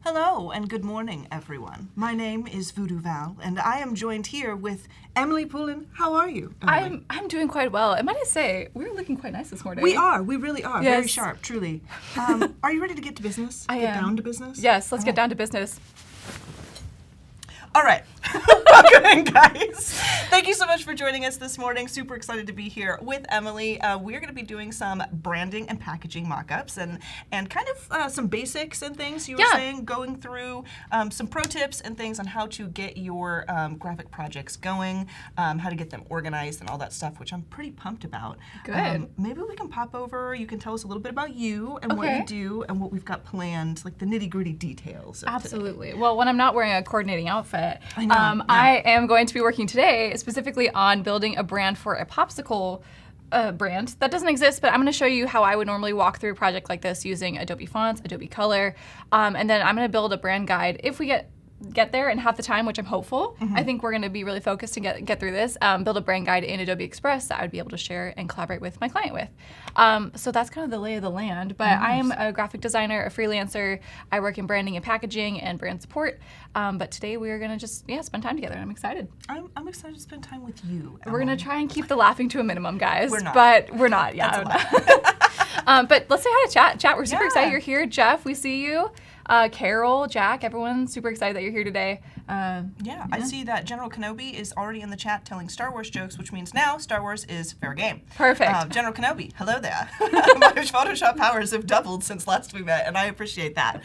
Hello and good morning, everyone. My name is VooDoo Val, and I am joined here with Emily Poulin. How are you, Emily? I'm doing quite well. And might I say, we're looking quite nice this morning. We are. We really are. Yes. Very sharp, truly. Are you ready to get to business? I Get am. down to business? Yes, let's get down to business. All right. Welcome in, guys. Thank you so much for joining us this morning. Super excited to be here with Emily. We're going to be doing some branding and packaging mock-ups and kind of some basics and things you were saying, going through some pro tips and things on how to get your graphic projects going, how to get them organized and all that stuff, which I'm pretty pumped about. Good. Maybe we can pop over. You can tell us a little bit about you and what you do and what we've got planned, like the nitty-gritty details of Absolutely. Well, when I'm not wearing a coordinating outfit, I know. I am going to be working today specifically on building a brand for a Popsicle brand that doesn't exist, but I'm going to show you how I would normally walk through a project like this using Adobe Fonts, Adobe Color, and then I'm going to build a brand guide. If we get there and have the time, which I'm hopeful, I think we're going to be really focused to get through this, build a brand guide in Adobe Express that I would be able to share and collaborate with my client with. So that's kind of the lay of the land, but I am a graphic designer, a freelancer. I work in branding and packaging and brand support, but today we are going to just spend time together, and I'm excited. I'm excited to spend time with you, We're going to try and keep the laughing to a minimum, guys. We're not. But we're not, but let's say hi to chat. We're super excited you're here. Jeff, we see you. Carol, Jack, everyone, super excited that you're here today. I see that General Kenobi is already in the chat telling Star Wars jokes, which means now Star Wars is fair game. Perfect. General Kenobi, hello there. My Photoshop powers have doubled since last we met, and I appreciate that.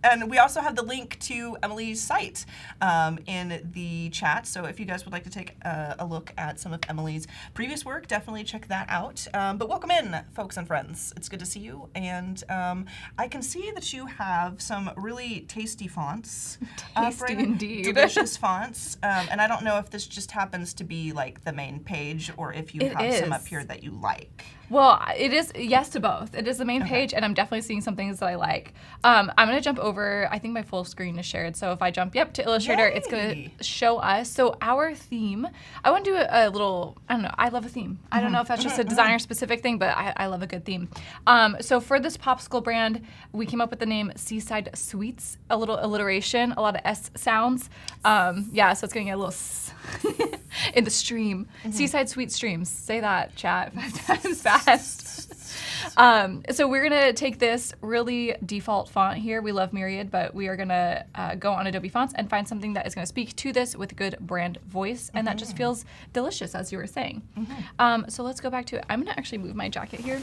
And we also have the link to Emily's site in the chat, so if you guys would like to take a look at some of Emily's previous work, definitely check that out. But welcome in, folks and friends. It's good to see you, and I can see that you have some really tasty fonts. Tasty indeed. Delicious fonts. And I don't know if this just happens to be like the main page or if you have some up here that you like. Well, it is yes to both. It is the main page, and I'm definitely seeing some things that I like. I'm going to jump over. I think my full screen is shared, so if I jump to Illustrator, it's going to show us. So our theme, I want to do a little, I don't know, I love a theme. I don't know if that's just a designer-specific thing, but I love a good theme. So for this Popsicle brand, we came up with the name Seaside Sweets, a little alliteration, a lot of S sounds. So it's going to get a little in the stream. Seaside Sweet Streams. Say that, chat, 5 times fast. So we're going to take this really default font here. We love Myriad, but we are going to go on Adobe Fonts and find something that is going to speak to this with good brand voice, and that just feels delicious, as you were saying. So let's go back to it. I'm going to actually move my jacket here.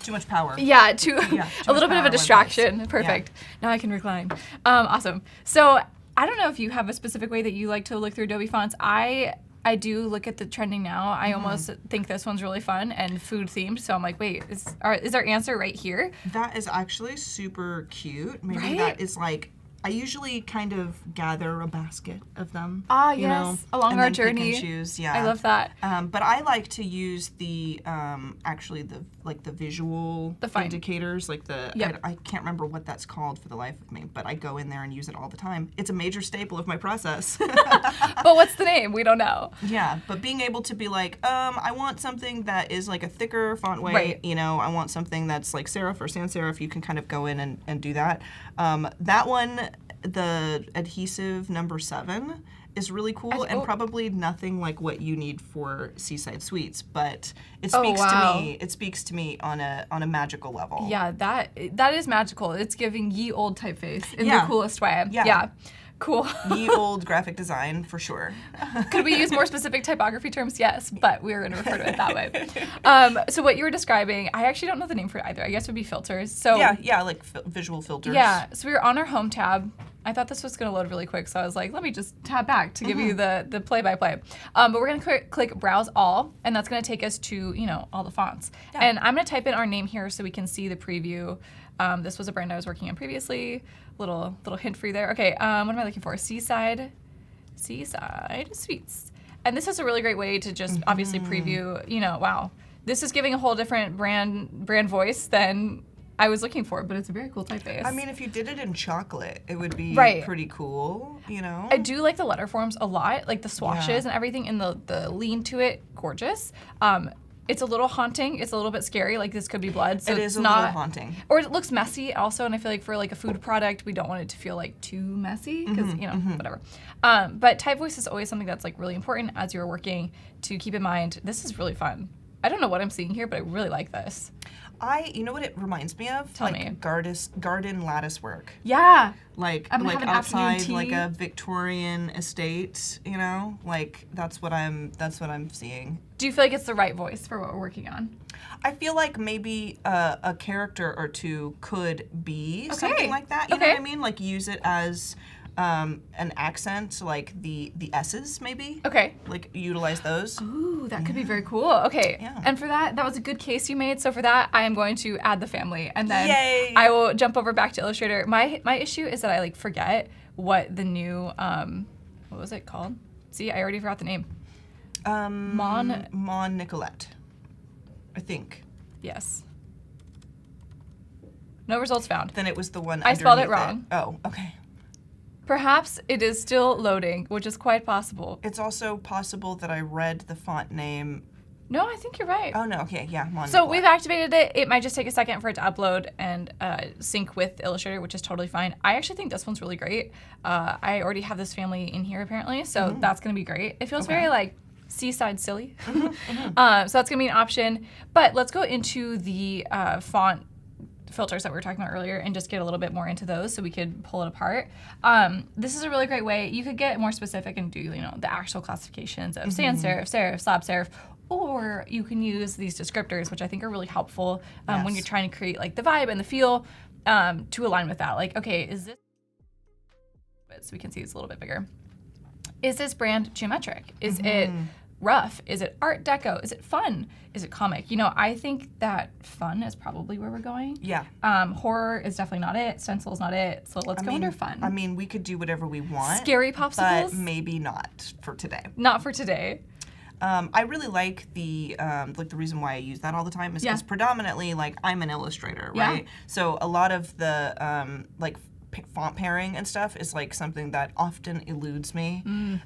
Too much power. Yeah, a little bit of a distraction. Perfect. Now I can recline. Awesome. So I don't know if you have a specific way that you like to look through Adobe Fonts. I do look at the trending now. I almost think this one's really fun and food themed. So I'm like, wait, is our answer right here? That is actually super cute. Maybe that is like, I usually kind of gather a basket of them. Yes, along our journey. Pick and choose. Yeah, I love that. But I like to use the the visual indicators, like the I can't remember what that's called for the life of me, but I go in there and use it all the time. It's a major staple of my process. But what's the name? We don't know. Yeah, but being able to be like, I want something that is like a thicker font weight. Right. I want something that's like serif or sans serif. You can kind of go in and do that. That one, the adhesive number 7 is really cool and probably nothing like what you need for Seaside Sweets, but it speaks to me. It speaks to me on a magical level. Yeah, that is magical. It's giving ye old typeface in the coolest way. Yeah. Cool. Ye old graphic design for sure. Could we use more specific typography terms? Yes, but we were going to refer to it that way. So what you were describing, I actually don't know the name for it either. I guess it would be filters. So yeah, like visual filters. Yeah. So we were on our home tab. I thought this was going to load really quick, so I was like, let me just tab back to give you the play-by-play. But we're going to click Browse All, and that's going to take us to all the fonts. Yeah. And I'm going to type in our name here so we can see the preview. This was a brand I was working on previously. Little hint for you there. Okay, what am I looking for? Seaside Sweets. And this is a really great way to just obviously preview, wow, this is giving a whole different brand voice than I was looking for, but it's a very cool typeface. I mean, if you did it in chocolate, it would be pretty cool, I do like the letter forms a lot, like the swashes and everything, and the lean to it, gorgeous. It's a little haunting. It's a little bit scary. Like, this could be blood. So it is a little haunting. Or it looks messy also, and I feel like for like a food product, we don't want it to feel like too messy because, whatever. But type voice is always something that's like really important as you're working to keep in mind. This is really fun. I don't know what I'm seeing here, but I really like this. You know what it reminds me of? Tell me. Garden lattice work. Yeah. Like I'm gonna have an outside afternoon like tea. a Victorian estate, you know? Like that's what I'm seeing. Do you feel like it's the right voice for what we're working on? I feel like maybe a character or two could be something like that. You know what I mean? Like use it as an accent, like the S's maybe. Okay. Like utilize those. Ooh, that could be very cool. Okay. Yeah. And for that was a good case you made. So for that, I am going to add the family, and then Yay. I will jump over back to Illustrator. My issue is that I like forget what the new what was it called? See, I already forgot the name. Mon Nicolette, I think. Yes. No results found. Then it was the one. I spelled it underneath wrong. Oh, okay. Perhaps it is still loading, which is quite possible. It's also possible that I read the font name. No, I think you're right. Oh no, okay, yeah. Mon So Nicolette. we've activated it. It might just take a second for it to upload and sync with Illustrator, which is totally fine. I actually think this one's really great. I already have this family in here apparently, so that's gonna be great. It feels very like seaside silly. So that's gonna be an option. But let's go into the font filters that we were talking about earlier and just get a little bit more into those so we could pull it apart. This is a really great way. You could get more specific and do, the actual classifications of sans serif, serif, slab serif, or you can use these descriptors, which I think are really helpful when you're trying to create like the vibe and the feel to align with that. Like, okay, is this, so we can see it's a little bit bigger. Is this brand geometric? Is it rough? Is it art deco? Is it fun? Is it comic? I think that fun is probably where we're going. Yeah. Horror is definitely not it. Stencil is not it. So let's go under fun. I mean, we could do whatever we want. Scary popsicles? But maybe not for today. Not for today. I really like the reason why I use that all the time is because predominantly I'm an illustrator, right? Yeah. So a lot of the font pairing and stuff is something that often eludes me,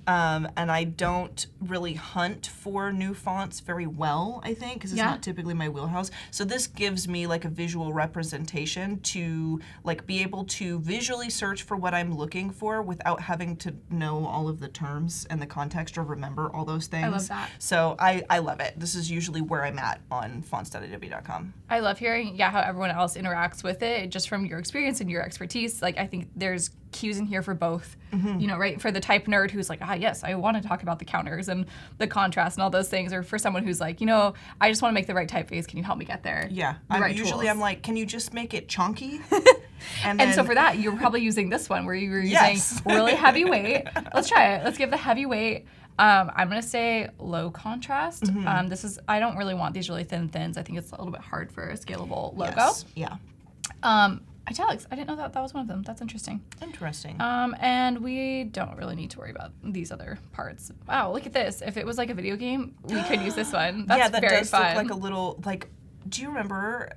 and I don't really hunt for new fonts very well, I think, because it's not typically my wheelhouse. So this gives me a visual representation to be able to visually search for what I'm looking for without having to know all of the terms and the context or remember all those things. I love that. So I love it. This is usually where I'm at on fonts.adobe.com. I love hearing how everyone else interacts with it, just from your experience and your expertise. I think there's cues in here for both, right? For the type nerd who's like, yes, I want to talk about the counters and the contrast and all those things, or for someone who's like, I just want to make the right typeface. Can you help me get there? Yeah. I'm like, can you just make it chunky? And so for that, you're probably using this one where you were using really heavy weight. Let's try it. Let's give the heavy weight. I'm going to say low contrast. I don't really want these really thin thins. I think it's a little bit hard for a scalable logo. Yes. Yeah. Italics. I didn't know that was one of them. That's interesting. Interesting. And we don't really need to worry about these other parts. Wow, look at this. If it was like a video game, we could use this one. That's that very does fun. look like a little, do you remember,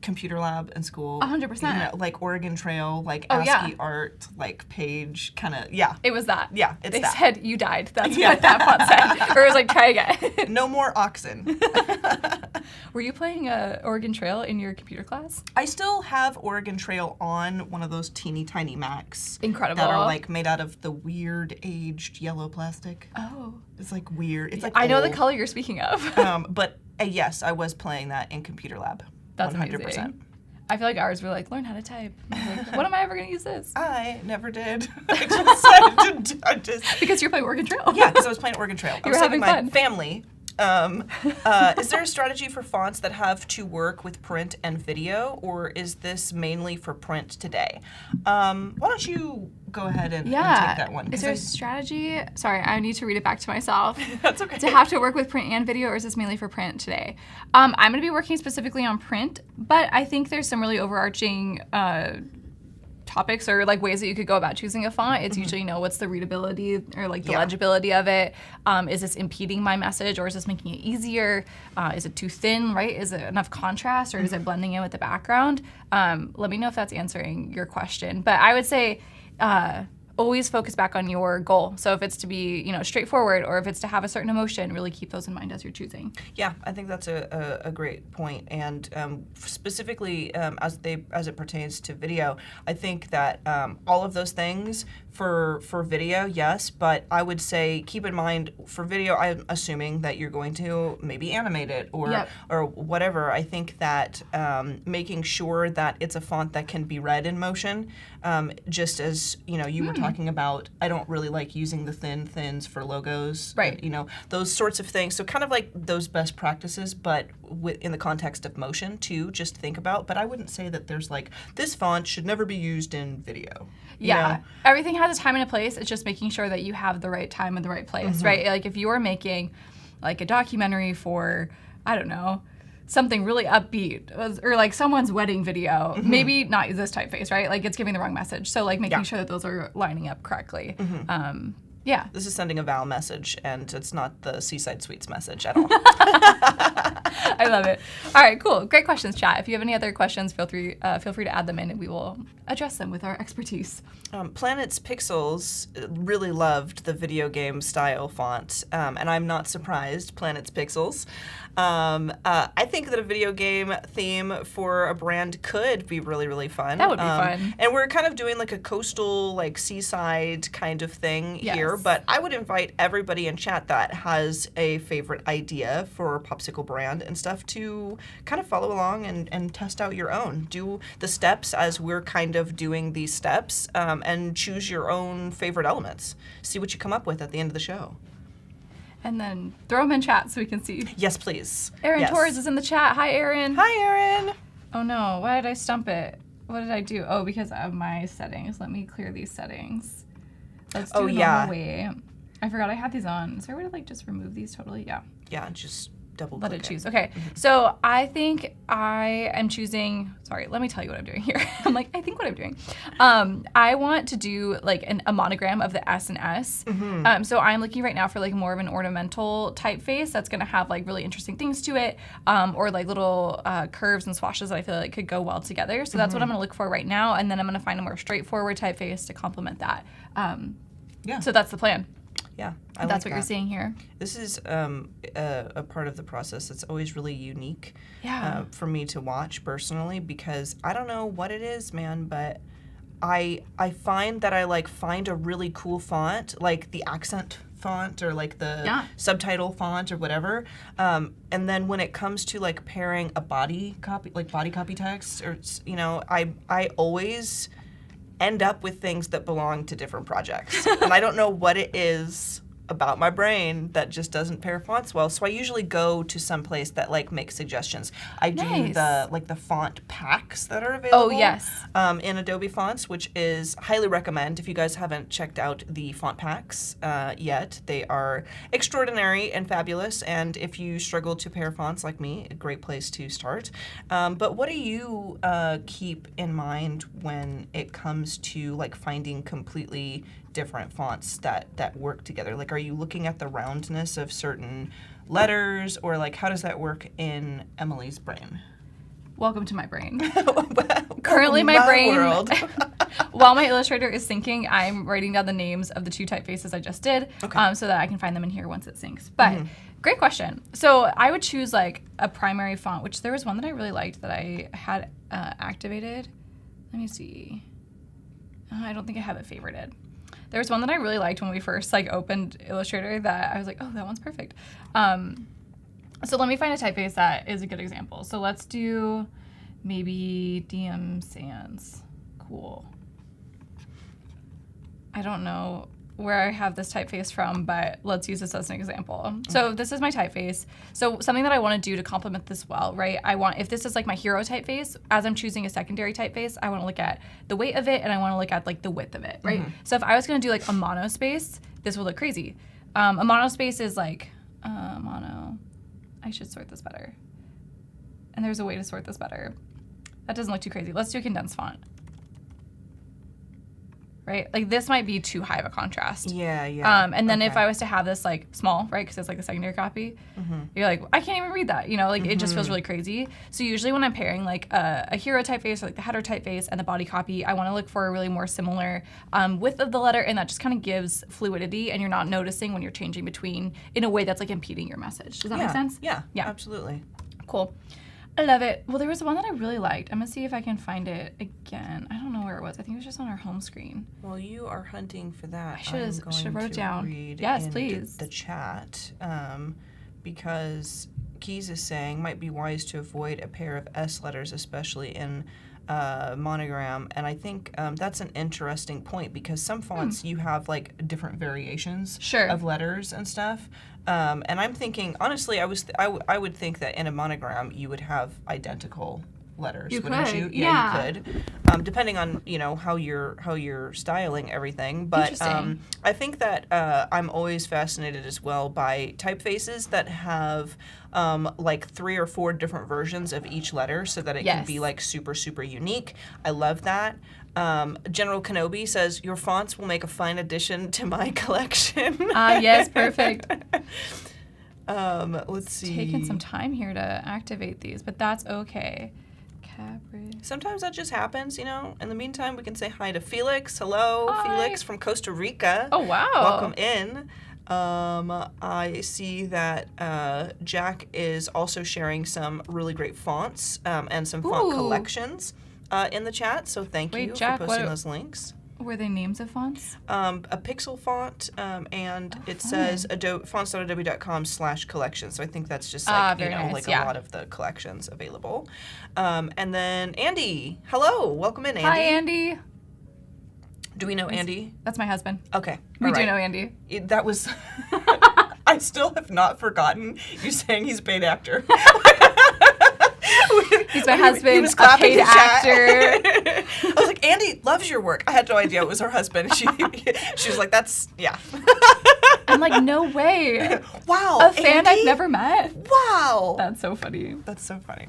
computer lab in school? 100%. Oregon Trail, ASCII art, page, kind of, It was that. Yeah, it's they that. Said you died. That's what that font said. Or it was try again. No more oxen. Were you playing Oregon Trail in your computer class? I still have Oregon Trail on one of those teeny tiny Macs. Incredible. That are made out of the weird aged yellow plastic. Oh. It's weird. It's I know the old. color you're speaking of. But yes, I was playing that in computer lab. That's 100%. amazing. I feel like ours were learn how to type. I was when am I ever going to use this? I never did. I just Because you're playing Oregon Trail. Yeah, because I was playing Oregon Trail. I You was were having taking my fun. family. Is there a strategy for fonts that have to work with print and video, or is this mainly for print today? Why don't you go ahead and take that one? Is there a strategy? Sorry, I need to read it back to myself. That's okay. To have to work with print and video, or is this mainly for print today? I'm going to be working specifically on print, but I think there's some really overarching topics or ways that you could go about choosing a font. It's usually what's the readability or the legibility of it. Is this impeding my message, or is this making it easier? Is it too thin, right? Is it enough contrast, or is it blending in with the background? Let me know if that's answering your question. But I would say always focus back on your goal. So if it's to be, straightforward, or if it's to have a certain emotion, really keep those in mind as you're choosing. Yeah, I think that's a great point. And specifically as it pertains to video, I think that all of those things for video, yes, but I would say keep in mind for video, I'm assuming that you're going to maybe animate it or whatever. I think that making sure that it's a font that can be read in motion, just as you were talking about, I don't really like using the thins for logos, right? Those sorts of things. So kind of like those best practices, but in the context of motion too, just think about. But I wouldn't say that there's like this font should never be used in video. Yeah, everything has a time and a place. It's just making sure that you have the right time and the right place, right? Like if you are making like a documentary for, I don't know, something really upbeat, or like someone's wedding video, maybe not this typeface, right? Like it's giving the wrong message. So like making sure that those are lining up correctly. Yeah. This is sending a Val message, and it's not the Seaside Suites message at all. I love it. All right, cool. Great questions, chat. If you have any other questions, feel free to add them in, and we will address them with our expertise. Planet's Pixels really loved the video game style font, and I'm not surprised. Planet's Pixels. I think that a video game theme for a brand could be really, really fun. That would be fun. And we're kind of doing like a coastal, like seaside kind of thing here, but I would invite everybody in chat that has a favorite idea for Popsicle brand and stuff to kind of follow along and test out your own. Do the steps as we're kind of doing these steps, and choose your own favorite elements. See what you come up with at the end of the show. And then throw them in chat so we can see. Yes, please. Aaron Torres is in the chat. Hi, Aaron. Hi, Aaron. Oh, no. Why did I stump it? What did I do? Oh, because of my settings. Let me clear these settings. Let's do it normal way. I forgot I had these on. Is there a way to, like, just remove these totally? Yeah. Yeah, just double let click it choose. Okay. So I think I am choosing, sorry, let me tell you what I'm doing here. I'm like, I think what I'm doing. I want to do like a monogram of the S and S. So I'm looking right now for like more of an ornamental typeface that's going to have like really interesting things to it, or like little curves and swashes that I feel like could go well together. So that's what I'm going to look for right now. And then I'm going to find a more straightforward typeface to complement that. So that's the plan. Yeah, that's what you're seeing here. This is a part of the process that's always really unique for me to watch personally, because I don't know what it is, man, but I find that I like find a really cool font, like the accent font or like the subtitle font or whatever, and then when it comes to like pairing a body copy text, or I always end up with things that belong to different projects. And I don't know what it is about my brain that just doesn't pair fonts well. So I usually go to some place that like makes suggestions. I do the font packs that are available. In Adobe Fonts, which is highly recommend if you guys haven't checked out the font packs yet. They are extraordinary and fabulous. And if you struggle to pair fonts like me, a great place to start. But what do you keep in mind when it comes to like finding completely different fonts that work together? Like, are you looking at the roundness of certain letters, or like how does that work in Emily's brain? Welcome to my brain. Currently my brain, world. While my Illustrator is syncing, I'm writing down the names of the two typefaces I just did, so that I can find them in here once it syncs. But great question. So I would choose like a primary font, which there was one that I really liked that I had activated. Let me see. I don't think I have it favorited. There was one that I really liked when we first like opened Illustrator that I was like, oh, that one's perfect. So let me find a typeface that is a good example. So let's do maybe DM Sans. Cool. I don't know where I have this typeface from, but let's use this as an example. So this is my typeface. So something that I want to do to complement this well, right? If this is like my hero typeface, as I'm choosing a secondary typeface, I want to look at the weight of it, and I want to look at like the width of it, right? So if I was going to do like a monospace, this will look crazy. A monospace is like, I should sort this better. And there's a way to sort this better. That doesn't look too crazy. Let's do a condensed font. right? Like this might be too high of a contrast. Yeah, yeah. And then if I was to have this like small, right, because it's like a secondary copy, you're like, I can't even read that, you know, like it just feels really crazy. So usually when I'm pairing like a hero typeface or like the header typeface and the body copy, I want to look for a really more similar width of the letter, and that just kind of gives fluidity, and you're not noticing when you're changing between in a way that's like impeding your message. Does that make sense? Yeah, absolutely. Cool. I love it. Well, there was one that I really liked. I'm going to see if I can find it again. I don't know where it was. I think it was just on our home screen. Well, you are hunting for that. I should have wrote it down. Read yes, in please. The chat, because Keys is saying might be wise to avoid a pair of S letters, especially in monogram. And I think that's an interesting point, because some fonts you have like different variations of letters and stuff. And I'm thinking, honestly, I would think that in a monogram you would have identical letters, wouldn't you? Yeah, you could, depending on how you're styling everything. But I think that I'm always fascinated as well by typefaces that have like 3 or 4 different versions of each letter, so that it can be like super unique. I love that. General Kenobi says, your fonts will make a fine addition to my collection. Yes, perfect. Let's see. It's taken some time here to activate these, but that's okay. Sometimes that just happens, In the meantime, we can say hi to Felix. Hello, hi. Felix from Costa Rica. Oh, wow. Welcome in. I see that Jack is also sharing some really great fonts and some font collections in the chat, so thank you Jack, for posting those links. Were they names of fonts? A pixel font, and it says fonts.adobe.com/collection. So I think that's just like, nice. a lot of the collections available. And then Andy, hello, welcome in, Andy. Hi, Andy. Do we know Andy? That's my husband. Okay. We do know Andy. That was, I still have not forgotten you saying he's a paid actor. He's my husband, he was clapping a paid actor. I was like, Andy loves your work. I had no idea it was her husband. She was like, that's, yeah. I'm like, no way. Wow, a fan Andy? I've never met. Wow. That's so funny. That's so funny.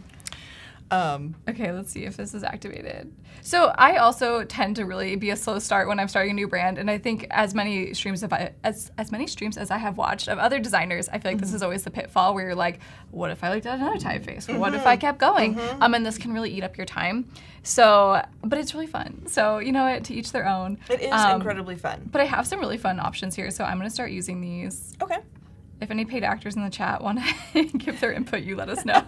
Okay, let's see if this is activated. So I also tend to really be a slow start when I'm starting a new brand, and I think as many streams as I have watched of other designers, I feel like this is always the pitfall where you're like, what if I looked at another typeface? What if I kept going? And this can really eat up your time. So, but it's really fun. So you know what? To each their own. It is incredibly fun. But I have some really fun options here, so I'm gonna start using these. Okay. If any paid actors in the chat want to give their input, you let us know.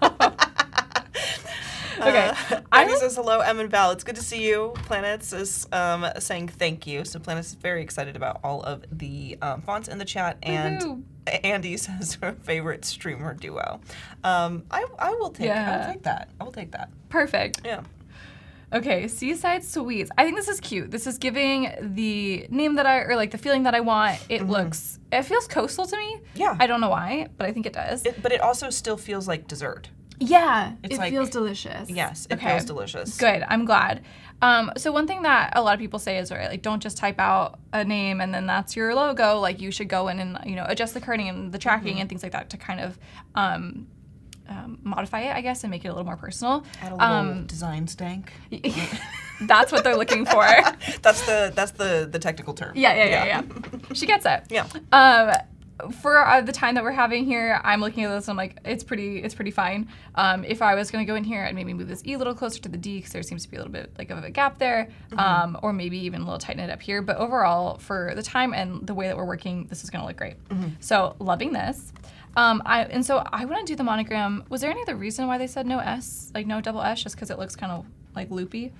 Okay. Ivy says hello, Em and Val. It's good to see you. Planets is saying thank you. So Planets is very excited about all of the fonts in the chat. And Andy says her favorite streamer duo. I will take that. I will take that. Perfect. Yeah. Okay, Seaside Sweets. I think this is cute. This is giving the name that the feeling that I want. It it feels coastal to me. Yeah. I don't know why, but I think it does. But it also still feels like dessert. Yeah, it feels delicious. Yes, it feels delicious. Good, I'm glad. So one thing that a lot of people say is, right, like, don't just type out a name and then that's your logo. Like, you should go in and, adjust the kerning and the tracking and things like that to kind of modify it, I guess, and make it a little more personal. Add a little design stank. That's what they're looking for. That's the technical term. Yeah. She gets it. Yeah. For the time that we're having here, I'm looking at this and I'm like, it's pretty fine. If I was going to go in here and maybe move this E a little closer to the D, because there seems to be a little bit like of a gap there, or maybe even a little tighten it up here. But overall, for the time and the way that we're working, this is going to look great. So loving this. So I want to do the monogram. Was there any other reason why they said no S, like no double S, just because it looks kind of like loopy?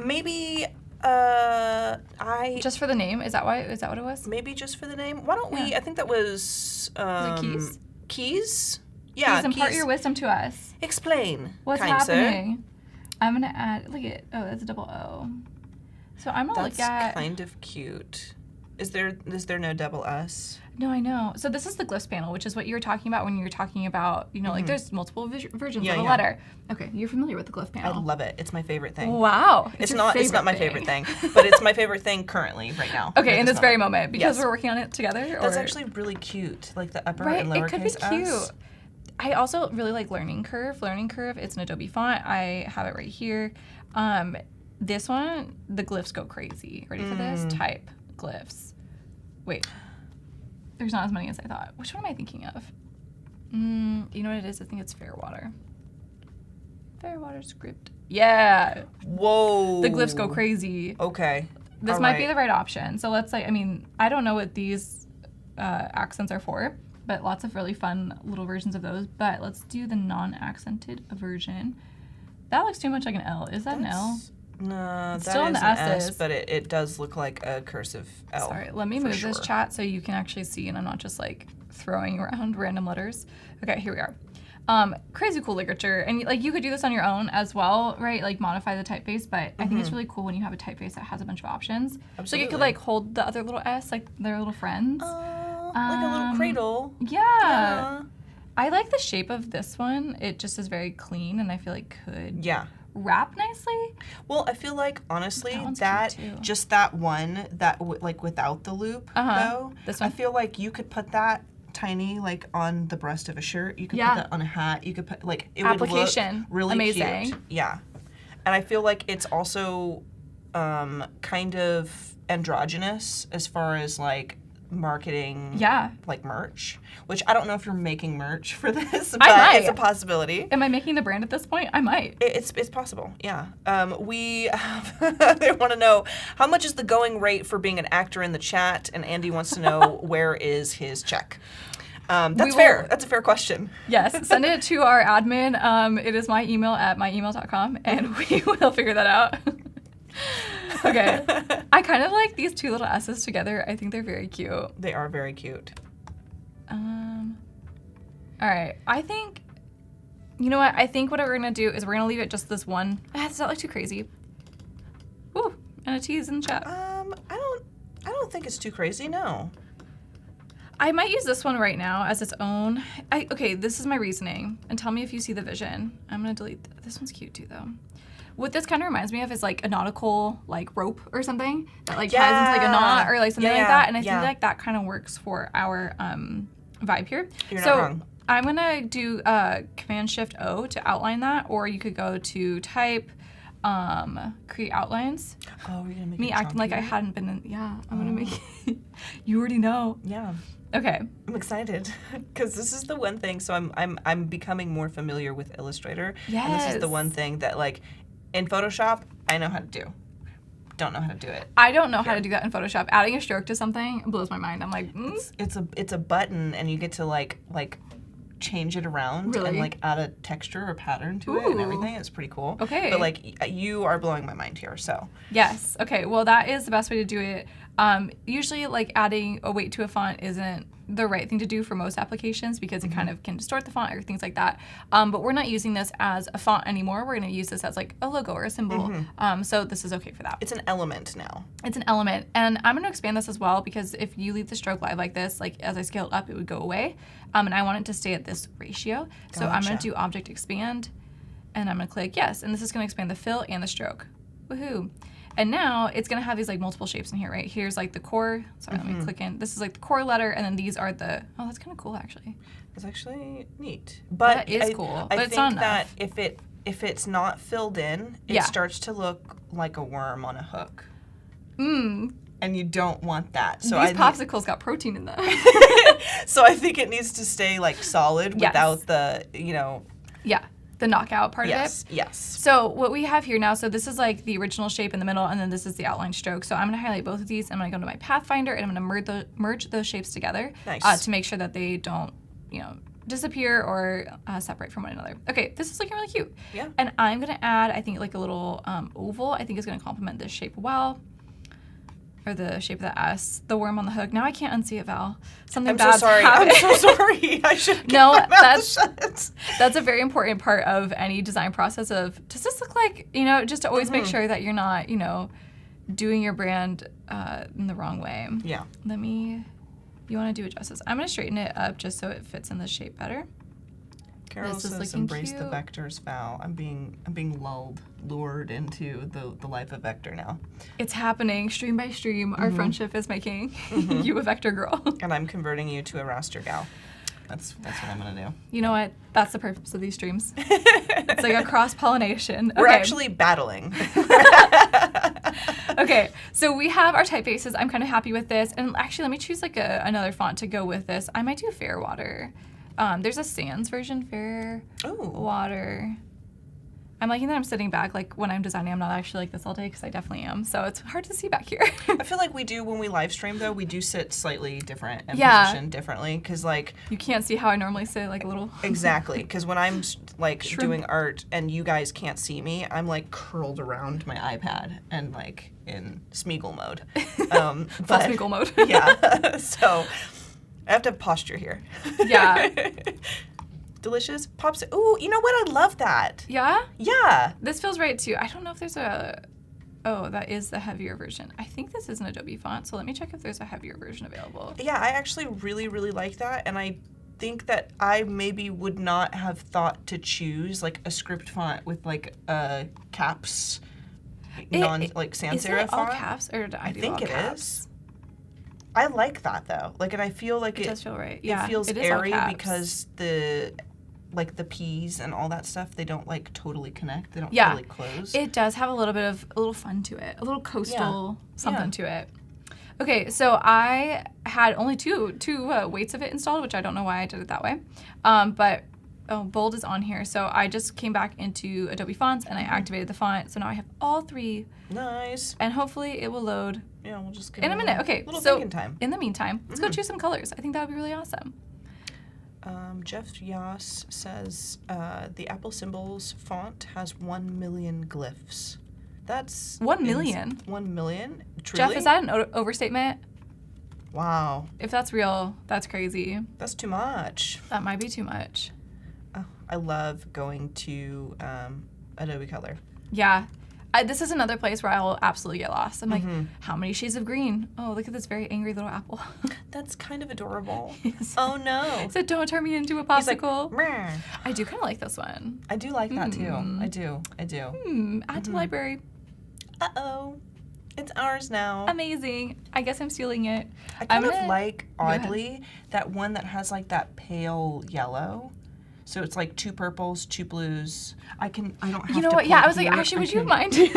Maybe. Just for the name? Is that what it was? Maybe just for the name. Why don't we? I think that was Keys. Keys. Yeah. Please impart your wisdom to us. Explain. What's happening? I'm gonna add. Look at. Oh, that's a double O. So I'm gonna look at. That's kind of cute. Is there no double S? No, I know. So this is the glyphs panel, which is what you were talking about when you were talking about, like there's multiple versions of a letter. Okay, you're familiar with the glyph panel. I love it. It's my favorite thing. Wow. It's not my favorite thing, but it's my favorite thing currently right now. Okay, in this very moment, because we're working on it together? That's actually really cute, like the upper and lowercase it could be cute. S. I also really like Learning Curve. Learning Curve, it's an Adobe font. I have it right here. This one, the glyphs go crazy. Ready for this? Type glyphs. Wait. There's not as many as I thought. Which one am I thinking of? You know what it is? I think it's Fairwater. Fairwater script. Yeah. Whoa. The glyphs go crazy. Okay. This might be the right option. So let's say, I mean, I don't know what these accents are for, but lots of really fun little versions of those. But let's do the non-accented version. That looks too much like an L. Is that an L? No, It's that still in is the an S's. S, but it does look like a cursive L. Sorry, let me move this chat so you can actually see and I'm not just like throwing around random letters. Okay, here we are. Crazy cool ligature. And like you could do this on your own as well, right? Like modify the typeface, but I think it's really cool when you have a typeface that has a bunch of options. Absolutely. So you could like hold the other little S, like their little friends. Like a little cradle. Yeah. I like the shape of this one. It just is very clean and I feel like could wrap nicely. Well, I feel like honestly that just that one that like without the loop though. This one? I feel like you could put that tiny like on the breast of a shirt. You could put that on a hat. You could put like it would look really amazing. Cute. Yeah. And I feel like it's also kind of androgynous as far as like marketing like merch, which I don't know if you're making merch for this, but it's a possibility. Am I making the brand at this point? I might. It's possible, yeah. We have, they want to know how much is the going rate for being an actor in the chat, and Andy wants to know where is his check. That's fair. That's a fair question. Yes, send it to our admin. It is my email at myemail.com, and we will figure that out. Okay. I kind of like these two little S's together. I think they're very cute. They are very cute. All right. I think, you know what? I think what we're going to do is we're going to leave it just this one. It's not like too crazy. Ooh, and a tease in the chat. I don't think it's too crazy, no. I might use this one right now as its own. Okay, this is my reasoning. And tell me if you see the vision. I'm going to delete this one's cute too, though. What this kind of reminds me of is like a nautical like rope or something that like ties into like a knot or like something like that. And I think like that kind of works for our vibe here. You're not wrong. I'm gonna do Command-Shift-O to outline that, or you could go to Type, Create Outlines. Oh, you're gonna make me acting like I hadn't been in. Yeah, I'm gonna make it. You already know. Yeah. Okay. I'm excited because this is the one thing. So I'm becoming more familiar with Illustrator. Yes. And this is the one thing that like in Photoshop I know how to do. Don't know how to do it. I don't know how to do that in Photoshop. Adding a stroke to something blows my mind. I'm like, it's a button and you get to like change it around and like add a texture or pattern to it and everything. It's pretty cool. Okay. But like you are blowing my mind here, so. Yes. Okay. Well, that is the best way to do it. Usually like adding a weight to a font isn't the right thing to do for most applications because it kind of can distort the font or things like that. But we're not using this as a font anymore. We're going to use this as like a logo or a symbol. So this is okay for that. It's an element now. It's an element. And I'm going to expand this as well because if you leave the stroke live like this, like as I scale it up, it would go away. And I want it to stay at this ratio. So I'm going to do Object Expand and I'm going to click yes. And this is going to expand the fill and the stroke. Woohoo. And now it's going to have these like multiple shapes in here, right? Here's like the core. Sorry, let me click in. This is like the core letter, and then these are the. Oh, that's kind of cool, actually. It's actually neat. But that is cool. But I it's think not that enough. if it's not filled in, it starts to look like a worm on a hook. And you don't want that. So these popsicles got protein in them. So I think it needs to stay like solid without the, Yeah. The knockout part of it. Yes. So what we have here now, so this is like the original shape in the middle, and then this is the outline stroke. So I'm going to highlight both of these. I'm going to go to my Pathfinder, and I'm going to merge those shapes together to make sure that they don't, disappear or separate from one another. Okay, this is looking really cute. Yeah. And I'm going to add, I think, like a little oval. I think is going to complement this shape well. Or the shape of the S, the worm on the hook. Now I can't unsee it, Val. Something bad's happened. I'm so sorry. I should have No, kept my mouth shut. That's a very important part of any design process of, does this look like, just to always make sure that you're not, doing your brand in the wrong way. Yeah. You want to do it justice. I'm going to straighten it up just so it fits in the shape better. Carol says, "Embrace the vectors, Val." I'm being lured into the life of vector now. It's happening stream by stream. Our friendship is making you a vector girl. And I'm converting you to a raster gal. That's what I'm gonna do. You know what? That's the purpose of these streams. It's like a cross-pollination. We're actually battling. Okay, so we have our typefaces. I'm kind of happy with this. And actually, let me choose like another font to go with this. I might do Fairwater. There's a sans version, Fairwater. I'm liking that I'm sitting back. Like when I'm designing, I'm not actually like this all day because I definitely am. So it's hard to see back here. I feel like we do when we live stream though. We do sit slightly different and position differently because like you can't see how I normally sit, like a little. Exactly, because when I'm like doing art and you guys can't see me, I'm like curled around my iPad and like in Smeagol mode. Full Smeagol mode. Yeah. So I have to have posture here. Yeah. Delicious Popsicle. Ooh, you know what? I love that. Yeah? Yeah. This feels right too. I don't know if there's a... Oh, that is the heavier version. I think this is an Adobe font, so let me check if there's a heavier version available. Yeah, I actually really, really like that, and I think that I maybe would not have thought to choose like a script font with like caps, like sans serif is it all font. caps, or did I do think all it caps? is. I like that though. Like, and I feel like it does feel right. It Yeah, feels it is all airy caps. because the P's and all that stuff, they don't like totally connect. They don't Yeah. totally close. It does have a little fun to it, a little coastal something to it. Okay, so I had only two weights of it installed, which I don't know why I did it that way. But bold is on here, so I just came back into Adobe Fonts and I activated the font. So now I have all three. Nice. And hopefully it will load. Yeah, we'll just give in a minute. Okay, little so thinking time. In the meantime, let's go choose some colors. I think that would be really awesome. Jeff Yas says the Apple Symbols font has 1 million glyphs. That's 1 million. 1 million? Truly? Jeff, is that an overstatement? Wow. If that's real, that's crazy. That's too much. That might be too much. Oh, I love going to Adobe Color. Yeah. This is another place where I'll absolutely get lost. I'm like, how many shades of green? Oh, look at this very angry little apple. That's kind of adorable. Yes. Oh no. So don't turn me into a He's like, popsicle. "Meh." I do kind of like this one. I do like that too. I do. Add to library. Uh-oh. It's ours now. Amazing. I guess I'm stealing it. I kind of like, oddly, that one that has like that pale yellow. So it's like 2 purples, 2 blues. I don't have to. You know what? Yeah, I was like, here. actually, would you mind? I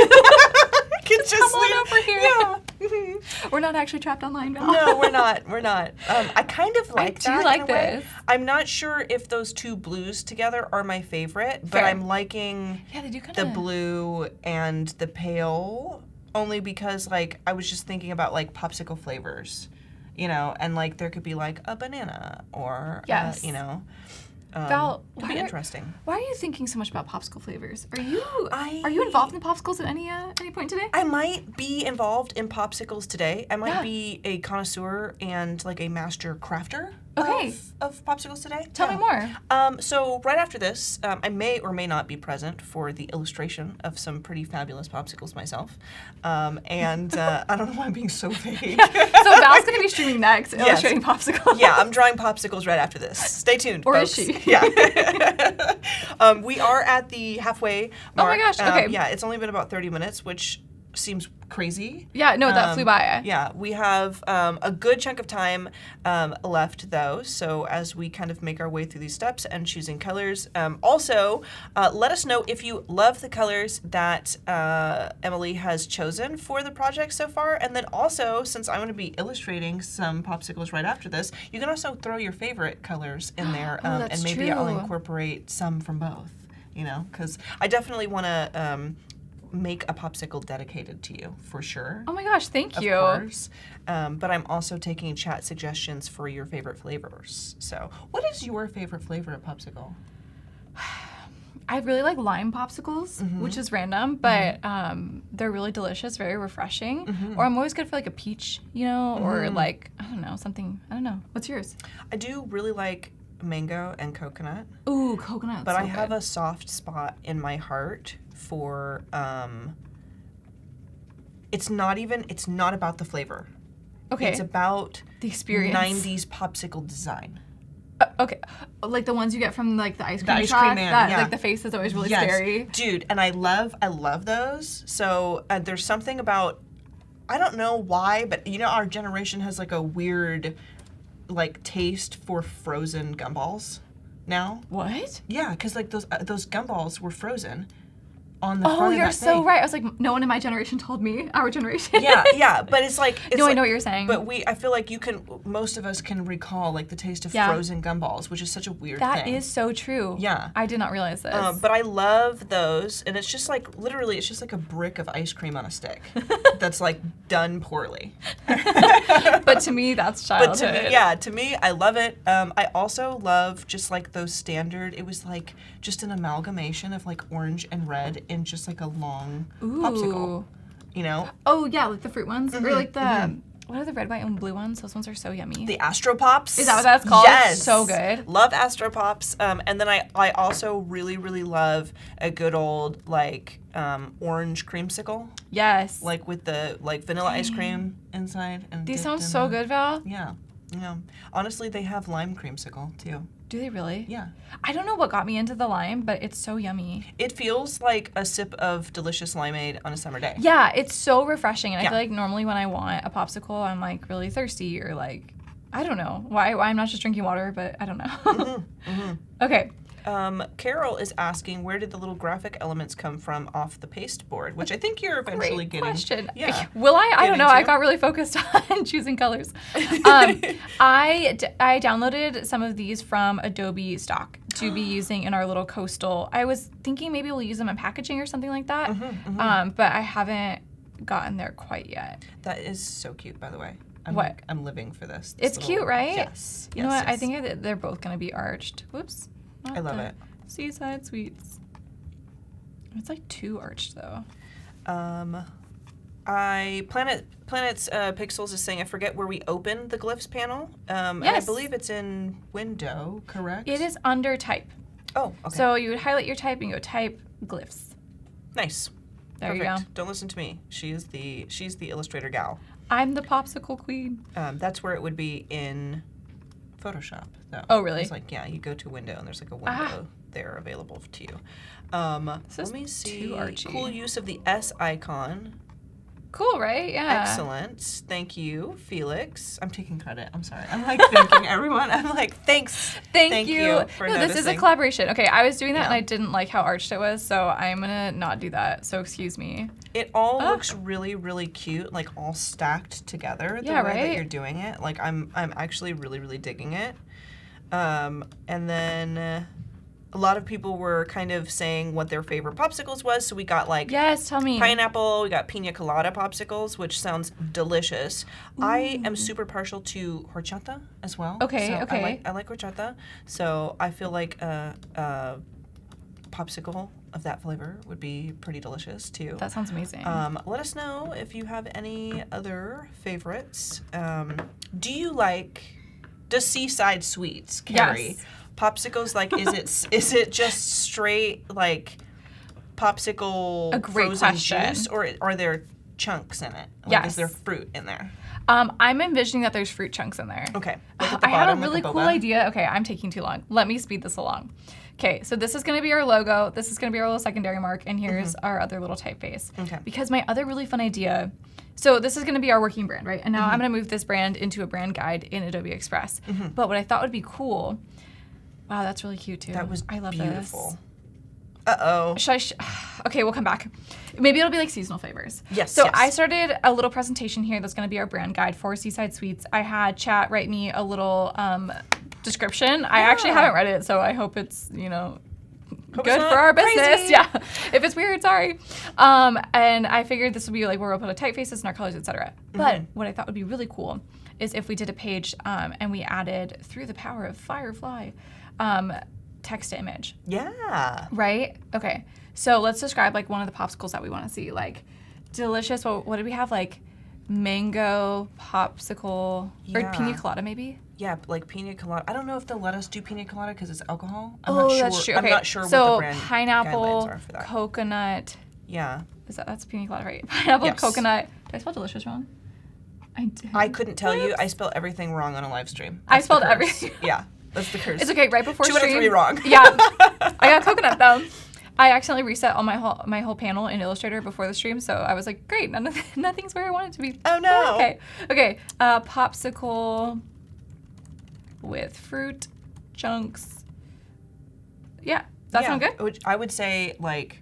can just Come on leave. over here. Yeah. We're not actually trapped online, Val. No, we're not. We're not. I kind of like that. I do like in a way. this. I'm not sure if those 2 blues together are my favorite, but Fair. I'm liking Yeah, they do kind the of. blue and the pale only because like I was just thinking about like popsicle flavors, you know, and like there could be like a banana or Yes. you know. Val, it'd be interesting. Why are you thinking so much about popsicle flavors? Are you I- involved in popsicles at any point today? I might be involved in popsicles today. I might be a connoisseur and like a master crafter of popsicles today. Tell me more. So right after this, I may or may not be present for the illustration of some pretty fabulous popsicles myself. And I don't know why I'm being so vague. So Val's going to be streaming next, illustrating popsicles. Yeah, I'm drawing popsicles right after this. Stay tuned, Or folks. is she? Yeah. We are at the halfway mark. Oh my gosh, okay. Yeah, it's only been about 30 minutes, which seems crazy. Yeah, no, that flew by. Yeah, we have a good chunk of time left, though. So as we kind of make our way through these steps and choosing colors, also let us know if you love the colors that Emily has chosen for the project so far. And then also, since I'm going to be illustrating some popsicles right after this, you can also throw your favorite colors in there, that's and maybe I'll true. incorporate some from both. You know, because I definitely want to. Make a popsicle dedicated to you for sure. Oh my gosh, thank you. Of course. But I'm also taking chat suggestions for your favorite flavors. So, what is your favorite flavor of popsicle? I really like lime popsicles, which is random, but they're really delicious, very refreshing. Or I'm always good for like a peach, you know, or like, I don't know, something, I don't know. What's yours? I do really like mango and coconut. Ooh, coconut. But I have a soft spot in my heart for it's not about the flavor. Okay. It's about the experience. 90s popsicle design. Okay. Like the ones you get from like the ice cream ice truck, cream man, that yeah. like the face is always really Yes. scary. Dude, and I love those. So there's something about, I don't know why, but you know our generation has like a weird like taste for frozen gumballs now. What? Yeah, because like those gumballs were frozen on the front of that Oh, you're so thing. right. I was like, no one in my generation told me. Our generation. Yeah, but it's like No, I know what you're saying. But I feel like most of us can recall like the taste of frozen gumballs, which is such a weird thing. That is so true. Yeah. I did not realize this. But I love those, and it's just like literally, it's just like a brick of ice cream on a stick that's like done poorly. But to me, that's childhood. To me, I love it. I also love just like those standard. It was like just an amalgamation of like orange and red in just like a long popsicle. You know? Oh yeah, like the fruit ones, or like the what are the red, white, and blue ones? Those ones are so yummy. The Astro Pops. Is that what that's called? Yes. So good. Love Astro Pops. And then I also really, really love a good old like orange creamsicle. Yes. Like with the like vanilla ice cream inside. And These dipped sound in so the- good, Val. Yeah. Yeah. Honestly, they have lime creamsicle too. Do they really? Yeah. I don't know what got me into the lime, but it's so yummy. It feels like a sip of delicious limeade on a summer day. Yeah, it's so refreshing. And Yeah. I feel like normally when I want a popsicle, I'm like really thirsty or like, I don't know why I'm not just drinking water, but I don't know. Okay. Carol is asking, where did the little graphic elements come from off the paste board? Which I think you're eventually Great getting. question. Yeah. Will I? I don't know. Getting I to. got really focused on choosing colors. I downloaded some of these from Adobe stock to be using in our little coastal. I was thinking maybe we'll use them in packaging or something like that, but I haven't gotten there quite yet. That is so cute, by the way. I'm living for this. It's cute, right? Yes. You know what? I think they're both going to be arched. Whoops. I love it. Seaside Sweets. It's like too arched though. Planet's Pixels is saying, I forget where we open the glyphs panel. And I Yes. believe it's in Window, correct? It is under type. Oh, okay. So you would highlight your type and go type glyphs. Nice. There Perfect. you go. Don't listen to me. She's the Illustrator gal. I'm the popsicle queen. That's where it would be in Photoshop, though. Oh, really? It's like, yeah, you go to Window, and there's like a window there available to you. Let me see. too archy. Cool use of the S icon. Cool, right? Yeah. Excellent. Thank you, Felix. I'm taking credit. I'm sorry. I'm like thanking everyone. I'm like, thanks. Thank you. for No, this is a noticing. collaboration. Okay, I was doing that and Yeah. I didn't like how arched it was, so I'm gonna not do that. So excuse me. It all looks really, really cute, like all stacked together the Yeah, way that right? you're doing it. Like I'm actually really, really digging it. And then a lot of people were kind of saying what their favorite popsicles was. So we got like Yes, tell me. pineapple, we got pina colada popsicles, which sounds delicious. I am super partial to horchata as well. Okay, So okay. I like horchata. So I feel like a popsicle of that flavor would be pretty delicious too. That sounds amazing. Let us know if you have any other favorites. Does Seaside Sweets carry Yes. popsicles? Like, is it just straight like popsicle A great frozen question. juice, or are there chunks in it? Like, Yes. Is there fruit in there? I'm envisioning that there's fruit chunks in there. Okay. Like at the I had a bottom, like really cool boba? idea. Okay, I'm taking too long. Let me speed this along. Okay, so this is going to be our logo. This is going to be our little secondary mark, and here's our other little typeface. Okay. Because my other really fun idea, so this is going to be our working brand, right? And now I'm going to move this brand into a brand guide in Adobe Express. But what I thought would be cool, wow, that's really cute too. That was I love beautiful. This. Uh-oh. Okay, we'll come back. Maybe it'll be like seasonal flavors. Yes, So yes. I started a little presentation here that's going to be our brand guide for Seaside Sweets. I had chat write me a little description. I actually haven't read it, so I hope it's, Hope good it's for our not business. crazy. Yeah. If it's weird, sorry. And I figured this would be like where we'll put a typefaces and our colors, etc. But what I thought would be really cool is if we did a page and we added, through the power of Firefly, text to image. Yeah. Right? Okay. So let's describe like one of the popsicles that we want to see. Like delicious. What did we have? Like mango popsicle or Yeah. pina colada maybe? Yeah, like pina colada. I don't know if they'll let us do pina colada because it's alcohol. That's true. I'm Okay. not sure so what the brand pineapple, guidelines are for that. coconut. Yeah. That's pina colada, right? Pineapple, Yes. coconut. Did I spell delicious wrong? I did. I couldn't tell you. I spell everything wrong on a live stream. I That's the spelled curse. everything. Yeah, that's the curse. It's okay. Right before 2 out of stream. 3 wrong. Yeah. I got coconut though. I accidentally reset all my whole panel in Illustrator before the stream, so I was like, great, nothing's where I want it to be. Oh no. Okay. Popsicle. with fruit chunks. Yeah, that sound good? I would say, like...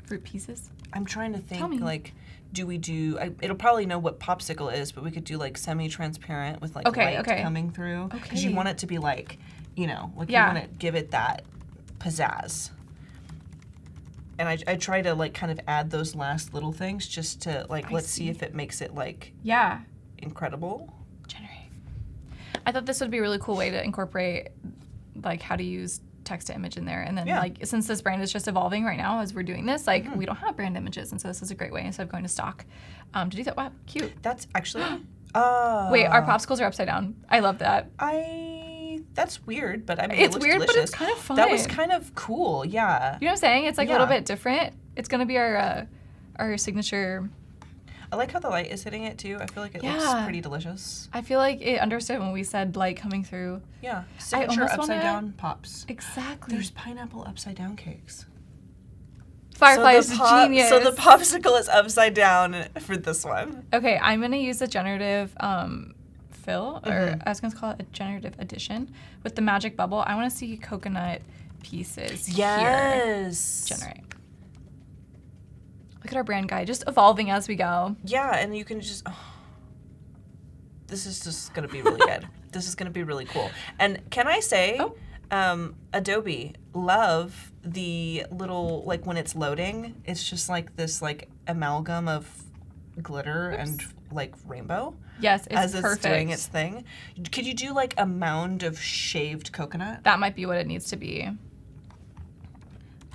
Fruit pieces? I'm trying to think, Tell me. like, do we do... it'll probably know what Popsicle is, but we could do, like, semi-transparent with, like, light coming through. Because you want it to be, like, you know, like, you want to give it that pizzazz. And I try to, like, kind of add those last little things just to, like, let's see if it makes it, like... Yeah. Incredible. Generate. I thought this would be a really cool way to incorporate, like, how to use text to image in there. And then, like, since this brand is just evolving right now as we're doing this, like, we don't have brand images. And so this is a great way, instead of going to stock, to do that. Wow, cute. That's actually... Wait, our popsicles are upside down. I love that. That's weird, but I mean, it's it looks weird, delicious. But it's kind of fun. That was kind of cool, yeah. You know what I'm saying? It's like a little bit different. It's gonna be our signature. I like how the light is hitting it too. I feel like it looks pretty delicious. I feel like it understood when we said light coming through. Yeah, signature upside down pops. Exactly. There's pineapple upside down cakes. Firefly is genius. So the popsicle is upside down for this one. Okay, I'm gonna use the generative fill, or I was gonna call it a generative addition with the magic bubble. I want to see coconut pieces here. Generate. Look at our brand guide, just evolving as we go. Yeah, and you can just... this is just going to be really good. This is going to be really cool. And can I say, Adobe, love the little, like, when it's loading, it's just like this, like, amalgam of glitter and, like, rainbow. Yes, it's as perfect. It's doing its thing. Could you do, like, a mound of shaved coconut? That might be what it needs to be.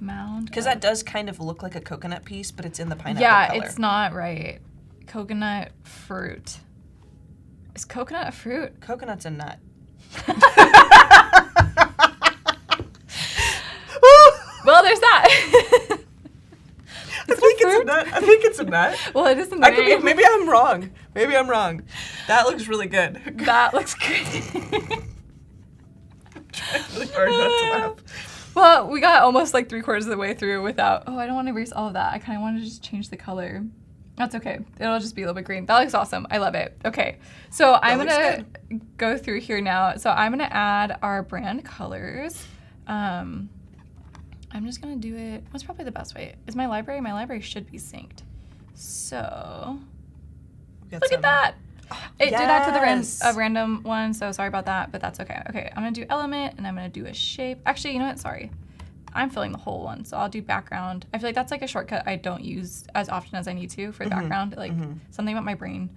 Mound. Because that does kind of look like a coconut piece, but it's in the pineapple color. Yeah, it's not right. Coconut fruit. Is coconut a fruit? Coconut's a nut. Well, there's that. I think it's a nut. I think it's a nut. Well, it isn't. Maybe I'm wrong. Maybe I'm wrong. That looks really good. That looks good. Trying really hard not to laugh. Well, we got almost like 3/4 of the way through without... Oh, I don't want to erase all of that. I kind of want to just change the color. That's okay. It'll just be a little bit green. That looks awesome. I love it. Okay. So I'm going to go through here now. So I'm going to add our brand colors. I'm just going to do it... What's probably the best way? Is my library? My library should be synced. So... Look at that. It did add to the random one, so sorry about that, but that's okay. Okay, I'm going to do element, and I'm going to do a shape. Actually, you know what? Sorry. I'm filling the whole one, so I'll do background. I feel like that's like a shortcut I don't use as often as I need to for background. Like, something about my brain.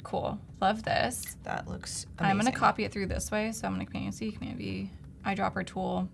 Cool. Love this. That looks amazing. I'm going to copy it through this way, so I'm going to Command-C, Command-V, eyedropper tool.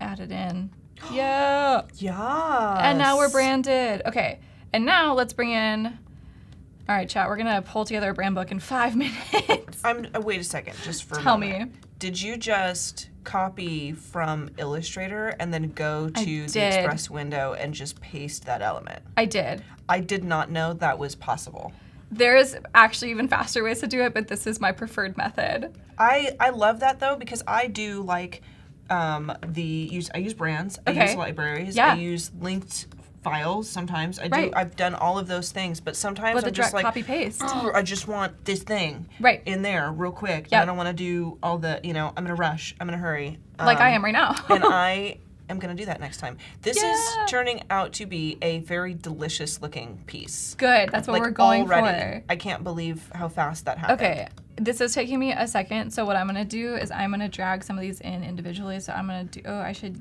Add it in. Yeah. Yeah. And now we're branded. Okay. And now let's bring in, all right, chat, we're going to pull together a brand book in 5 minutes. Wait a second, just for a Tell moment. me. Did you just copy from Illustrator and then go to the Express window and just paste that element? I did. I did not know that was possible. There's actually even faster ways to do it, but this is my preferred method. I love that, though, because I do, like, I use brands, I use libraries, I use linked files sometimes. I've done all of those things, but sometimes I'm just like copy paste. I just want this thing in there real quick. Yeah. I don't want to do all the, I'm gonna rush, I'm gonna hurry. Like I am right now. And I am gonna do that next time. This is turning out to be a very delicious looking piece. Good, that's what we're going for. I can't believe how fast that happened. Okay, this is taking me a second, so what I'm gonna do is I'm gonna drag some of these in individually. So I'm gonna do, I should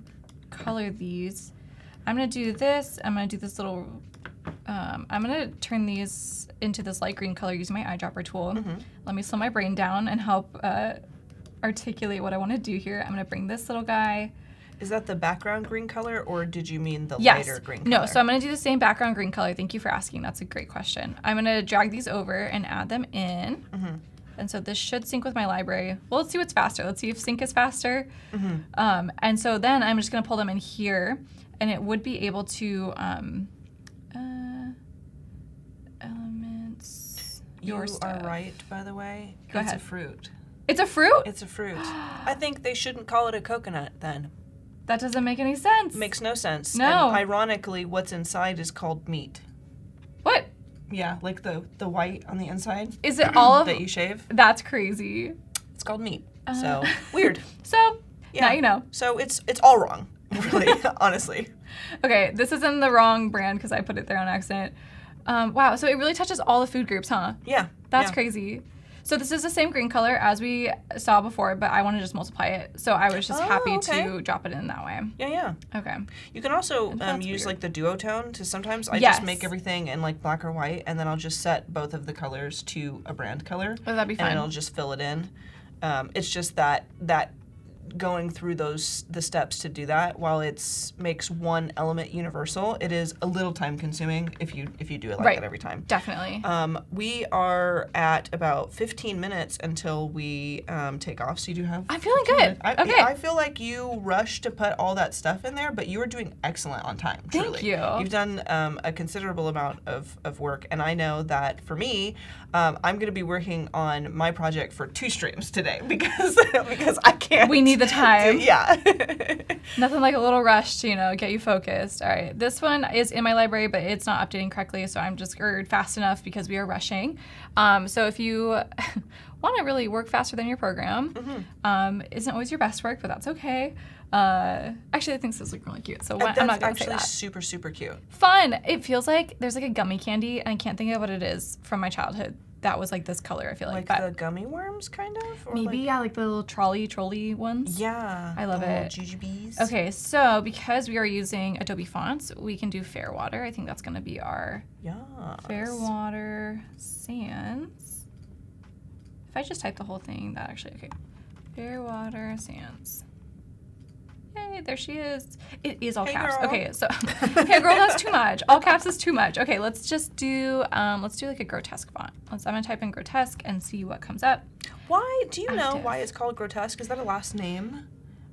color these. I'm going to do this. I'm going to do this little, I'm going to turn these into this light green color using my eyedropper tool. Let me slow my brain down and help articulate what I want to do here. I'm going to bring this little guy. Is that the background green color, or did you mean the lighter green color? No, so I'm going to do the same background green color. Thank you for asking. That's a great question. I'm going to drag these over and add them in. And so this should sync with my library. Well, let's see what's faster. Let's see if sync is faster. And so then I'm just going to pull them in here. And it would be able to, elements. You are right, by the way. Go ahead. It's a fruit. It's a fruit? It's a fruit. I think they shouldn't call it a coconut then. That doesn't make any sense. Makes no sense. No. And ironically, what's inside is called meat. What? Yeah, like the white on the inside. Is it all of that you shave? That's crazy. It's called meat. So weird. So Yeah. now you know. So it's all wrong, really, honestly. Okay, this is in the wrong brand because I put it there on accident. Wow, so it really touches all the food groups, huh? Yeah. That's crazy. So this is the same green color as we saw before, but I want to just multiply it. So I was just happy to drop it in that way. Yeah. Okay. You can also use like the duotone to sometimes I just make everything in like black or white, and then I'll just set both of the colors to a brand color. Oh, that'd be fun. And it'll just fill it in. It's just that going through the steps to do that, while it makes one element universal, it is a little time consuming if you do it like that every time. Definitely. We are at about 15 minutes until we take off, so you do have... I'm feeling good. Okay. I feel like you rushed to put all that stuff in there, but you were doing excellent on time, truly. Thank you. You've done a considerable amount of work, and I know that for me, I'm going to be working on my project for 2 streams today because I can't... We need the time. Yeah. Nothing like a little rush to, get you focused. All right. This one is in my library, but it's not updating correctly, so I'm just fast enough because we are rushing. So if you want to really work faster than your program, isn't always your best work, but that's okay. Actually, I think this looks really cute, so I'm not going to say that. That's actually super, super cute. Fun. It feels like there's like a gummy candy, and I can't think of what it is from my childhood. That was like this color, I feel like. Like the gummy worms, kind of? Or maybe, like the little trolley ones. Yeah. I love it. Jujubes. Okay, so because we are using Adobe Fonts, we can do Fairwater. I think that's going to be our Fairwater Sans. If I just type the whole thing, that actually, okay. Fairwater Sans. Yay, there she is. It is all caps. Girl. Okay, so hey girl, that's too much. All caps is too much. Okay, let's just do like a grotesque font. I'm gonna type in grotesque and see what comes up. Why do you know why it's called grotesque? Is that a last name?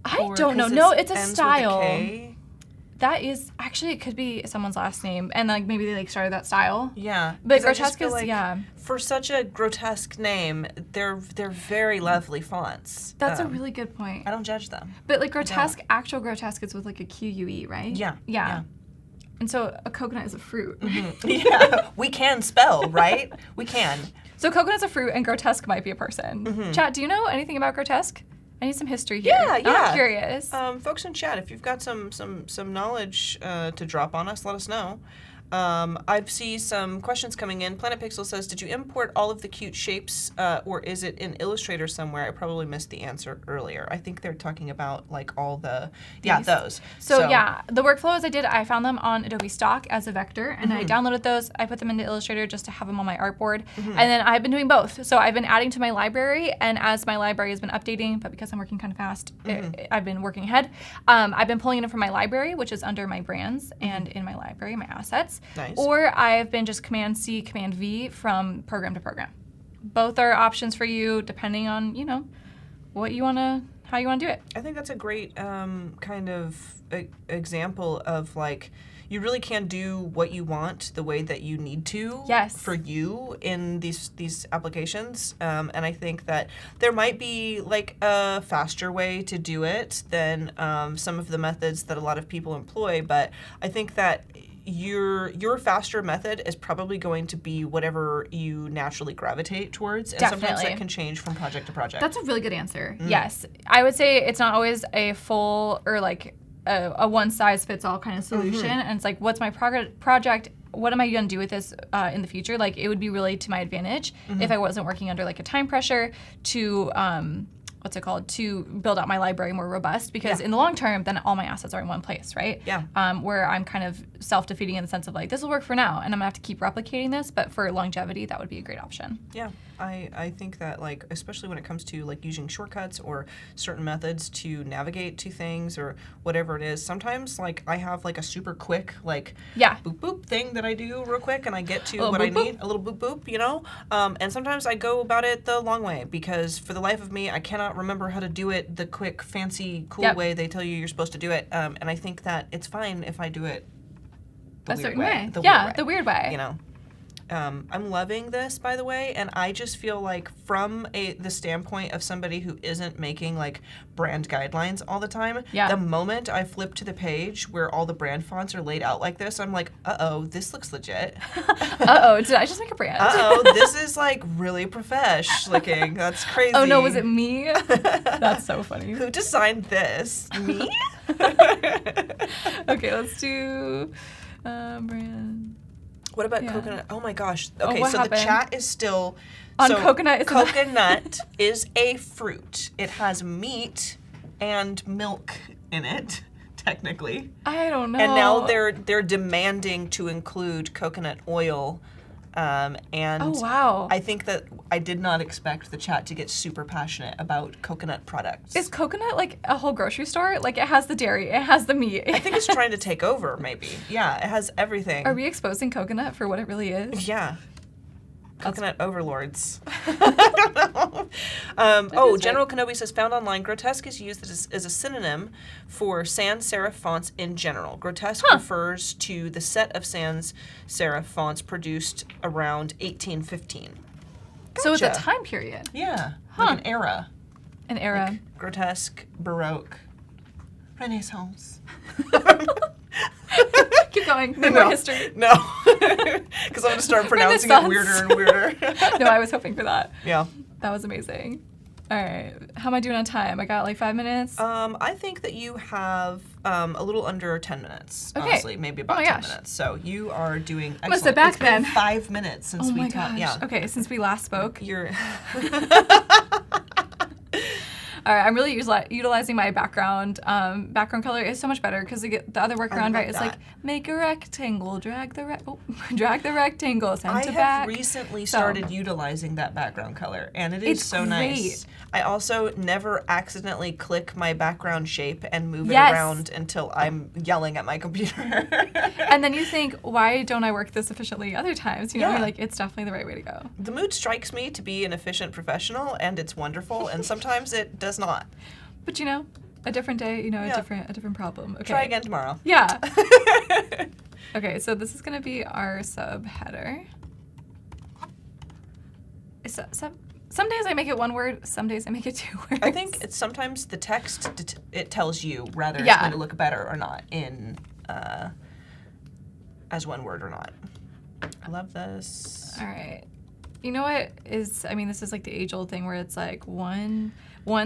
I don't know. No, it's a ends style. With a K? That is actually, it could be someone's last name, and like maybe they like started that style. Yeah, but grotesque is for such a grotesque name, they're very lovely fonts. That's a really good point. I don't judge them. But like grotesque, actual grotesque is with like a QUE, right? Yeah. And so a coconut is a fruit. Yeah, we can spell, right? We can. So coconut's a fruit, and grotesque might be a person. Chat, do you know anything about grotesque? I need some history here. Yeah. I'm curious. Folks in chat, if you've got some knowledge to drop on us, let us know. I see some questions coming in. Planet Pixel says, did you import all of the cute shapes, or is it in Illustrator somewhere? I probably missed the answer earlier. I think they're talking about like all the, those. So the workflow is I found them on Adobe Stock as a vector, and I downloaded those. I put them into Illustrator just to have them on my artboard. And then I've been doing both. So I've been adding to my library, and as my library has been updating, but because I'm working kind of fast, I've been working ahead. I've been pulling it in from my library, which is under my brands, and in my library, my assets. Nice. Or I've been just Command-C, Command-V from program to program. Both are options for you depending on, how you want to do it. I think that's a great kind of example of like, you really can do what you want the way that you need to for you in these applications. And I think that there might be like a faster way to do it than some of the methods that a lot of people employ. But I think that your faster method is probably going to be whatever you naturally gravitate towards. And sometimes that can change from project to project. That's a really good answer. Yes. I would say it's not always a full or like a one-size-fits-all kind of solution. And it's like, what's my project? What am I going to do with this in the future? Like, it would be really to my advantage if I wasn't working under like a time pressure to to build out my library more robust, because in the long term, then all my assets are in one place, right? Yeah. Where I'm kind of self-defeating in the sense of like, this will work for now, and I'm gonna have to keep replicating this, but for longevity, that would be a great option. Yeah, I think that like, especially when it comes to like using shortcuts or certain methods to navigate to things or whatever it is, sometimes like I have like a super quick like boop boop thing that I do real quick and I get to what I need, a little boop boop, and sometimes I go about it the long way because for the life of me, I cannot remember how to do it the quick, fancy, cool way they tell you you're supposed to do it. And I think that it's fine if I do it the weird way. The weird way. I'm loving this, by the way, and I just feel like from the standpoint of somebody who isn't making like brand guidelines all the time, the moment I flip to the page where all the brand fonts are laid out like this, I'm like, uh-oh, this looks legit. Uh-oh, did I just make a brand? Uh-oh, this is like really profesh looking. That's crazy. Oh no, was it me? That's so funny. Who designed this? Me? Okay, let's do brand. What about coconut? Oh my gosh. Okay, what so happened? the chat is still on coconut. Coconut is a fruit. It has meat and milk in it, technically. I don't know. And now they're demanding to include coconut oil. And oh wow. I think that I did not expect the chat to get super passionate about coconut products. Is coconut like a whole grocery store? Like it has the dairy, it has the meat. I think it's trying to take over, maybe. Yeah, it has everything. Are we exposing coconut for what it really is? Yeah. Coconut overlords. General Kenobi says, found online, grotesque is used as a synonym for sans serif fonts in general. Grotesque refers to the set of sans serif fonts produced around 1815. Gotcha. So it's a time period. Yeah, like an era. An era. Like grotesque, Baroque, Renaissance. Keep going. More history. No. Because I'm going to start pronouncing it weirder and weirder. No, I was hoping for that. Yeah. That was amazing. All right. How am I doing on time? I got like 5 minutes? I think that you have a little under 10 minutes. Okay. Honestly, maybe about 10 gosh. minutes. So you are doing excellent. Must sit back it's been then. 5 minutes since we talked. Yeah. Okay, since we last spoke. You're All right, I'm really utilizing my background. Background color is so much better because the other workaround, right? It's like make a rectangle, drag the rectangle, send to back. I have recently started utilizing that background color, and it's so great. nice. I also never accidentally click my background shape and move it around until I'm yelling at my computer. And then you think, why don't I work this efficiently other times? You know, you're like, it's definitely the right way to go. The mood strikes me to be an efficient professional, and it's wonderful, and sometimes it does not. But you know, a different day, you know, a different problem. Okay. Try again tomorrow. Yeah. Okay, so this is going to be our subheader. Some days I make it one word, some days I make it 2 words. I think it's sometimes the text, it tells you whether it's going to look better or not in as one word or not. I love this. All right. You know what is, I mean, this is like the age-old thing where it's like one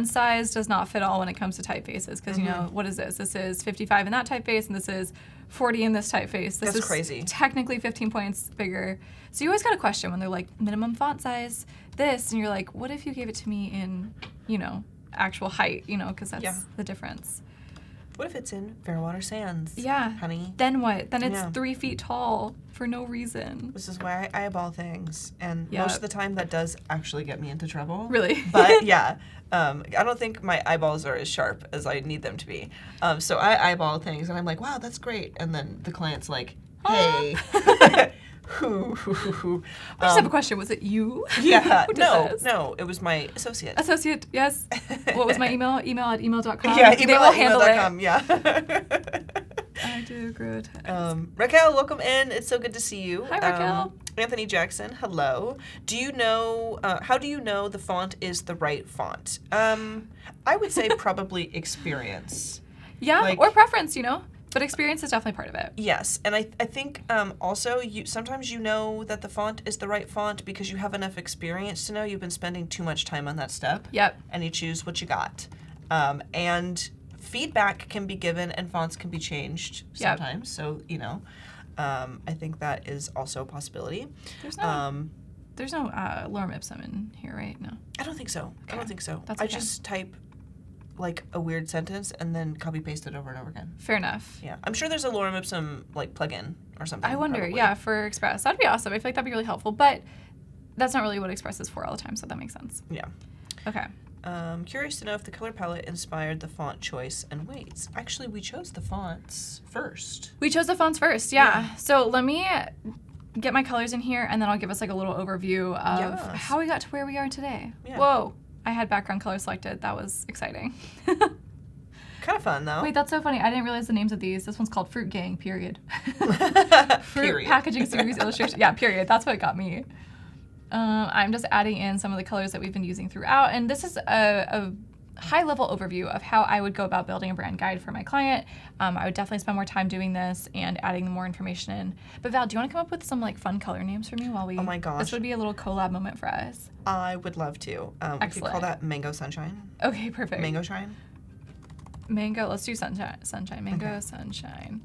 size does not fit all when it comes to typefaces because, you know, what is this? This is 55 in that typeface and this is 40 in this typeface. This is crazy. Technically 15 points bigger. So you always got to question when they're like, minimum font size, this, and you're like, what if you gave it to me in, you know, actual height, you know, because that's the difference. What if it's in Fairwater Sands? Yeah. Honey. Then what? Then it's 3 feet tall for no reason. This is why I eyeball things. And most of the time that does actually get me into trouble. Really? But yeah, I don't think my eyeballs are as sharp as I need them to be. So I eyeball things and I'm like, wow, that's great. And then the client's like, hey. I just have a question. Was it you? Yeah. No, it was my associate. Associate, yes. What was my email? Email@email.com. Yeah, They will handle email@email.com, it. I do grotesque. Raquel, welcome in. It's so good to see you. Hi, Raquel. Anthony Jackson, hello. Do you know, how do you know the font is the right font? I would say probably experience. Yeah, or preference, you know? But experience is definitely part of it. Yes, and I think also sometimes you know that the font is the right font because you have enough experience to know you've been spending too much time on that step. Yep. And you choose what you got. And feedback can be given and fonts can be changed sometimes. So, you know, I think that is also a possibility. There's no lorem ipsum in here, right? No. I don't think so. Okay. I don't think so. That's okay. I just type like a weird sentence and then copy paste it over and over again. Fair enough. Yeah. I'm sure there's a lorem ipsum like plugin or something. I wonder, probably. for Express. That'd be awesome. I feel like that'd be really helpful, but that's not really what Express is for all the time, so that makes sense. Yeah. Okay. Curious to know if the color palette inspired the font choice and weights. Actually, we chose the fonts first. We chose the fonts first, yeah. So let me get my colors in here, and then I'll give us like a little overview of how we got to where we are today. Yeah. Whoa. I had background color selected. That was exciting. kind of fun, though. Wait, that's so funny. I didn't realize the names of these. This one's called Fruit Gang, period. Fruit Period. Packaging Series Illustration. Yeah, period. That's what got me. I'm just adding in some of the colors that we've been using throughout. And this is a high-level overview of how I would go about building a brand guide for my client. I would definitely spend more time doing this and adding more information in. But Val, do you want to come up with some like fun color names for me while we... Oh my gosh. This would be a little collab moment for us. I would love to. We could call that Mango Sunshine. Okay, perfect. Mango Shine? Mango, let's do sunshine. Mango Sunshine.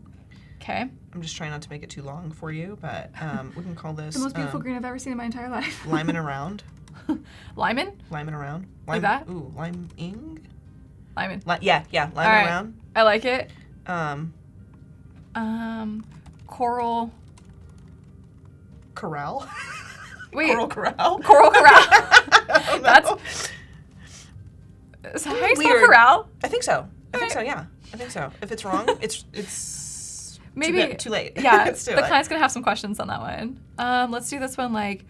Okay. I'm just trying not to make it too long for you, but we can call this... The most beautiful green I've ever seen in my entire life. Lyman Around. Lyman? Lyman Around. Like that? Ooh, Lime-ing? Lyman. Yeah, Lyman right. Around. I like it. Coral. Corral? Wait. Coral Corral? Coral Corral. That's... Is that how you spell Weird. corral? I think so. I think so, yeah. I think so. If it's wrong, it's Maybe too late. Yeah, Let's do the it. client's gonna have some questions on that one. Let's do this one like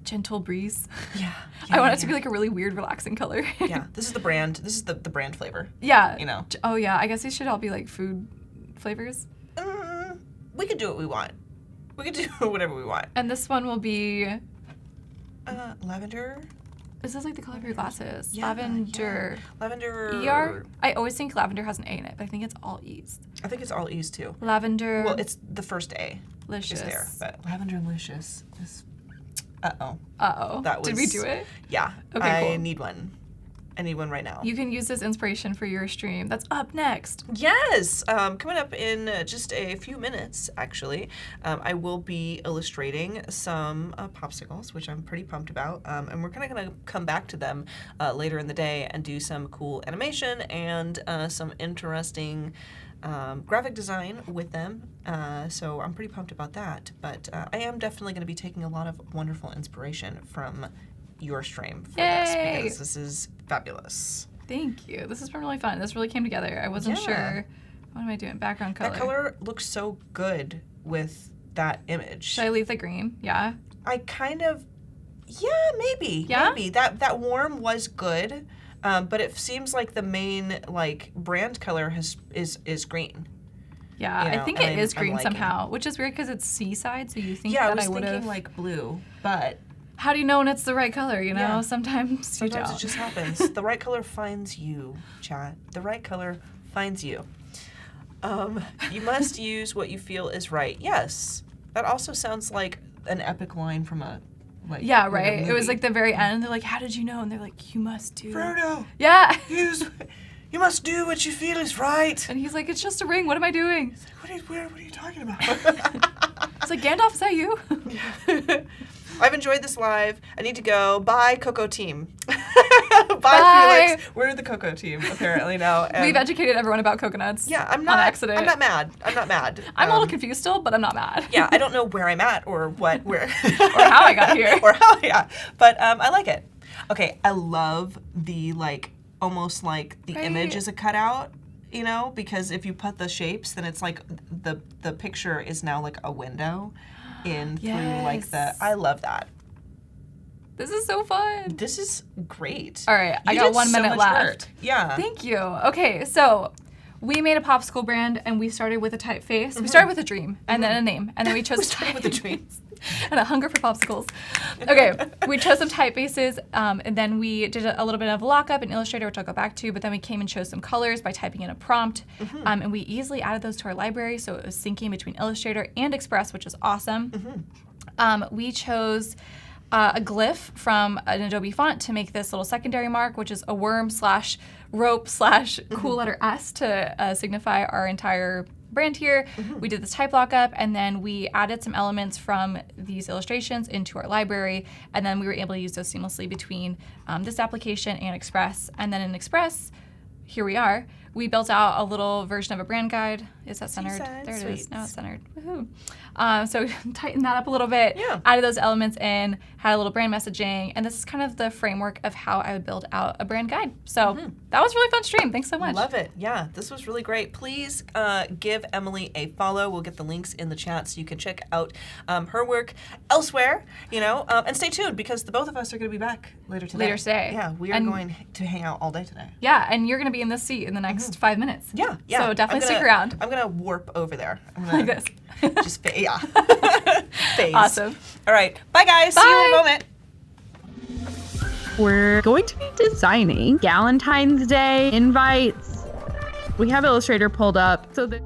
gentle breeze. Yeah. I want it to be like a really weird, relaxing color. Yeah. This is the brand. This is the brand flavor. Yeah. You know. Oh yeah. I guess these should all be like food flavors. We could do what we want. We could do whatever we want. And this one will be. Lavender. This is like the color of your glasses. Yeah, Lavender. Yeah. Lavender. ER? I always think lavender has an A in it, but I think it's all E's. I think it's all E's too. Lavender. Well, it's the first A. Licious. Is there, but Lavender-licious is. Uh-oh. Uh-oh. That was. Did we do it? Yeah. Okay, I cool. need one. I need one right now. You can use this inspiration for your stream. That's up next. Yes, coming up in just a few minutes, actually, I will be illustrating some popsicles, which I'm pretty pumped about, and we're kind of going to come back to them later in the day and do some cool animation and some interesting graphic design with them, so I'm pretty pumped about that, but I am definitely going to be taking a lot of wonderful inspiration from your stream for this, Yay! because this is fabulous. Thank you. This has been really fun. This really came together. I wasn't Yeah. sure. What am I doing? Background color. That color looks so good with that image. Should I leave the green? Yeah. I kind of, maybe. Yeah? Maybe. That warm was good, but it seems like the main like brand color is green. Yeah, You know, I think and it is I'm green liking. somehow, which is weird because it's seaside, so you think Yeah, that I was would thinking have. like blue, but How do you know when it's the right color? You know, Yeah. sometimes you sometimes don't. it just happens. The right color finds you, chat. The right color finds you. You must use what you feel is right. Yes, that also sounds like an epic line from a like. Yeah, like a right. It was movie. like the very end. They're like, "How did you know?" And they're like, "You must do." Frodo. Yeah. You must do what you feel is right. And he's like, "It's just a ring. What am I doing?" What are you talking about? It's like, "Gandalf, is that you?" I've enjoyed this live. I need to go. Bye, Coco team. Bye. Bye, Felix. We're the Coco team, apparently, now. And We've educated everyone about coconuts. yeah, I'm not. on accident. I'm not mad. I'm not mad. I'm a little confused still, but I'm not mad. Yeah, I don't know where I'm at or what, where. Or how I got here. Or how, yeah. But I like it. Okay, I love the, like, almost like the Right. image is a cutout, you know? Because if you put the shapes, then it's like the picture is now like a window in through like the, Yes. I love that. This is so fun. This is great. All right, I You got did 1 so minute much left. work. Yeah. Thank you. Okay, so we made a popsicle brand and we started with a typeface. Mm-hmm. We started with a dream and then a name and then we chose We started with a dream. and a hunger for popsicles. Okay, we chose some typefaces and then we did a little bit of lockup in Illustrator, which I'll go back to, but then we came and chose some colors by typing in a prompt and we easily added those to our library, so it was syncing between Illustrator and Express, which is awesome. We chose a glyph from an Adobe font to make this little secondary mark, which is a worm / rope / cool letter S to signify our entire brand here. We did this type lockup, and then we added some elements from these illustrations into our library, and then we were able to use those seamlessly between this application and Express. And then in Express, here we are, we built out a little version of a brand guide. Is that centered? said, There it sweet. is. Now it's centered. Woohoo. So tightened that up a little bit, Yeah. added those elements in, had a little brand messaging, and this is kind of the framework of how I would build out a brand guide. So that was a really fun stream. Thanks so much. Love it. Yeah, this was really great. Please give Emily a follow. We'll get the links in the chat so you can check out her work elsewhere, and stay tuned because the both of us are going to be back later today. Later today. Yeah, we are going to hang out all day today. Yeah, and you're going to be in this seat in the next 5 minutes. Yeah. So definitely stick around. I'm going to warp over there. I'm Like gonna this. Just phase. Awesome. All right. Bye, guys. See you in a moment. We're going to be designing Valentine's Day invites. We have Illustrator pulled up so that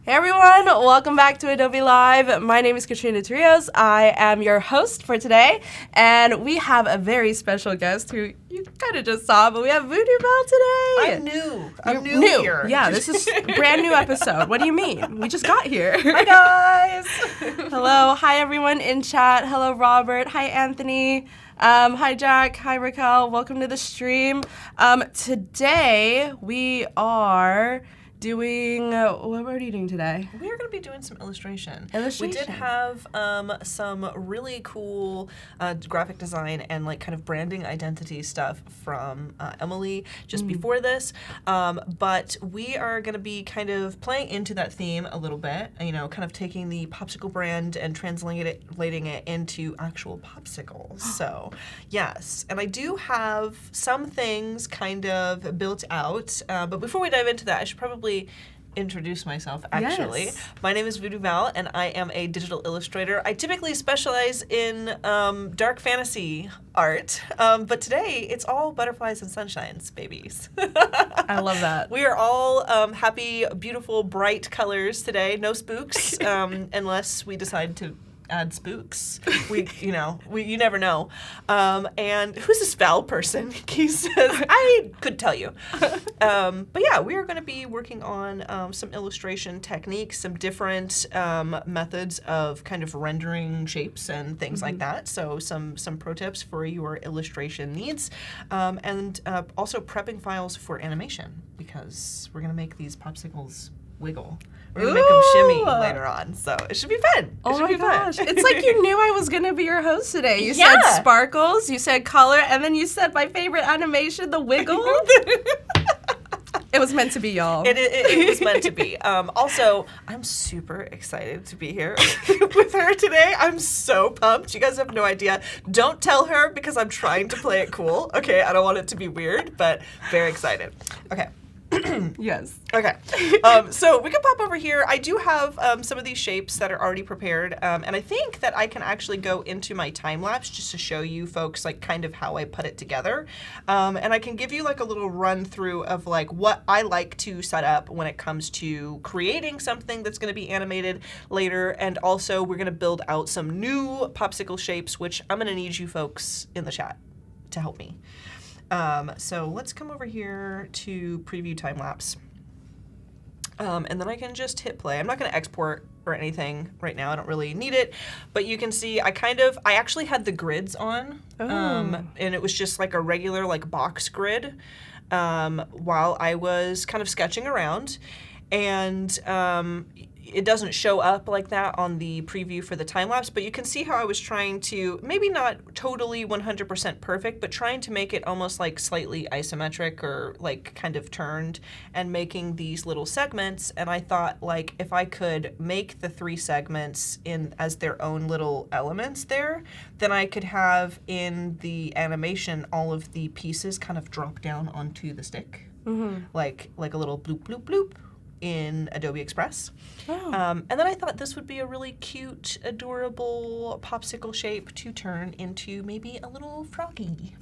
Hey everyone, welcome back to Adobe Live. My name is Katrina. I am your host for today, and we have a very special guest who you kind of just saw, but we have VooDoo Val today. I'm new here. Yeah, this is a brand new episode. What do you mean? We just got here. Hi guys. Hello, hi everyone in chat. Hello Robert, hi Anthony. Hi Jack, hi Raquel. Welcome to the stream. Today we are doing, what are you doing today? We are going to be doing some illustration. Illustration. We did have some really cool graphic design and like kind of branding identity stuff from Emily just before this, but we are going to be kind of playing into that theme a little bit, you know, kind of taking the Popsicle brand and translating it into actual popsicles. So, yes, and I do have some things kind of built out, but before we dive into that, I should probably introduce myself, actually. Yes. My name is VooDoo Val, and I am a digital illustrator. I typically specialize in dark fantasy art, but today it's all butterflies and sunshines, babies. I love that. We are all happy, beautiful, bright colors today. No spooks, unless we decide to add spooks. You never know. And who's this Val person? He says, I could tell you. But yeah, we are going to be working on some illustration techniques, some different methods of kind of rendering shapes and things like that. So some pro tips for your illustration needs, and also prepping files for animation, because we're going to make these popsicles wiggle. We're going to make them shimmy later on, so it should be fun. Oh my gosh. It's like you knew I was going to be your host today. You Yeah. said sparkles, you said color, and then you said my favorite animation, the wiggle. It was meant to be, y'all. It was meant to be. Also, I'm super excited to be here with her today. I'm so pumped. You guys have no idea. Don't tell her, because I'm trying to play it cool. Okay, I don't want it to be weird, but very excited. Okay. Yes. Okay, so we can pop over here. I do have some of these shapes that are already prepared, and I think that I can actually go into my time lapse just to show you folks like kind of how I put it together, and I can give you like a little run through of like what I like to set up when it comes to creating something that's going to be animated later, and also we're going to build out some new popsicle shapes, which I'm going to need you folks in the chat to help me. So let's come over here to preview time lapse. And then I can just hit play. I'm not going to export or anything right now. I don't really need it. But you can see I actually had the grids on. And it was just like a regular like box grid while I was kind of sketching around. And it doesn't show up like that on the preview for the time lapse, but you can see how I was trying to, maybe not totally 100% perfect, but trying to make it almost like slightly isometric or like kind of turned and making these little segments. And I thought like if I could make the 3 segments as their own little elements there, then I could have in the animation all of the pieces kind of drop down onto the stick, like a little bloop, bloop, bloop in Adobe Express. And then I thought this would be a really cute, adorable popsicle shape to turn into maybe a little froggy.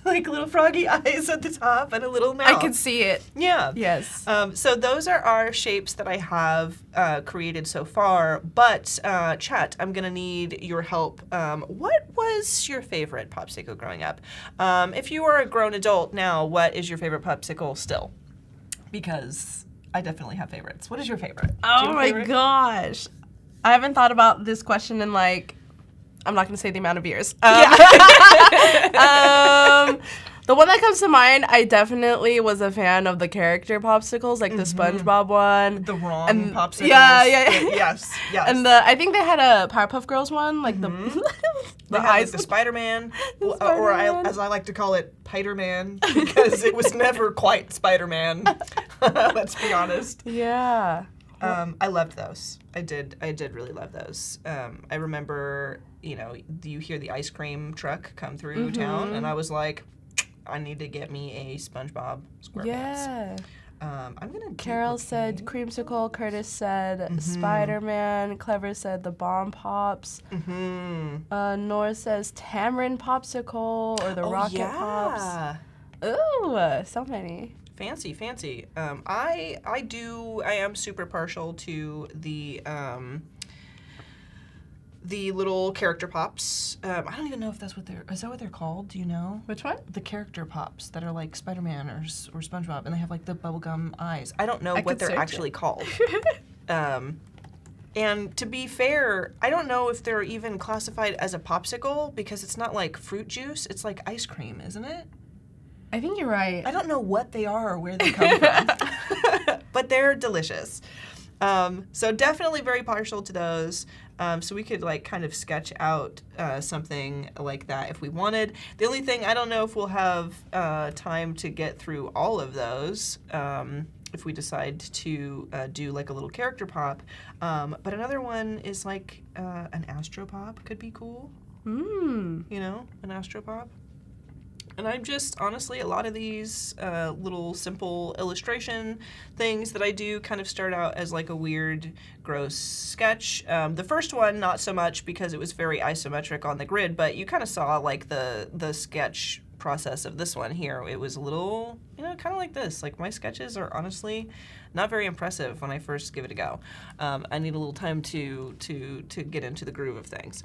Like little froggy eyes at the top and a little mouth. I can see it. Yeah. Yes. So those are our shapes that I have created so far. But chat, I'm gonna need your help. What was your favorite popsicle growing up? If you are a grown adult now, what is your favorite popsicle still? Because I definitely have favorites. What is your favorite? Oh my gosh. I haven't thought about this question in like, I'm not going to say the amount of years. The one that comes to mind, I definitely was a fan of the character popsicles, like the SpongeBob one. The wrong and popsicles. Yeah. Yes. And I think they had a Powerpuff Girls one, like the They had like the Spider-Man, or as I like to call it, Piter-Man, because it was never quite Spider-Man. Let's be honest. Yeah. I loved those. I did really love those. I remember, you hear the ice cream truck come through town, and I was like, I need to get me a SpongeBob SquarePants. Yeah. I'm gonna. Carol said creamsicle. Curtis said Spider-Man. Clever said the bomb pops. Nora says tamarind popsicle or the rocket pops. Ooh, so many. Fancy. I am super partial to the little character pops. I don't even know if is that what they're called? Do you know? Which one? The character pops that are like Spider-Man or SpongeBob, and they have like the bubblegum eyes. I don't know what they're actually called. And to be fair, I don't know if they're even classified as a popsicle because it's not like fruit juice. It's like ice cream, isn't it? I think you're right. I don't know what they are or where they come from, but they're delicious. So definitely very partial to those. So we could like kind of sketch out something like that if we wanted. The only thing, I don't know if we'll have time to get through all of those if we decide to do like a little character pop. But another one is like an astropop could be cool. An astropop. And I'm just, honestly, a lot of these little simple illustration things that I do kind of start out as like a weird, gross sketch. The first one, not so much because it was very isometric on the grid, but you kind of saw like the sketch process of this one here. It was a little, kind of like this. Like my sketches are honestly not very impressive when I first give it a go. I need a little time to get into the groove of things.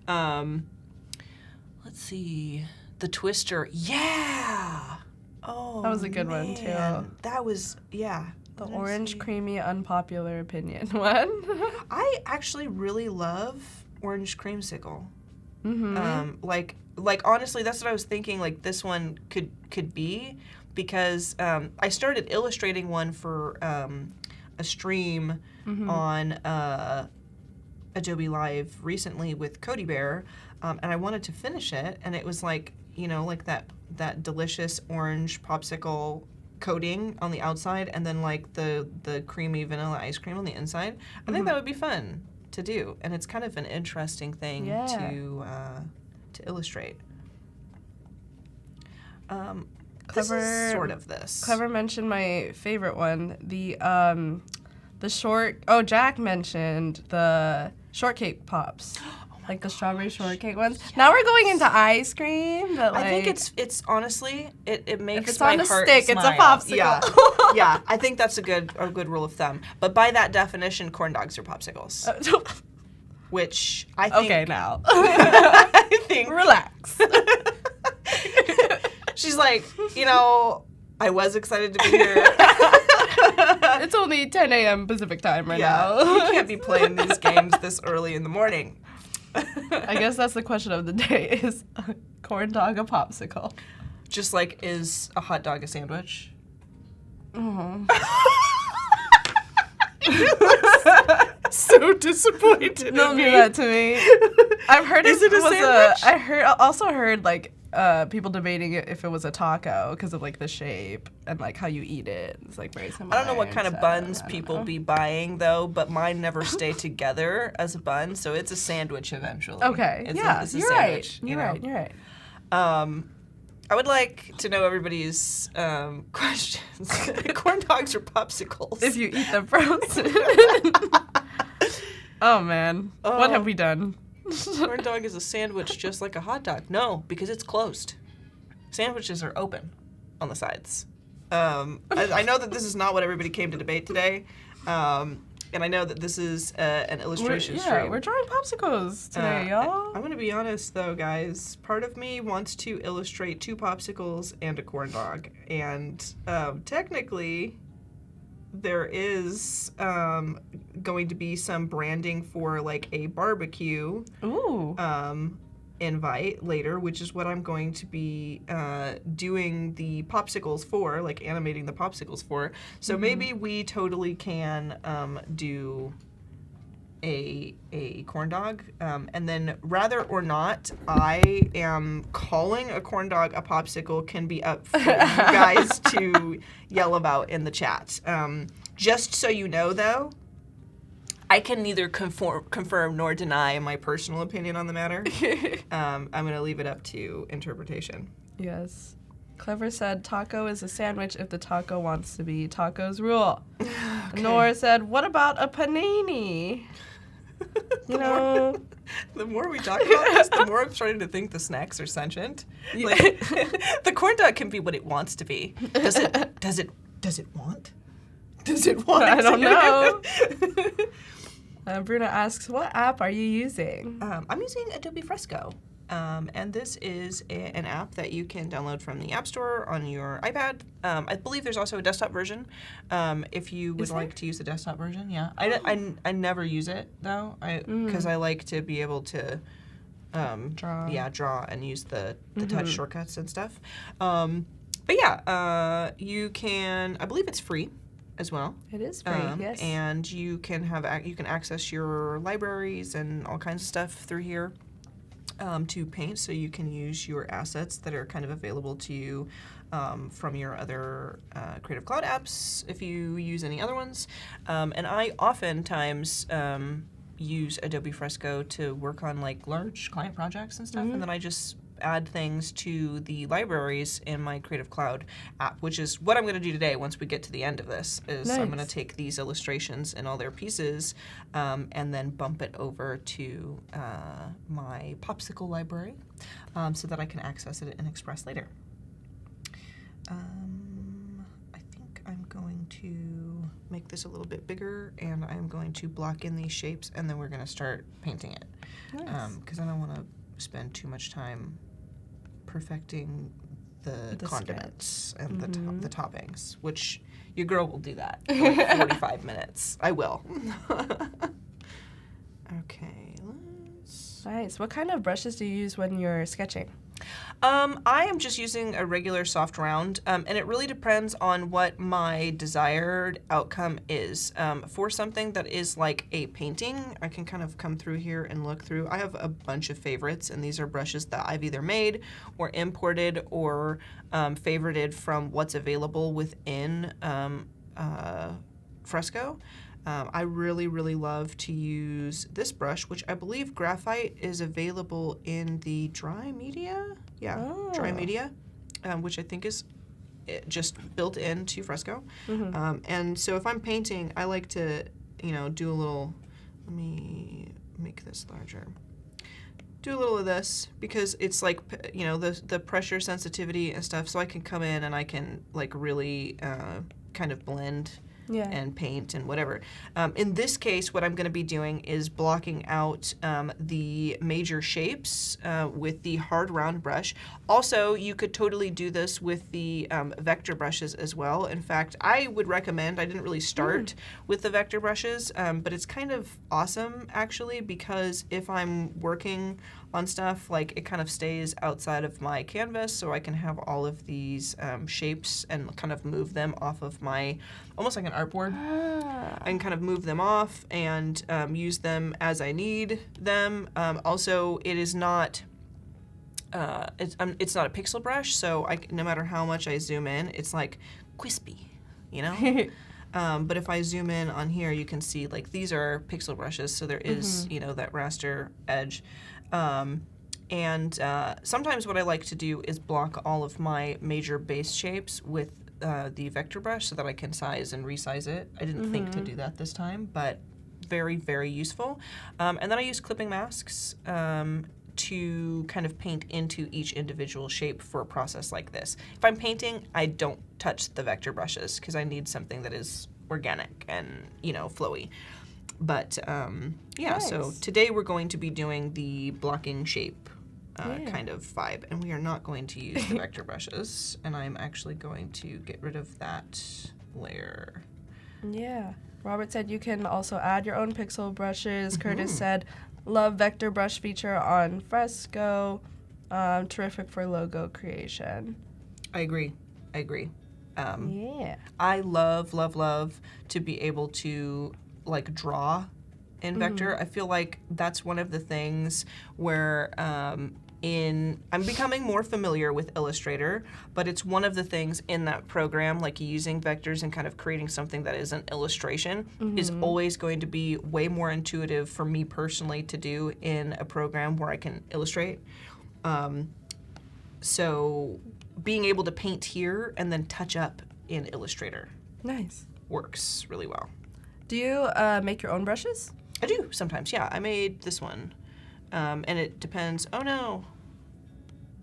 Let's see. The Twister, yeah. Oh, that was a good one too. That was, yeah. The orange creamy unpopular opinion one. I actually really love orange creamsicle. Like honestly, that's what I was thinking. Like this one could be because I started illustrating one for a stream on Adobe Live recently with Cody Bear, and I wanted to finish it, and it was like. Like that delicious orange popsicle coating on the outside and then like the creamy vanilla ice cream on the inside. I think that would be fun to do, and it's kind of an interesting thing to illustrate. This is sort of this. Clever mentioned my favorite one, the short. Oh, Jack mentioned the shortcake pops. Like the strawberry shortcake ones. Yes. Now we're going into ice cream, but like, I think it's honestly it makes if it's my on a heart stick, smile. It's a popsicle. Yeah, I think that's a good rule of thumb. But by that definition, corn dogs are popsicles, which I think. Okay, now I think relax. She's like, I was excited to be here. it's only 10 a.m. Pacific time right Yeah, now. you can't be playing these games this early in the morning. I guess that's the question of the day: is a corn dog a popsicle? Just like, is a hot dog a sandwich? So disappointed. Don't in do me. that to me. I've heard Is it a was sandwich? I also heard like people debating if it was a taco because of like the shape and like how you eat it. It's like very similar. I don't know what kind of so buns I don't people know. be buying though, but mine never stay together as a bun, so it's a sandwich eventually. Okay, It's yeah, it's a you're sandwich, right. you You're know? right. You're right. I would like to know everybody's questions. Corn dogs or popsicles? If you eat them frozen. Oh man, what have we done? Corn dog is a sandwich just like a hot dog. No, because it's closed. Sandwiches are open on the sides. I know that this is not what everybody came to debate today. And I know that this is an illustration stream. We're drawing popsicles today, y'all. I'm going to be honest, though, guys. Part of me wants to illustrate 2 popsicles and a corn dog. And technically, there is going to be some branding for, like, a barbecue Ooh. invite later, which is what I'm going to be doing the popsicles for, like animating the popsicles for. So maybe we totally can do a corn dog, and then rather or not, I am calling a corn dog a popsicle can be up for you guys to yell about in the chat. Just so you know, though, I can neither confirm nor deny my personal opinion on the matter. I'm going to leave it up to interpretation. Yes. Clever said taco is a sandwich if the taco wants to be. Tacos rule. Nora said, what about a panini? You know. The more we talk about this, the more I'm starting to think the snacks are sentient. Like, the corn dog can be what it wants to be. Does it want? Does it want? I don't know. Bruna asks, what app are you using? I'm using Adobe Fresco. And this is an app that you can download from the App Store on your iPad. I believe there's also a desktop version. If you would like to use the desktop version, yeah. I never use it though, because I like to be able to draw and use the touch shortcuts and stuff. But yeah, you can. I believe it's free as well. It is free, yes. And you can access your libraries and all kinds of stuff through here. To paint, so you can use your assets that are kind of available to you from your other Creative Cloud apps if you use any other ones. And I oftentimes use Adobe Fresco to work on like large client projects and stuff, and then I just add things to the libraries in my Creative Cloud app, which is what I'm going to do today once we get to the end of this. I'm going to take these illustrations and all their pieces and then bump it over to my Popsicle library so that I can access it in Express later. I think I'm going to make this a little bit bigger, and I'm going to block in these shapes, and then we're going to start painting it. Because I don't want to spend too much time perfecting the condiments and the toppings, which your girl will do that in like 45 minutes. I will. Okay, let's... Nice. What kind of brushes do you use when you're sketching? I am just using a regular soft round, and it really depends on what my desired outcome is. For something that is like a painting, I can kind of come through here and look through. I have a bunch of favorites, and these are brushes that I've either made or imported or favorited from what's available within Fresco. I really, really love to use this brush, which I believe graphite is available in the dry media. Yeah, dry media, which I think is just built into Fresco. And so if I'm painting, I like to, do a little, let me make this larger. Do a little of this because it's like, the pressure sensitivity and stuff, so I can come in and I can like really kind of blend and paint and whatever. In this case, what I'm going to be doing is blocking out the major shapes with the hard round brush. Also, you could totally do this with the vector brushes as well. In fact, I would recommend, I didn't really start with the vector brushes, but it's kind of awesome actually, because if I'm working on stuff, like it kind of stays outside of my canvas, so I can have all of these shapes and kind of move them off of my, almost like an artboard. I can kind of move them off and use them as I need them. Also, it is not, it's not a pixel brush, so no matter how much I zoom in, it's like crispy, you know? But if I zoom in on here, you can see like these are pixel brushes, so there is, you know, that raster edge. And sometimes what I like to do is block all of my major base shapes with the vector brush so that I can size and resize it. I didn't think to do that this time, but very, very useful. And then I use clipping masks to kind of paint into each individual shape for a process like this. If I'm painting, I don't touch the vector brushes because I need something that is organic and, you know, flowy. But yeah, Nice. so today we're going to be doing the blocking shape kind of vibe, and we are not going to use the vector brushes, and I'm actually going to get rid of that layer. Yeah. Robert said you can also add your own pixel brushes. Curtis said, love vector brush feature on Fresco. Terrific for logo creation. I agree. Yeah. I love to be able to like draw in vector. I feel like that's one of the things where I'm becoming more familiar with Illustrator, but it's one of the things in that program, like using vectors and kind of creating something that is an illustration is always going to be way more intuitive for me personally to do in a program where I can illustrate. So being able to paint here and then touch up in Illustrator Nice. works really well. Do you make your own brushes? I do sometimes, yeah. I made this one, and it depends. Oh no,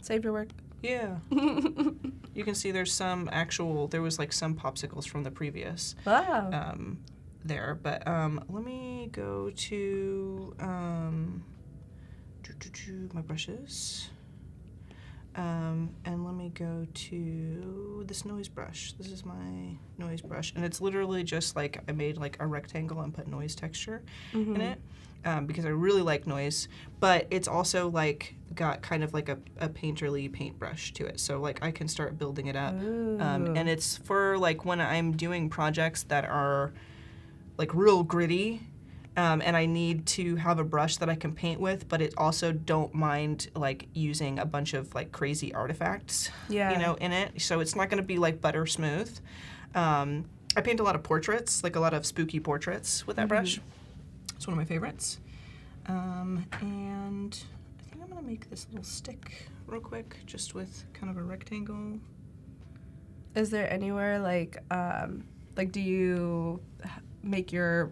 Saved your work? yeah. You can see there's there was like some popsicles from the previous Wow. there, but let me go to my brushes. And let me go to this noise brush. This is my noise brush, and it's literally just like I made like a rectangle and put noise texture in it because I really like noise, but it's also like got kind of like a painterly paintbrush to it, so like I can start building it up, and it's for like when I'm doing projects that are like real gritty. And I need to have a brush that I can paint with, but it also don't mind like using a bunch of like crazy artifacts, you know, in it. So it's not going to be like butter smooth. I paint a lot of portraits, like a lot of spooky portraits with that brush. It's one of my favorites. And I think I'm going to make this little stick real quick, just with kind of a rectangle. Is there anywhere like do you make your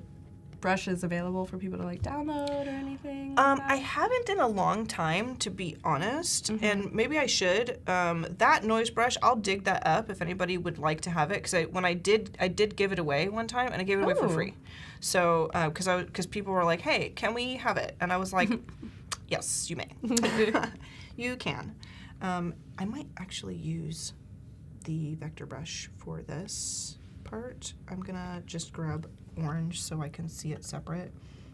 brushes available for people to like download or anything? I haven't in a long time, to be honest, and maybe I should. That noise brush, I'll dig that up if anybody would like to have it, because I did give it away one time, and I gave it away for free. So because people were like, hey, can we have it? And I was like, yes, you may. You can. I might actually use the vector brush for this part. I'm gonna just grab orange so I can see it separate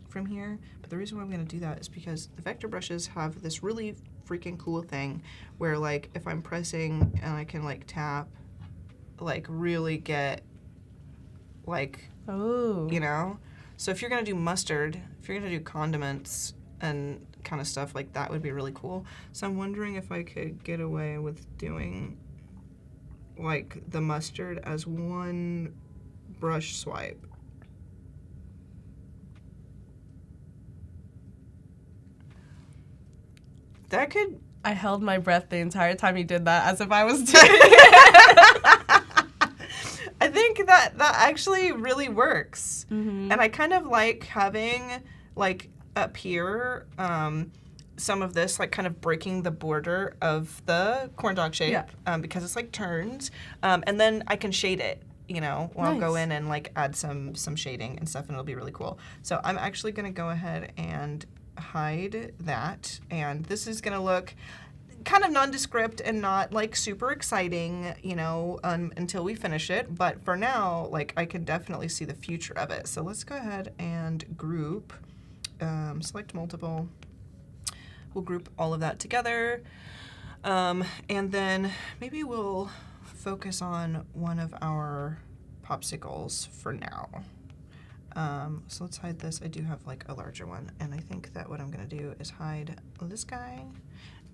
from here. But the reason why I'm gonna do that is because the vector brushes have this really freaking cool thing where like if I'm pressing and I can like tap, like really get like, you know? So if you're gonna do mustard, if you're gonna do condiments and kind of stuff like that would be really cool. So I'm wondering if I could get away with doing like the mustard as one brush swipe. That could... I held my breath the entire time you did that, as if I was doing it. I think that actually really works. And I kind of like having, like, up here, some of this, like, kind of breaking the border of the corndog shape, because it's, like, turned. And then I can shade it. you know, I'll go Nice. in and like add some shading and stuff, and it'll be really cool. So I'm actually gonna go ahead and hide that, and this is gonna look kind of nondescript and not like super exciting, you know, until we finish it. But for now, like I can definitely see the future of it. So let's go ahead and group, select multiple. We'll group all of that together. And then maybe we'll focus on one of our popsicles for now. So let's hide this. I do have like a larger one, and I think that what I'm gonna do is hide this guy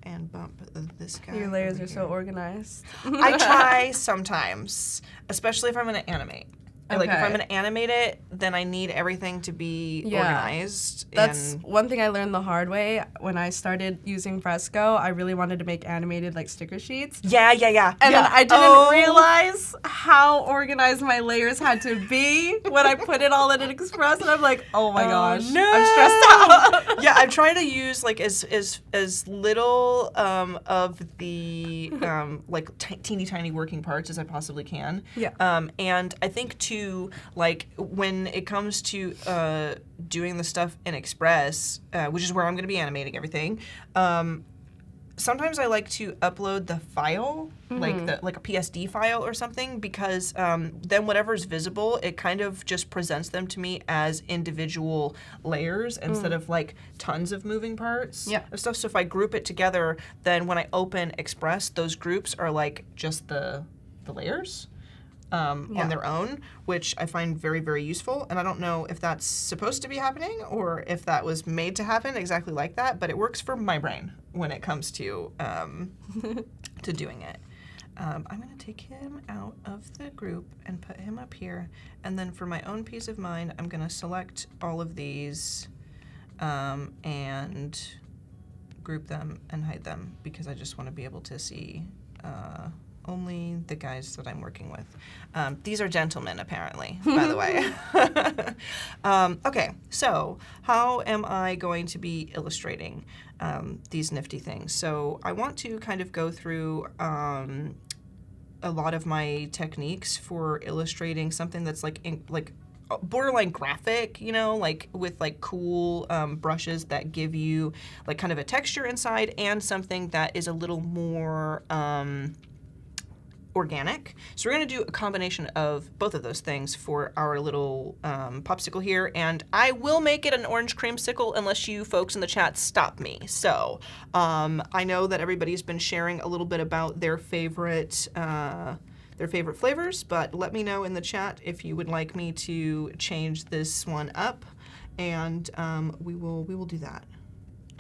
and bump this guy. Your layers over are here. so organized. I try sometimes, especially if I'm gonna animate. Like if Okay. I'm gonna animate it, then I need everything to be Yeah. organized. That's and one thing I learned the hard way when I started using Fresco. I really wanted to make animated like sticker sheets. yeah. And yeah. then I didn't Oh. realize how organized my layers had to be when I put it all in an Express, and I'm like, oh my gosh, no. I'm stressed out. Yeah, I'm trying to use like as little of the like teeny tiny working parts as I possibly can. Yeah. And I think too, like when it comes to doing the stuff in Express, which is where I'm going to be animating everything. Sometimes I like to upload the file, like a PSD file or something, because then whatever's visible, it kind of just presents them to me as individual layers instead of like tons of moving parts of stuff. So if I group it together, then when I open Express, those groups are like just the layers. On their own, which I find very, very useful. And I don't know if that's supposed to be happening or if that was made to happen exactly like that, but it works for my brain when it comes to to doing it. I'm going to take him out of the group and put him up here. And then for my own peace of mind, I'm going to select all of these and group them and hide them, because I just want to be able to see only the guys that I'm working with. These are gentlemen, apparently, by the way. Okay, so how am I going to be illustrating these nifty things? So I want to kind of go through a lot of my techniques for illustrating something that's like borderline graphic, you know, like with like cool brushes that give you like kind of a texture inside, and something that is a little more organic. So we're going to do a combination of both of those things for our little popsicle here, and I will make it an orange creamsicle unless you folks in the chat stop me. So I know that everybody's been sharing a little bit about their favorite flavors, but let me know in the chat if you would like me to change this one up, and we will do that.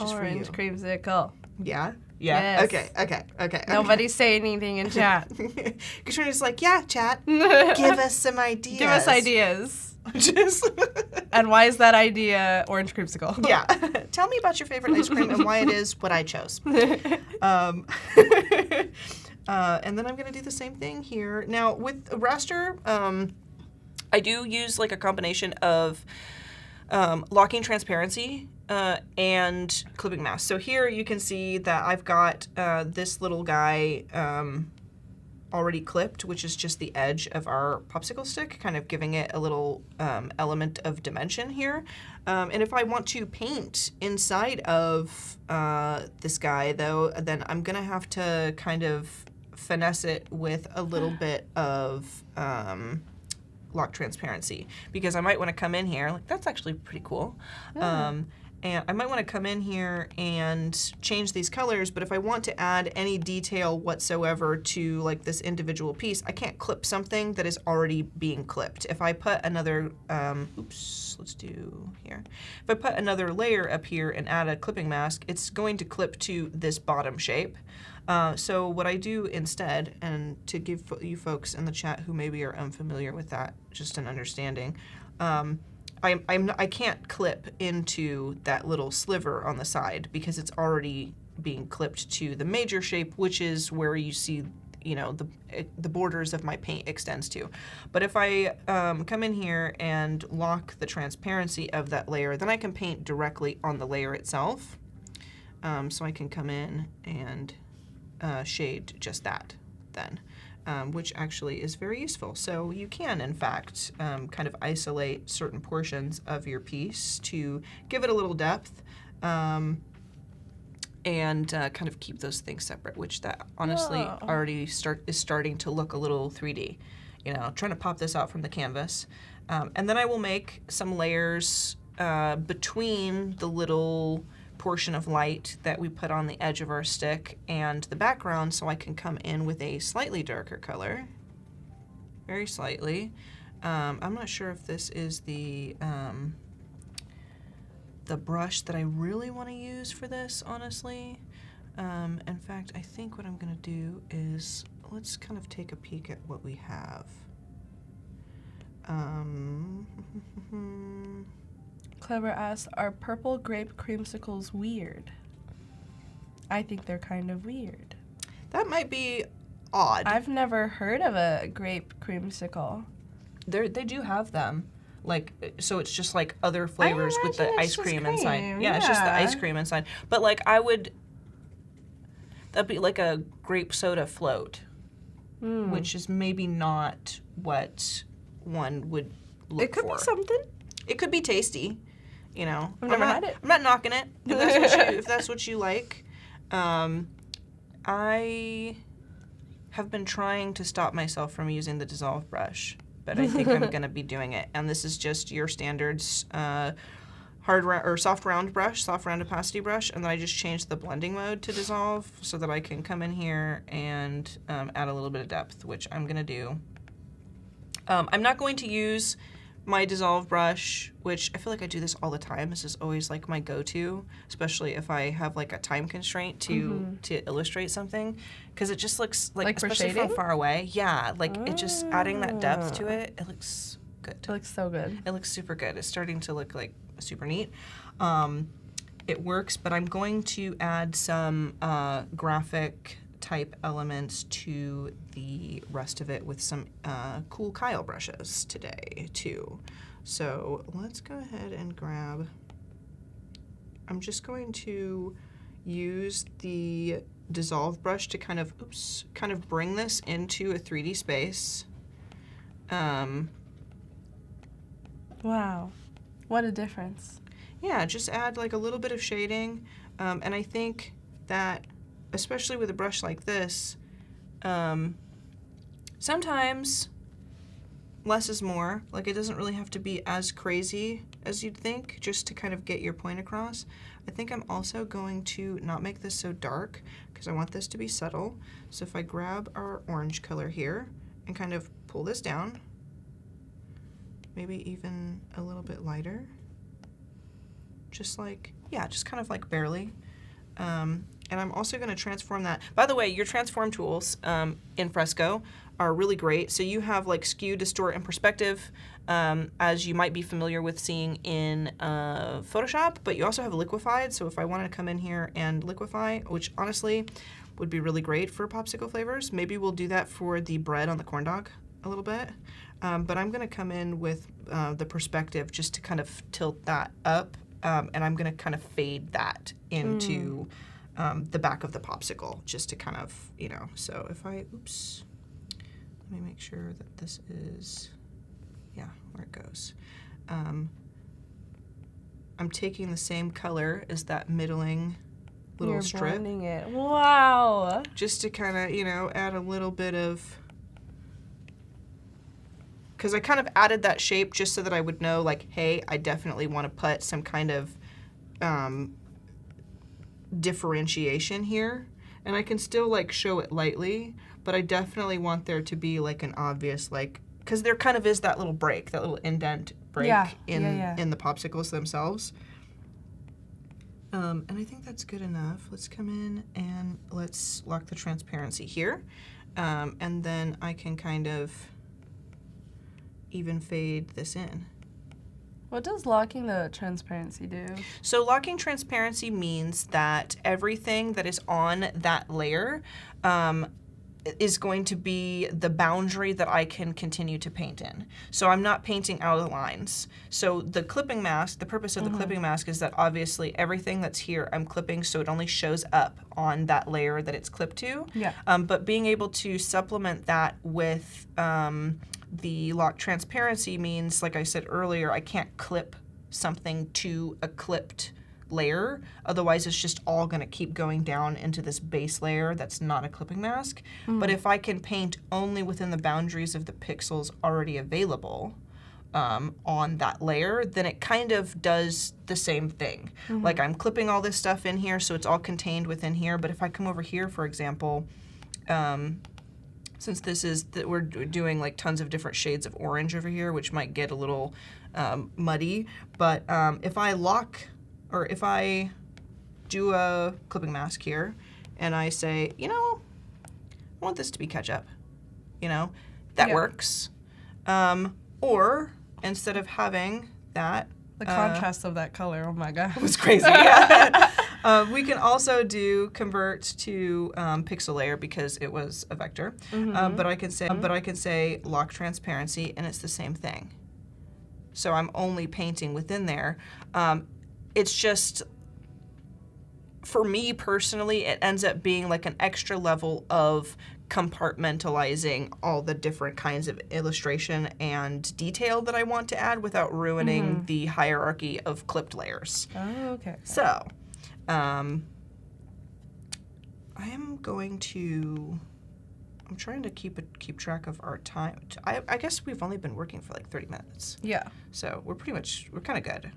Just Orange for you. creamsicle. Yeah. Yes. Okay. Nobody say anything in chat. Katrina's like, yeah, chat. Give us some ideas. Give us ideas. Just And why is that idea orange creamsicle? yeah. Tell me about your favorite ice cream and why it is what I chose. And then I'm gonna do the same thing here. Now with a raster, I do use like a combination of locking transparency and clipping mask. So here you can see that I've got this little guy already clipped, which is just the edge of our popsicle stick, kind of giving it a little element of dimension here. And if I want to paint inside of this guy, though, then I'm gonna have to kind of finesse it with a little bit of lock transparency, because I might want to come in here, like that's actually pretty cool. And I might want to come in here and change these colors, but if I want to add any detail whatsoever to like this individual piece, I can't clip something that is already being clipped. If I put another, let's do here. If I put another layer up here and add a clipping mask, it's going to clip to this bottom shape. So what I do instead, and to give you folks in the chat who maybe are unfamiliar with that, just an understanding, I can't clip into that little sliver on the side because it's already being clipped to the major shape, which is where you see, you know, the borders of my paint extends to. But if I come in here and lock the transparency of that layer, then I can paint directly on the layer itself. So I can come in and shade just that then. which actually is very useful. So you can, in fact, kind of isolate certain portions of your piece to give it a little depth, and kind of keep those things separate, which that honestly already is starting to look a little 3D. You know, trying to pop this out from the canvas. And then I will make some layers between the little portion of light that we put on the edge of our stick and the background, so I can come in with a slightly darker color, very slightly. I'm not sure if this is the brush that I really want to use for this, honestly. In fact, I think what I'm going to do is let's kind of take a peek at what we have. Clever asks, are purple grape creamsicles weird? I think they're kind of weird. That might be odd. I've never heard of a grape creamsicle. They do have them. Like, so it's just like other flavors with the ice cream inside. Yeah, it's just the ice cream inside. But like that'd be like a grape soda float, which is maybe not what one would look for. It could be something. It could be tasty, you know. I've never had it. I'm not knocking it if that's what you like. I have been trying to stop myself from using the dissolve brush, but I think I'm going to be doing it. And this is just your standard soft round brush, soft round opacity brush, and then I just changed the blending mode to dissolve so that I can come in here and add a little bit of depth, which I'm going to do. I'm not going to use my dissolve brush, which I feel like I do this all the time. This is always like my go-to, especially if I have like a time constraint to illustrate something, because it just looks like especially from far away. Yeah, like it just adding that depth to it. It looks good. It looks so good. It looks super good. It's starting to look like super neat. It works, but I'm going to add some graphic type elements to the rest of it with some cool Kyle brushes today too. So let's go ahead and grab, I'm just going to use the dissolve brush to kind of bring this into a 3D space. Wow, what a difference. Yeah, just add like a little bit of shading, and I think that especially with a brush like this, sometimes less is more. Like, it doesn't really have to be as crazy as you'd think, just to kind of get your point across. I think I'm also going to not make this so dark, because I want this to be subtle. So if I grab our orange color here and kind of pull this down, maybe even a little bit lighter, just like, yeah, just kind of like barely. And I'm also going to transform that. By the way, your transform tools in Fresco are really great. So you have like skew, distort, and perspective, as you might be familiar with seeing in Photoshop, but you also have liquify. So if I wanted to come in here and liquify, which honestly would be really great for popsicle flavors, maybe we'll do that for the bread on the corn dog a little bit. But I'm going to come in with the perspective just to kind of tilt that up, and I'm going to kind of fade that into the back of the popsicle, just to kind of, you know, so if I, oops, let me make sure that this is, yeah, where it goes. I'm taking the same color as that middling little strip. You're blending it. Wow. Just to kind of, you know, add a little bit of, because I kind of added that shape just so that I would know, like, hey, I definitely want to put some kind of differentiation here, and I can still like show it lightly, but I definitely want there to be like an obvious, like, because there kind of is that little break, that little indent break in the popsicles themselves. And I think that's good enough. Let's come in and let's lock the transparency here, and then I can kind of even fade this in. What does locking the transparency do? So locking transparency means that everything that is on that layer is going to be the boundary that I can continue to paint in. So I'm not painting out of the lines. So the clipping mask, the purpose of the clipping mask is that obviously everything that's here I'm clipping so it only shows up on that layer that it's clipped to. Yeah. But being able to supplement that with the lock transparency means, like I said earlier, I can't clip something to a clipped layer, otherwise it's just all going to keep going down into this base layer that's not a clipping mask. But if I can paint only within the boundaries of the pixels already available on that layer, then it kind of does the same thing. Like I'm clipping all this stuff in here so it's all contained within here, but if I come over here, for example, since this is that we're doing like tons of different shades of orange over here, which might get a little muddy, but if I lock, or if I do a clipping mask here and I say, you know, I want this to be ketchup, you know, that works. Or instead of having that, The contrast of that color, oh my god. it was crazy. Yeah. We can also do convert to pixel layer because it was a vector. But I can say lock transparency, and it's the same thing. So I'm only painting within there. It's just, for me personally, it ends up being like an extra level of compartmentalizing all the different kinds of illustration and detail that I want to add without ruining the hierarchy of clipped layers. Oh, okay. So, I am going to, I'm trying to keep track of our time. I guess we've only been working for like 30 minutes. Yeah. So we're kind of good.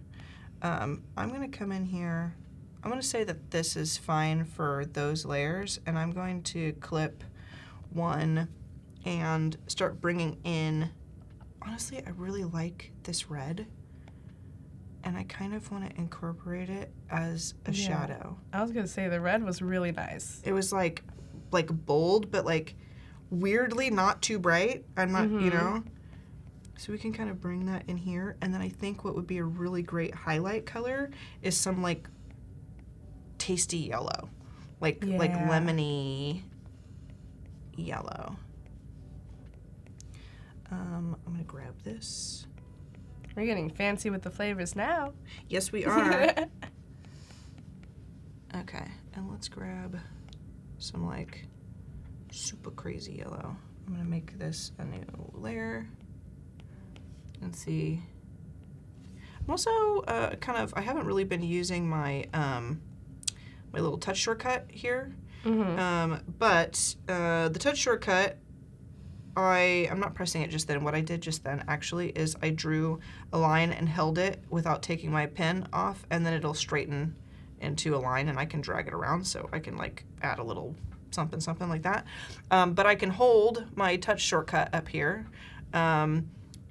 I'm going to come in here. I'm going to say that this is fine for those layers, and I'm going to clip one and start bringing in, honestly, I really like this red, and I kind of want to incorporate it as a shadow. I was going to say the red was really nice. It was like bold, but like weirdly not too bright. I'm not, you know. So we can kind of bring that in here, and then I think what would be a really great highlight color is some like tasty yellow, like lemony yellow. I'm gonna grab this. We're getting fancy with the flavors now. Yes, we are. Okay, and let's grab some like super crazy yellow. I'm gonna make this a new layer. And see. I'm also I haven't really been using my my little touch shortcut here. But the touch shortcut, I'm not pressing it just then. What I did just then actually is I drew a line and held it without taking my pen off, and then it'll straighten into a line, and I can drag it around so I can like add a little something like that. But I can hold my touch shortcut up here.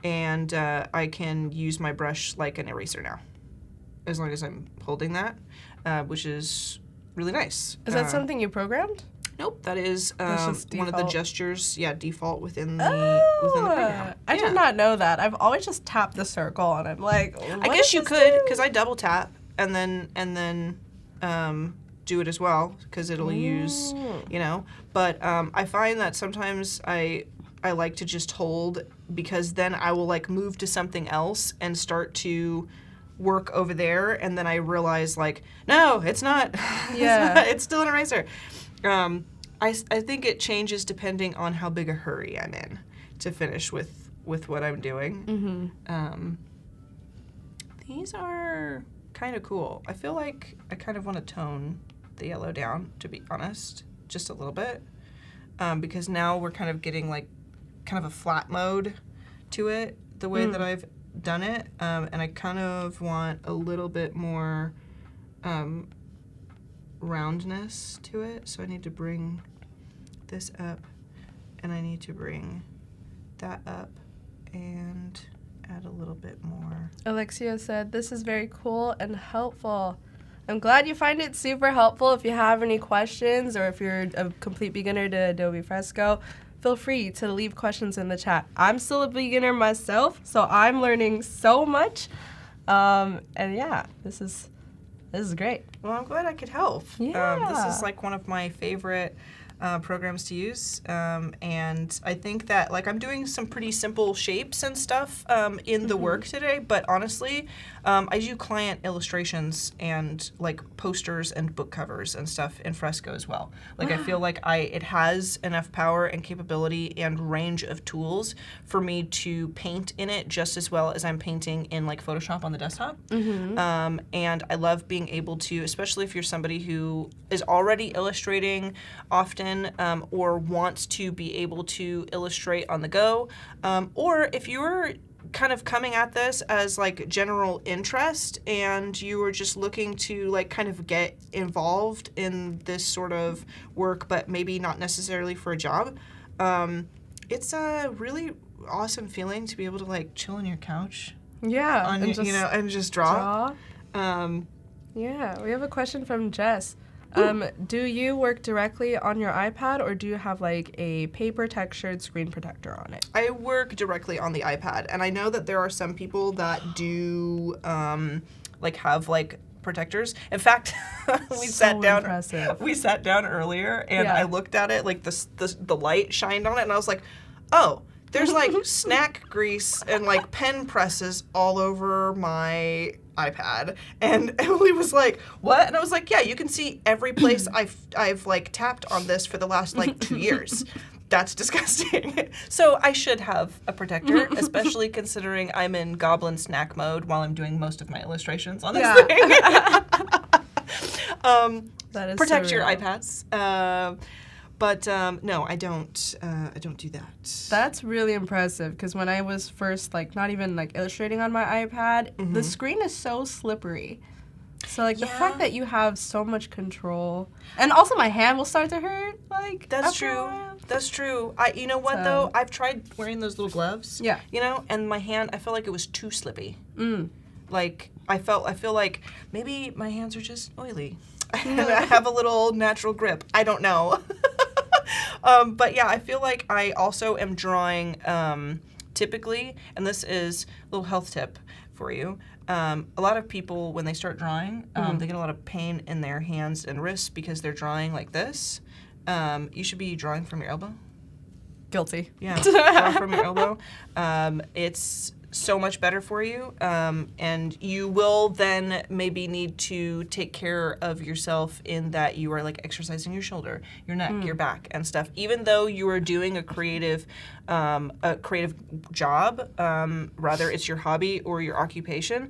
And I can use my brush like an eraser now, as long as I'm holding that, which is really nice. Is that something you programmed? Nope, that is one of the gestures, default within the program. I did not know that. I've always just tapped the circle, and I'm like, I guess you could, because I double tap and then do it as well, because it'll use, you know. But I find that sometimes I like to just hold, because then I will like move to something else and start to work over there, and then I realize like, no, it's not. It's still an eraser. I think it changes depending on how big a hurry I'm in to finish with what I'm doing. These are kind of cool. I feel like I kind of want to tone the yellow down, to be honest, just a little bit, because now we're kind of getting like kind of a flat mode to it, the way that I've done it, and I kind of want a little bit more roundness to it, so I need to bring this up, and I need to bring that up and add a little bit more. Alexia said, this is very cool and helpful. I'm glad you find it super helpful. If you have any questions, or if you're a complete beginner to Adobe Fresco, feel free to leave questions in the chat. I'm still a beginner myself, so I'm learning so much. And yeah, this is great. Well, I'm glad I could help. Yeah. This is like one of my favorite programs to use. And I think that, like, I'm doing some pretty simple shapes and stuff in the work today, but honestly, I do client illustrations and, like, posters and book covers and stuff in Fresco as well. Like, I feel like it has enough power and capability and range of tools for me to paint in it just as well as I'm painting in, like, Photoshop on the desktop. And I love being able to, especially if you're somebody who is already illustrating often, or wants to be able to illustrate on the go, or if you're kind of coming at this as like general interest and you were just looking to like kind of get involved in this sort of work, but maybe not necessarily for a job, it's a really awesome feeling to be able to like chill on your couch. Yeah, On, and just and just draw. Yeah, we have a question from Jess. Do you work directly on your iPad, or do you have like a paper textured screen protector on it? I work directly on the iPad, and I know that there are some people that do like have like protectors. In fact, we sat down earlier, and I looked at it, like the light shined on it, and I was like, oh, there's like snack grease and like pen presses all over my iPad. And Emily was like, what? And I was like, yeah, you can see every place I've like tapped on this for the last like 2 years. That's disgusting. So I should have a protector, especially considering I'm in goblin snack mode while I'm doing most of my illustrations on this thing. That is protect so your real. iPads. But no, I don't do that. That's really impressive, because when I was first like not even like illustrating on my iPad, the screen is so slippery. So like the fact that you have so much control, and also my hand will start to hurt. Like That's after a true. while. That's true. You know what though? I've tried wearing those little gloves. Yeah. You know, and my hand, I felt like it was too slippy. Like I feel like maybe my hands are just oily. And I have a little natural grip. I don't know. But yeah, I feel like I also am drawing typically, and this is a little health tip for you. A lot of people, when they start drawing, they get a lot of pain in their hands and wrists because they're drawing like this. You should be drawing from your elbow. Guilty. Yeah, draw from your elbow. It's so much better for you, and you will then maybe need to take care of yourself in that you are like exercising your shoulder, your neck, your back, and stuff. Even though you are doing a creative job, rather it's your hobby or your occupation,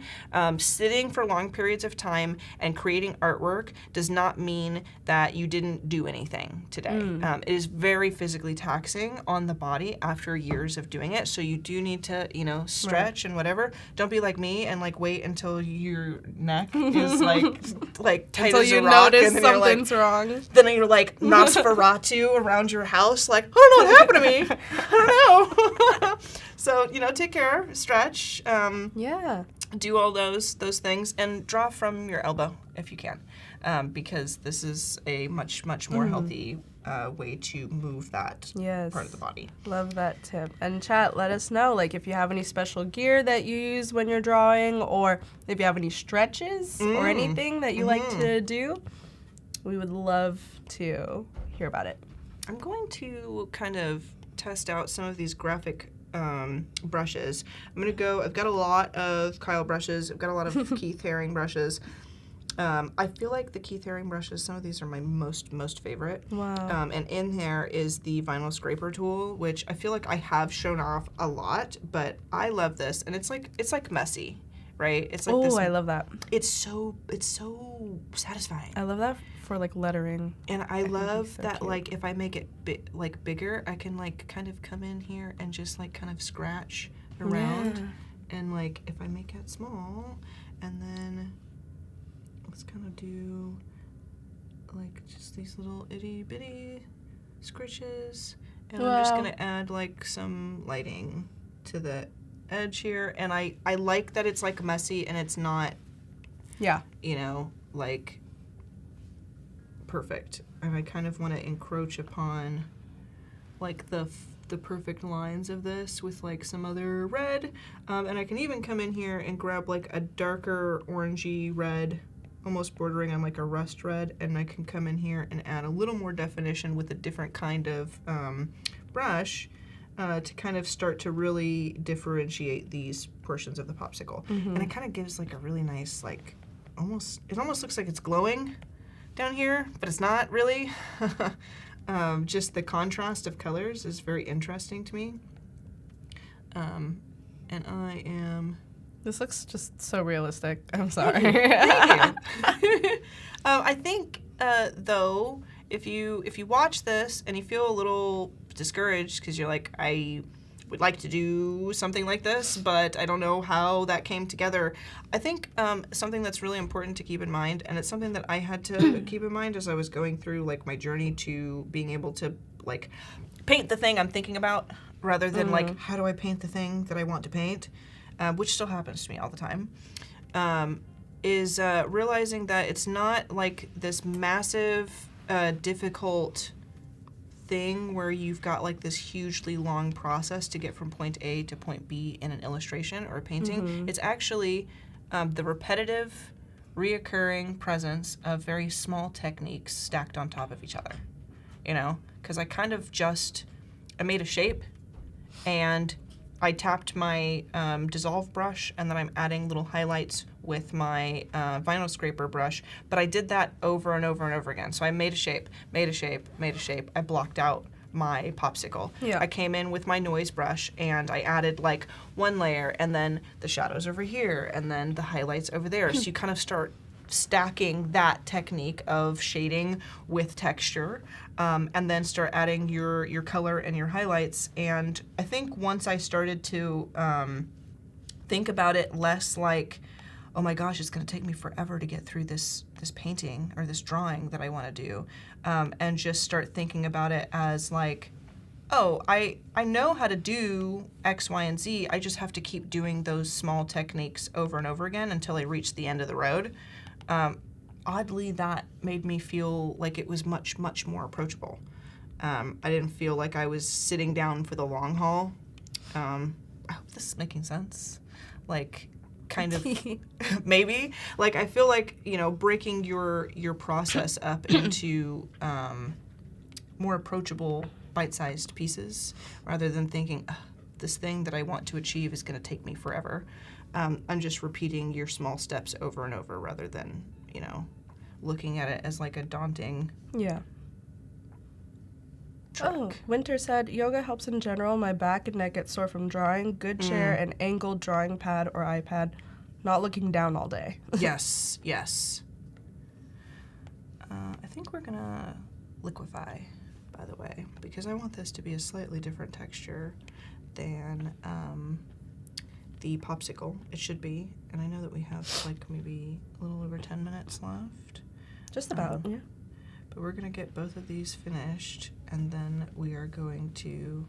sitting for long periods of time and creating artwork does not mean that you didn't do anything today. It is very physically taxing on the body after years of doing it, so you do need to, stretch and whatever. Don't be like me and like wait until your neck is like tight Until as a you rock, notice and then you're like, something's wrong. then you're like Nosferatu around your house, like, I don't know what happened to me. I don't know. So, take care, stretch, do all those things, and draw from your elbow if you can, because this is a much, much more healthy way to move that part of the body. Love that tip. And chat, let us know, like, if you have any special gear that you use when you're drawing, or if you have any stretches or anything that you like to do. We would love to hear about it. I'm going to kind of test out some of these graphic brushes. I've got a lot of Kyle brushes. I've got a lot of Keith Haring brushes. I feel like the Keith Haring brushes, some of these are my most favorite. Wow. And in there is the vinyl scraper tool, which I feel like I have shown off a lot, but I love this, and it's like messy, right? It's like this. Oh, I love that. It's so satisfying. I love that for like lettering. And I love so that cute. like if I make it bigger, I can like kind of come in here and just like kind of scratch around, and like if I make it small, and then let's kind of do like just these little itty bitty scritches, and I'm just gonna add like some lighting to the edge here, and I like that it's like messy and it's not like perfect, and I kind of want to encroach upon like the perfect lines of this with like some other red, and I can even come in here and grab like a darker orangey red almost bordering on like a rust red, and I can come in here and add a little more definition with a different kind of brush to kind of start to really differentiate these portions of the popsicle. And it kind of gives like a really nice, like, it almost looks like it's glowing down here, but it's not really. Just the contrast of colors is very interesting to me. And I am... This looks just so realistic. I'm sorry. Thank you. I think, though, if you watch this and you feel a little discouraged because you're like, I would like to do something like this, but I don't know how that came together. I think something that's really important to keep in mind, and it's something that I had to keep in mind as I was going through like my journey to being able to like paint the thing I'm thinking about, rather than like, how do I paint the thing that I want to paint, which still happens to me all the time, is realizing that it's not like this massive, difficult thing where you've got like this hugely long process to get from point A to point B in an illustration or a painting. It's actually the repetitive, reoccurring presence of very small techniques stacked on top of each other, you know? Because I kind of I made a shape, and I tapped my dissolve brush, and then I'm adding little highlights with my vinyl scraper brush, but I did that over and over and over again. So I made a shape, made a shape, made a shape. I blocked out my popsicle. Yeah. I came in with my noise brush, and I added like one layer, and then the shadows over here, and then the highlights over there. So you kind of start stacking that technique of shading with texture, and then start adding your color and your highlights. And I think once I started to think about it less like, oh my gosh, it's going to take me forever to get through this painting or this drawing that I want to do, and just start thinking about it as like, oh, I know how to do X, Y, and Z. I just have to keep doing those small techniques over and over again until I reach the end of the road. Oddly, that made me feel like it was much, much more approachable. I didn't feel like I was sitting down for the long haul. I hope this is making sense. Like, kind of, maybe. Like, I feel like, you know, breaking your process up into more approachable, bite-sized pieces, rather than thinking, this thing that I want to achieve is going to take me forever. I'm just repeating your small steps over and over, rather than, you know, looking at it as like a daunting trick. Oh, Winter said, yoga helps in general. My back and neck get sore from drawing. Good chair, an angled drawing pad or iPad. Not looking down all day. Yes, yes. I think we're going to liquify, by the way, because I want this to be a slightly different texture than the popsicle. It should be. And I know that we have like maybe a little over 10 minutes left. Just about, yeah. But we're going to get both of these finished, and then we are going to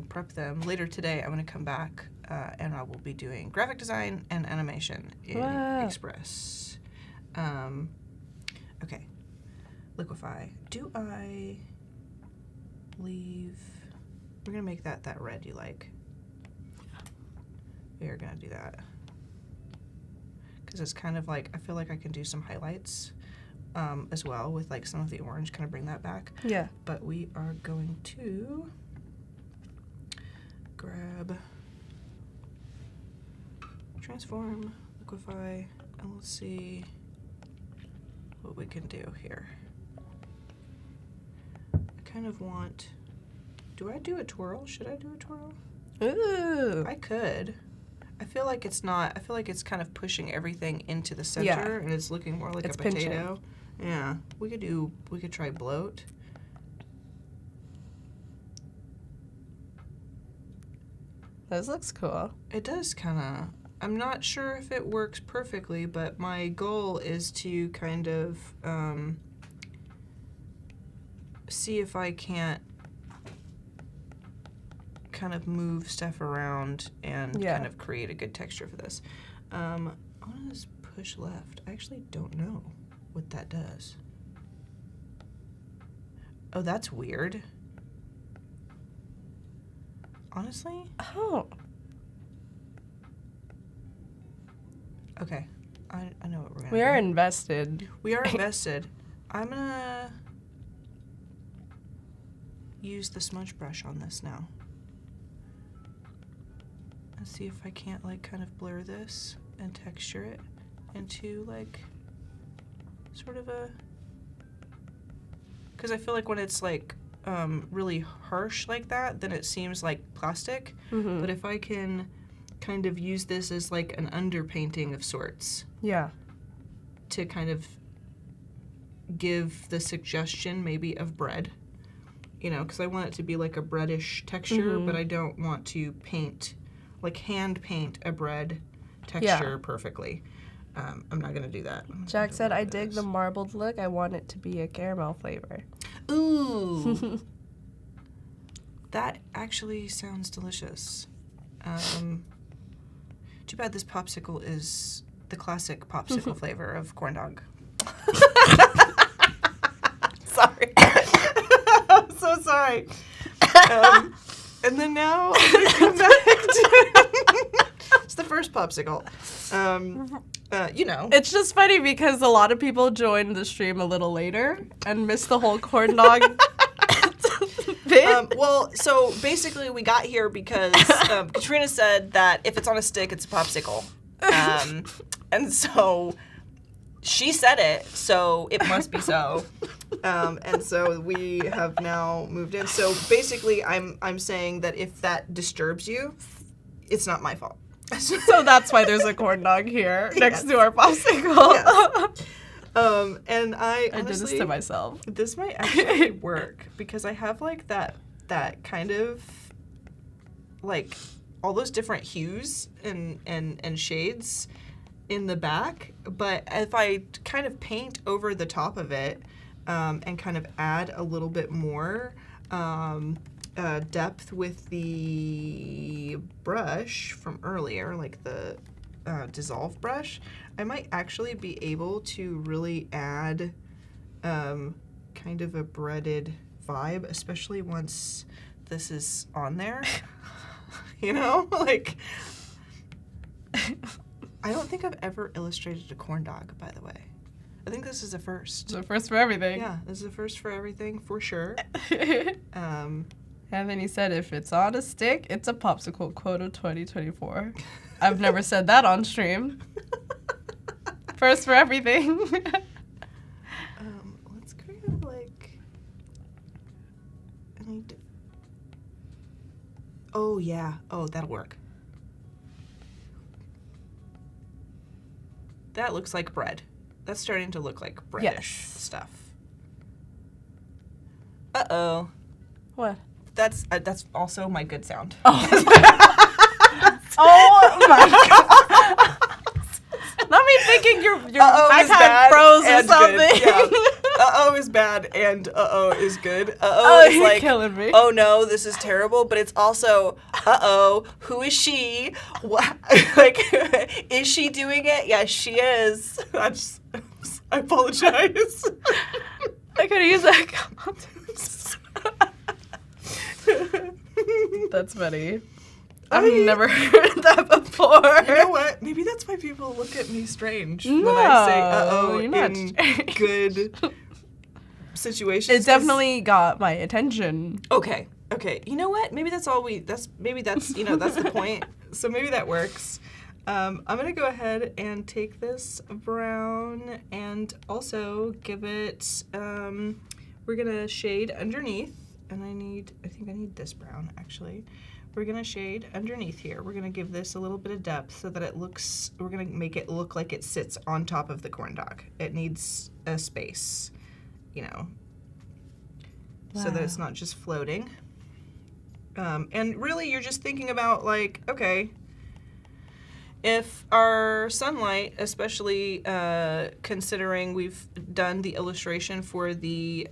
prep them. Later today, I'm going to come back and I will be doing graphic design and animation in Express. Okay. Liquify. Do I leave... We're going to make that red you like. We're going to do that. Because it's kind of like, I feel like I can do some highlights as well with like some of the orange, kind of bring that back. Yeah. But we are going to grab, transform, liquify, and let's see what we can do here. I kind of want, do I do a twirl? Should I do a twirl? Ooh. I could. I feel like it's not, I feel like it's kind of pushing everything into the center, Yeah. and it's looking more like It's a potato. pinching. Yeah. We could try bloat. This looks cool. It does kind of, I'm not sure if it works perfectly, but my goal is to kind of see if I can't kind of move stuff around and kind of create a good texture for this. I want to just push left. I actually don't know what that does. Oh, that's weird. Honestly? Oh. Okay. I know what we're gonna We do. are invested. We are invested. I'm gonna use the smudge brush on this now. And see if I can't like kind of blur this and texture it into like sort of a, because I feel like when it's like really harsh like that, then it seems like plastic. Mm-hmm. But if I can kind of use this as like an underpainting of sorts Yeah. to kind of give the suggestion maybe of bread, you know, because I want it to be like a breadish texture, but I don't want to paint, like hand paint a bread texture perfectly. I'm not gonna do that. Jack said, I dig the marbled look. I want it to be a caramel flavor. Ooh. That actually sounds delicious. Too bad this popsicle is the classic popsicle flavor of Corndog. Sorry. I'm so sorry. And then now I'm gonna come back to it's the first popsicle. You know. It's just funny because a lot of people joined the stream a little later and missed the whole corn dog bit. Well, so basically we got here because Katrina said that if it's on a stick, it's a popsicle. And so she said it, so it must be so. And so we have now moved in. So basically I'm saying that if that disturbs you, it's not my fault. So that's why there's a corn dog here next to our popsicle. Yes. And I did this honestly, to myself. this might actually work because I have like that kind of like all those different hues and shades in the back, but if I kind of paint over the top of it and kind of add a little bit more depth with the brush from earlier, like the dissolve brush, I might actually be able to really add kind of a breaded vibe, especially once this is on there. You know, like I don't think I've ever illustrated a corn dog, by the way. I think this is a first. So first for everything. Yeah, this is a first for everything, for sure. And then he said, if it's on a stick, it's a popsicle, quote of 2024. I've never said that on stream. First for everything. Let's kind of like, I need to, oh yeah, oh that'll work. That looks like bread. That's starting to look like breadish Yes. stuff. Uh-oh. What? That's also my good sound. Oh my god. Not me thinking your Uh-oh is iPad bad froze or and something. good. Yeah. Uh-oh is bad and uh-oh is good. Uh-oh Oh, is you're like, killing me. oh no, this is terrible, but it's also, uh-oh, who is she? What? Like, is she doing it? Yes, she is. I apologize. I could use that. That's funny. I've never heard that before. You know what? Maybe that's why people look at me strange when I say No, uh-oh you're not in strange. good situations. It definitely got my attention. Okay. You know what? Maybe that's that's the point. So maybe that works. I'm gonna go ahead and take this brown and also give it, we're gonna shade underneath, and I think I need this brown actually. We're gonna shade underneath here. We're gonna give this a little bit of depth so that we're gonna make it look like it sits on top of the corn dog. It needs a space, you know, so that it's not just floating. And really you're just thinking about like, okay, if our sunlight, especially considering we've done the illustration for the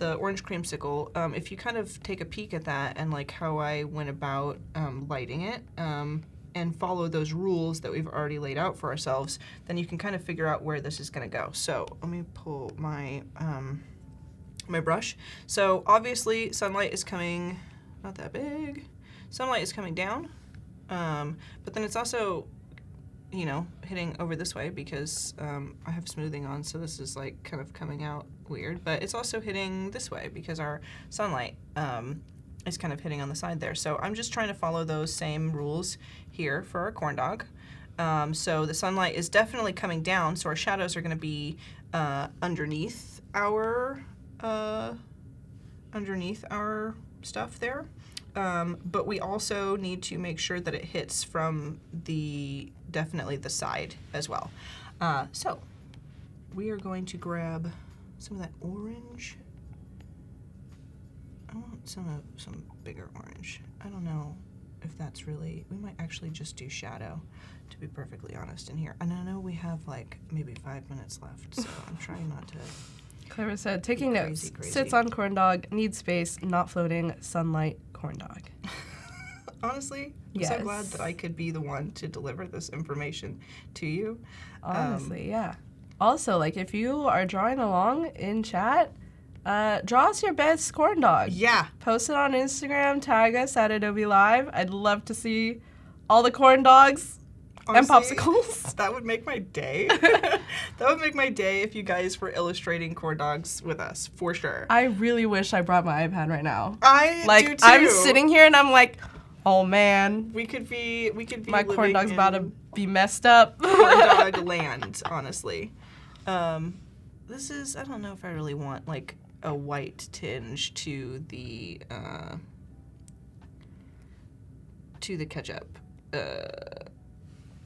orange creamsicle, if you kind of take a peek at that and like how I went about lighting it and follow those rules that we've already laid out for ourselves, then you can kind of figure out where this is going to go. So let me pull my my brush. So obviously sunlight is coming, not that big, sunlight is coming down, but then it's also you know, hitting over this way because I have smoothing on, so this is like kind of coming out weird, but it's also hitting this way because our sunlight is kind of hitting on the side there. So I'm just trying to follow those same rules here for our corn dog. So the sunlight is definitely coming down, so our shadows are going to be underneath our stuff there. But we also need to make sure that it hits from definitely the side as well. So we are going to grab some of that orange. I want some bigger orange. I don't know if that's really, we might actually just do shadow, to be perfectly honest, in here. And I know we have like maybe 5 minutes left, so I'm trying not to. Clara said, taking notes. Crazy. Sits on corn dog, needs space, not floating, sunlight, corn dog. Honestly, I'm so glad that I could be the one to deliver this information to you. Honestly, yeah. Also, like, if you are drawing along in chat, draw us your best corn dog. Yeah. Post it on Instagram, tag us at Adobe Live. I'd love to see all the corn dogs. Honestly, and popsicles. That would make my day. That would make my day if you guys were illustrating corn dogs with us, for sure. I really wish I brought my iPad right now. I do too. I'm sitting here and I'm like, oh man. We could be my corn dog's about to be messed up. Corn dog land, honestly. This is, I don't know if I really want like a white tinge to the ketchup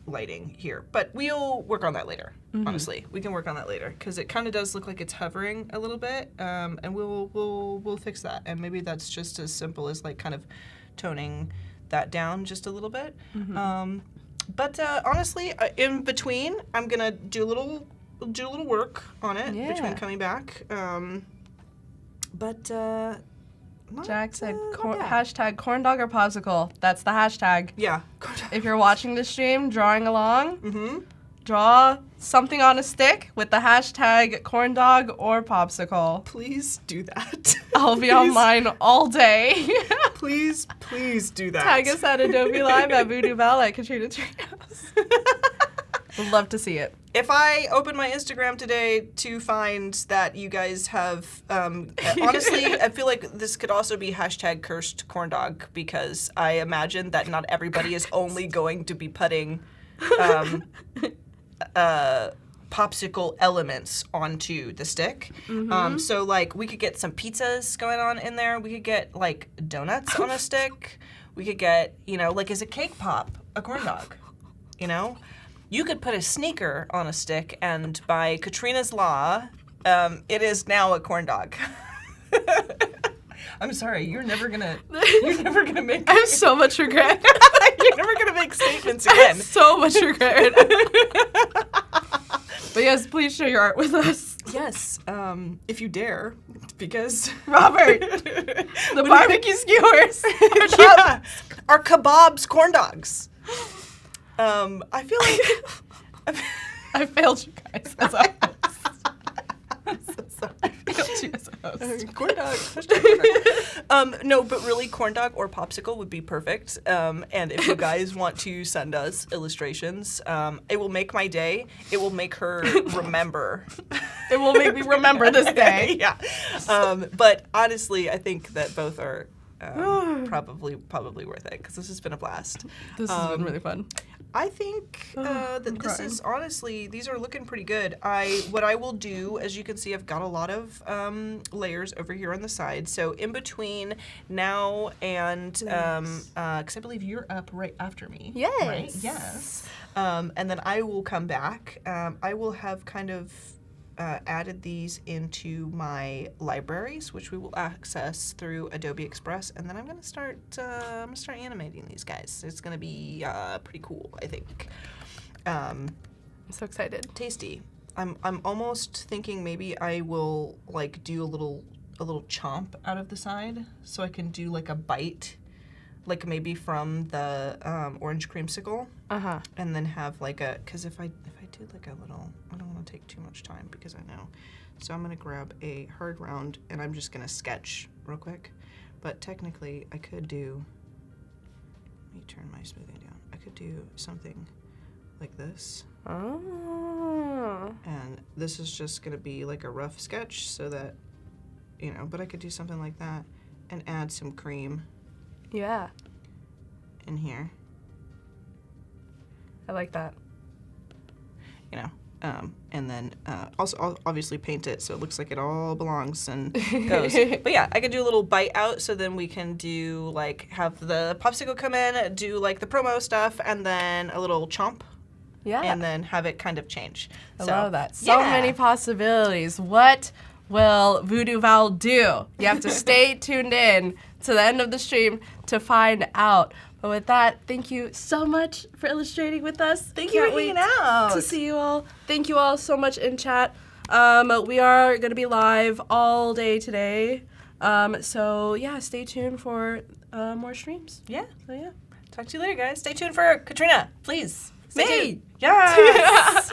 lighting here, but we'll work on that later. Honestly, we can work on that later because it kind of does look like it's hovering a little bit, and we'll fix that. And maybe that's just as simple as like kind of toning that down just a little bit. But honestly, in between, I'm gonna do a little work on it between coming back. Jack said hashtag corn dog or popsicle. That's the hashtag. Yeah. If you're watching the stream, drawing along, draw something on a stick with the hashtag corn dog or popsicle. Please do that. I'll be on mine all day. Please do that. Tag us at Adobe Live, at VooDoo Val, at Katrina Would love to see it. If I open my Instagram today to find that you guys have, honestly, I feel like this could also be hashtag cursed corn dog because I imagine that not everybody is only going to be putting popsicle elements onto the stick. So like we could get some pizzas going on in there. We could get like donuts on a stick. We could get, you know, like as a cake pop, a corn dog, you know? You could put a sneaker on a stick, and by Katrina's law, it is now a corn dog. I'm sorry, you're never gonna make. I have so much regret. You're never gonna make statements again. So much regret. But yes, please share your art with us. Yes, if you dare, because Robert, the barbecue skewers, our kebabs, corn dogs. I feel like I failed you guys as a host. I'm so sorry. I failed you as a host. Corn dog. No, but really, corn dog or popsicle would be perfect. And if you guys want to send us illustrations, it will make my day. It will make her remember. It will make me remember this day. Yeah. But honestly, I think that both are probably worth it because this has been a blast. This has been really fun. I think that this is honestly, these are looking pretty good. What I will do, as you can see, I've got a lot of layers over here on the side. So in between now and, because I believe you're up right after me. Yes. Right? Yes. And then I will come back. I will have kind of added these into my libraries, which we will access through Adobe Express, and then I'm gonna start animating these guys. It's gonna be pretty cool, I think. I'm so excited. Tasty. I'm almost thinking maybe I will like do a little chomp out of the side, so I can do like a bite, like maybe from the orange creamsicle, and then have like a, because if I do like a little, I don't want to take too much time because I know. So I'm gonna grab a hard round and I'm just gonna sketch real quick. But technically I could do, let me turn my smoothing down. I could do something like this. Oh. And this is just going to be like a rough sketch so that, but I could do something like that and add some cream Yeah. in here, I like that. and then also I'll obviously paint it so it looks like it all belongs and goes. But yeah, I could do a little bite out, so then we can do like have the Popsicle come in, do like the promo stuff, and then a little chomp. Yeah. And then have it kind of change. I love that. So many possibilities. What will VooDoo Val do? You have to stay tuned in to the end of the stream to find out. But with that, thank you so much for illustrating with us. Thank you for hanging out. To see you all. Thank you all so much in chat. We are going to be live all day today. So yeah, stay tuned for more streams. Yeah. So yeah. Talk to you later, guys. Stay tuned for Katrina, please. Stay Me. tuned. Yes.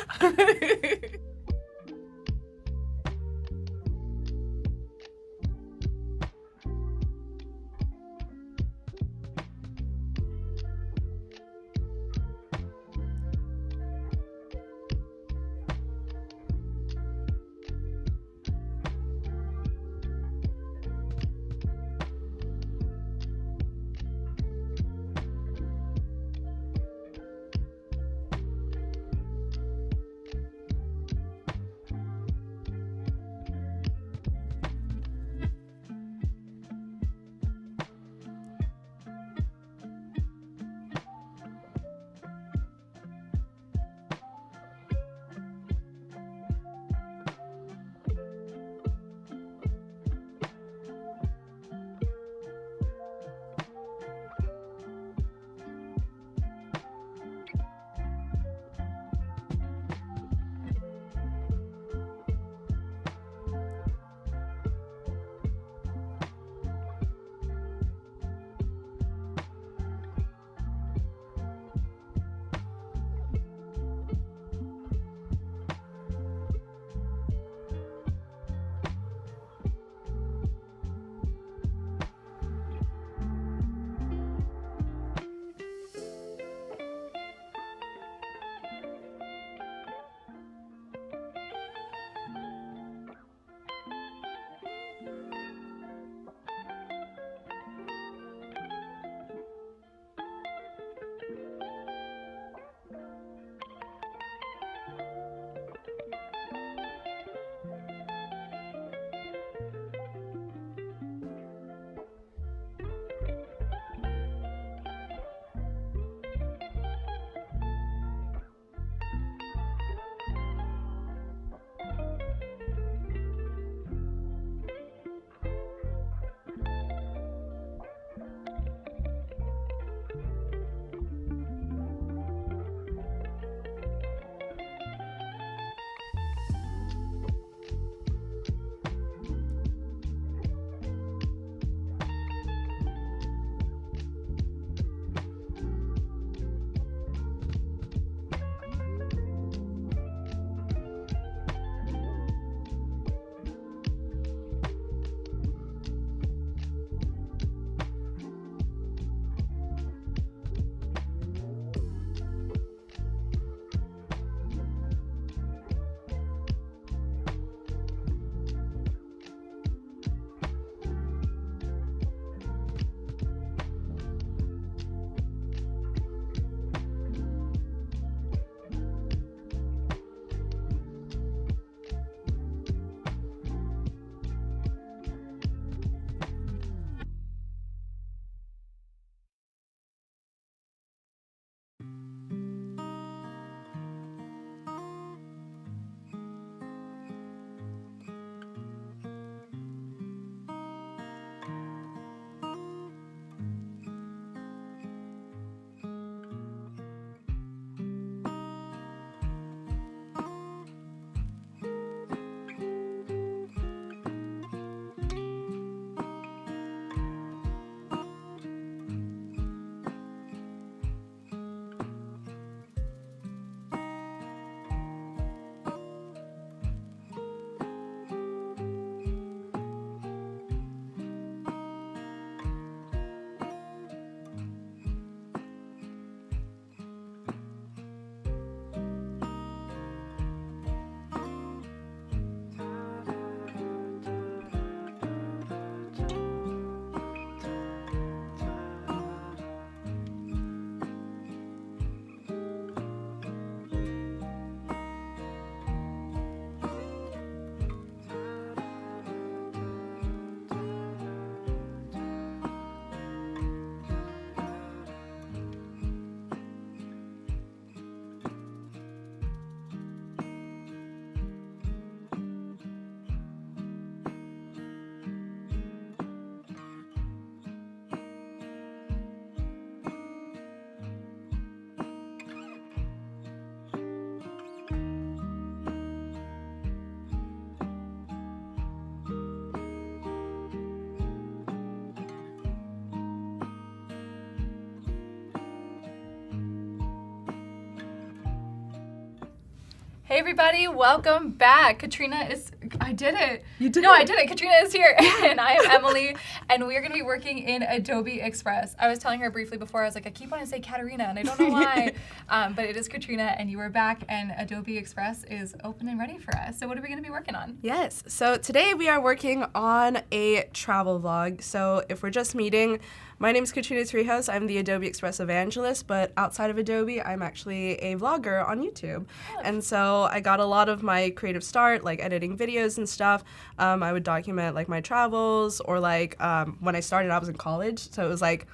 Hey everybody, welcome back. Katrina is, I did it. You did No, it. I did it. Katrina is here and I am Emily and we are going to be working in Adobe Express. I was telling her briefly before, I was like, I keep wanting to say Katrina and I don't know why, but it is Katrina and you are back and Adobe Express is open and ready for us. So what are we going to be working on? Yes, so today we are working on a travel vlog. So if we're just meeting, my name is Katrina Treehouse. I'm the Adobe Express evangelist, but outside of Adobe, I'm actually a vlogger on YouTube. And so I got a lot of my creative start, like editing videos and stuff. I would document like my travels or like when I started, I was in college. So it was like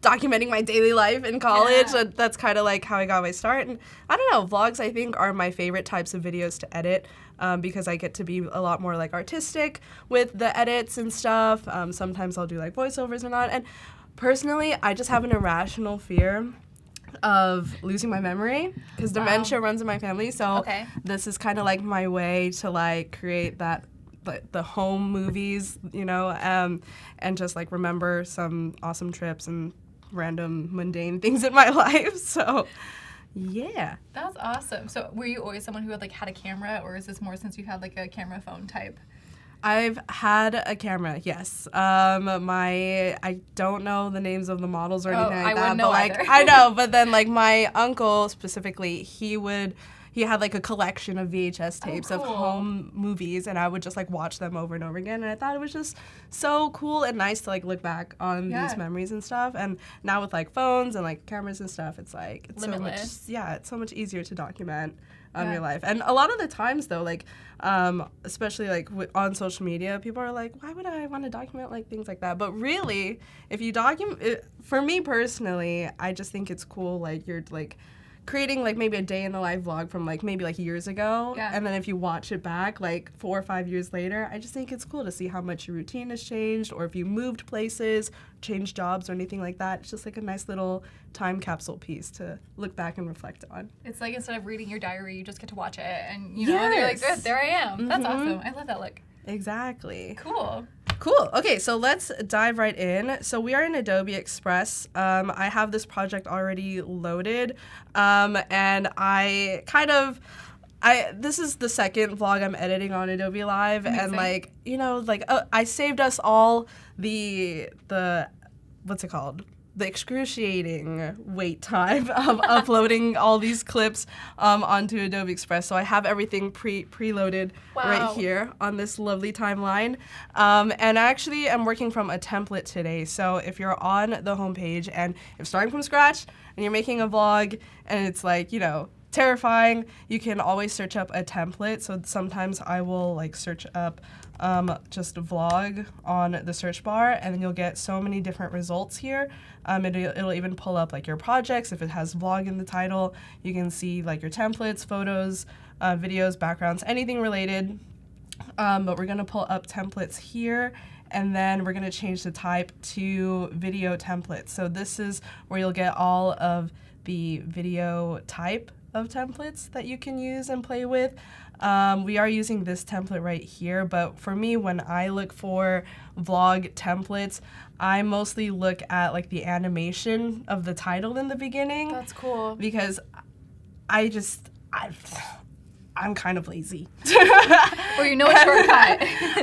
documenting my daily life in college. Yeah. That's kind of like how I got my start. And I don't know, vlogs I think are my favorite types of videos to edit because I get to be a lot more like artistic with the edits and stuff. Sometimes I'll do like voiceovers or not. And personally, I just have an irrational fear of losing my memory because dementia runs in my family. So Okay. this is kind of like my way to like create that the home movies, you know, and just like remember some awesome trips and random mundane things in my life. So yeah. That's awesome. So were you always someone who had a camera or is this more since you had like a camera phone type? I've had a camera, yes. I don't know the names of the models or anything I like that, wouldn't but know like either. I know, but then like my uncle specifically, he had like a collection of VHS tapes of cool. home movies, and I would just like watch them over and over again, and I thought it was just so cool and nice to like look back on Yeah. these memories and stuff. And now with like phones and like cameras and stuff, it's Limitless. it's so much easier to document Yeah. your life. And a lot of the times though, like especially like on social media, people are like, why would I want to document like things like that? But really, if you document it, for me personally, I just think it's cool, like you're like creating like maybe a day in the life vlog from like maybe like years ago, Yeah. and then if you watch it back like 4 or 5 years later, I just think it's cool to see how much your routine has changed, or if you moved places, changed jobs or anything like that. It's just like a nice little time capsule piece to look back and reflect on. It's like instead of reading your diary, you just get to watch it and you know, you're like, Yes. there I am. That's Mhm. awesome. I love that look. Exactly. Cool. Cool. Okay, so let's dive right in. So we are in Adobe Express. I have this project already loaded, and this is the second vlog I'm editing on Adobe Live, and Amazing. like, you know, like I saved us all the what's it called? The excruciating wait time of uploading all these clips onto Adobe Express. So I have everything preloaded right Wow. here on this lovely timeline. And actually, I'm working from a template today. So if you're on the homepage and you're starting from scratch and you're making a vlog and it's like, you know, terrifying, you can always search up a template. So sometimes I will like search up just a vlog on the search bar, and then you'll get so many different results here. It'll even pull up like your projects. If it has vlog in the title, you can see like your templates, photos, videos, backgrounds, anything related. But we're gonna pull up templates here, and then we're gonna change the type to video templates. So this is where you'll get all of the video type of templates that you can use and play with. We are using this template right here, but for me, when I look for vlog templates, I mostly look at like the animation of the title in the beginning, That's cool. because I'm kind of lazy. Or you know a shortcut.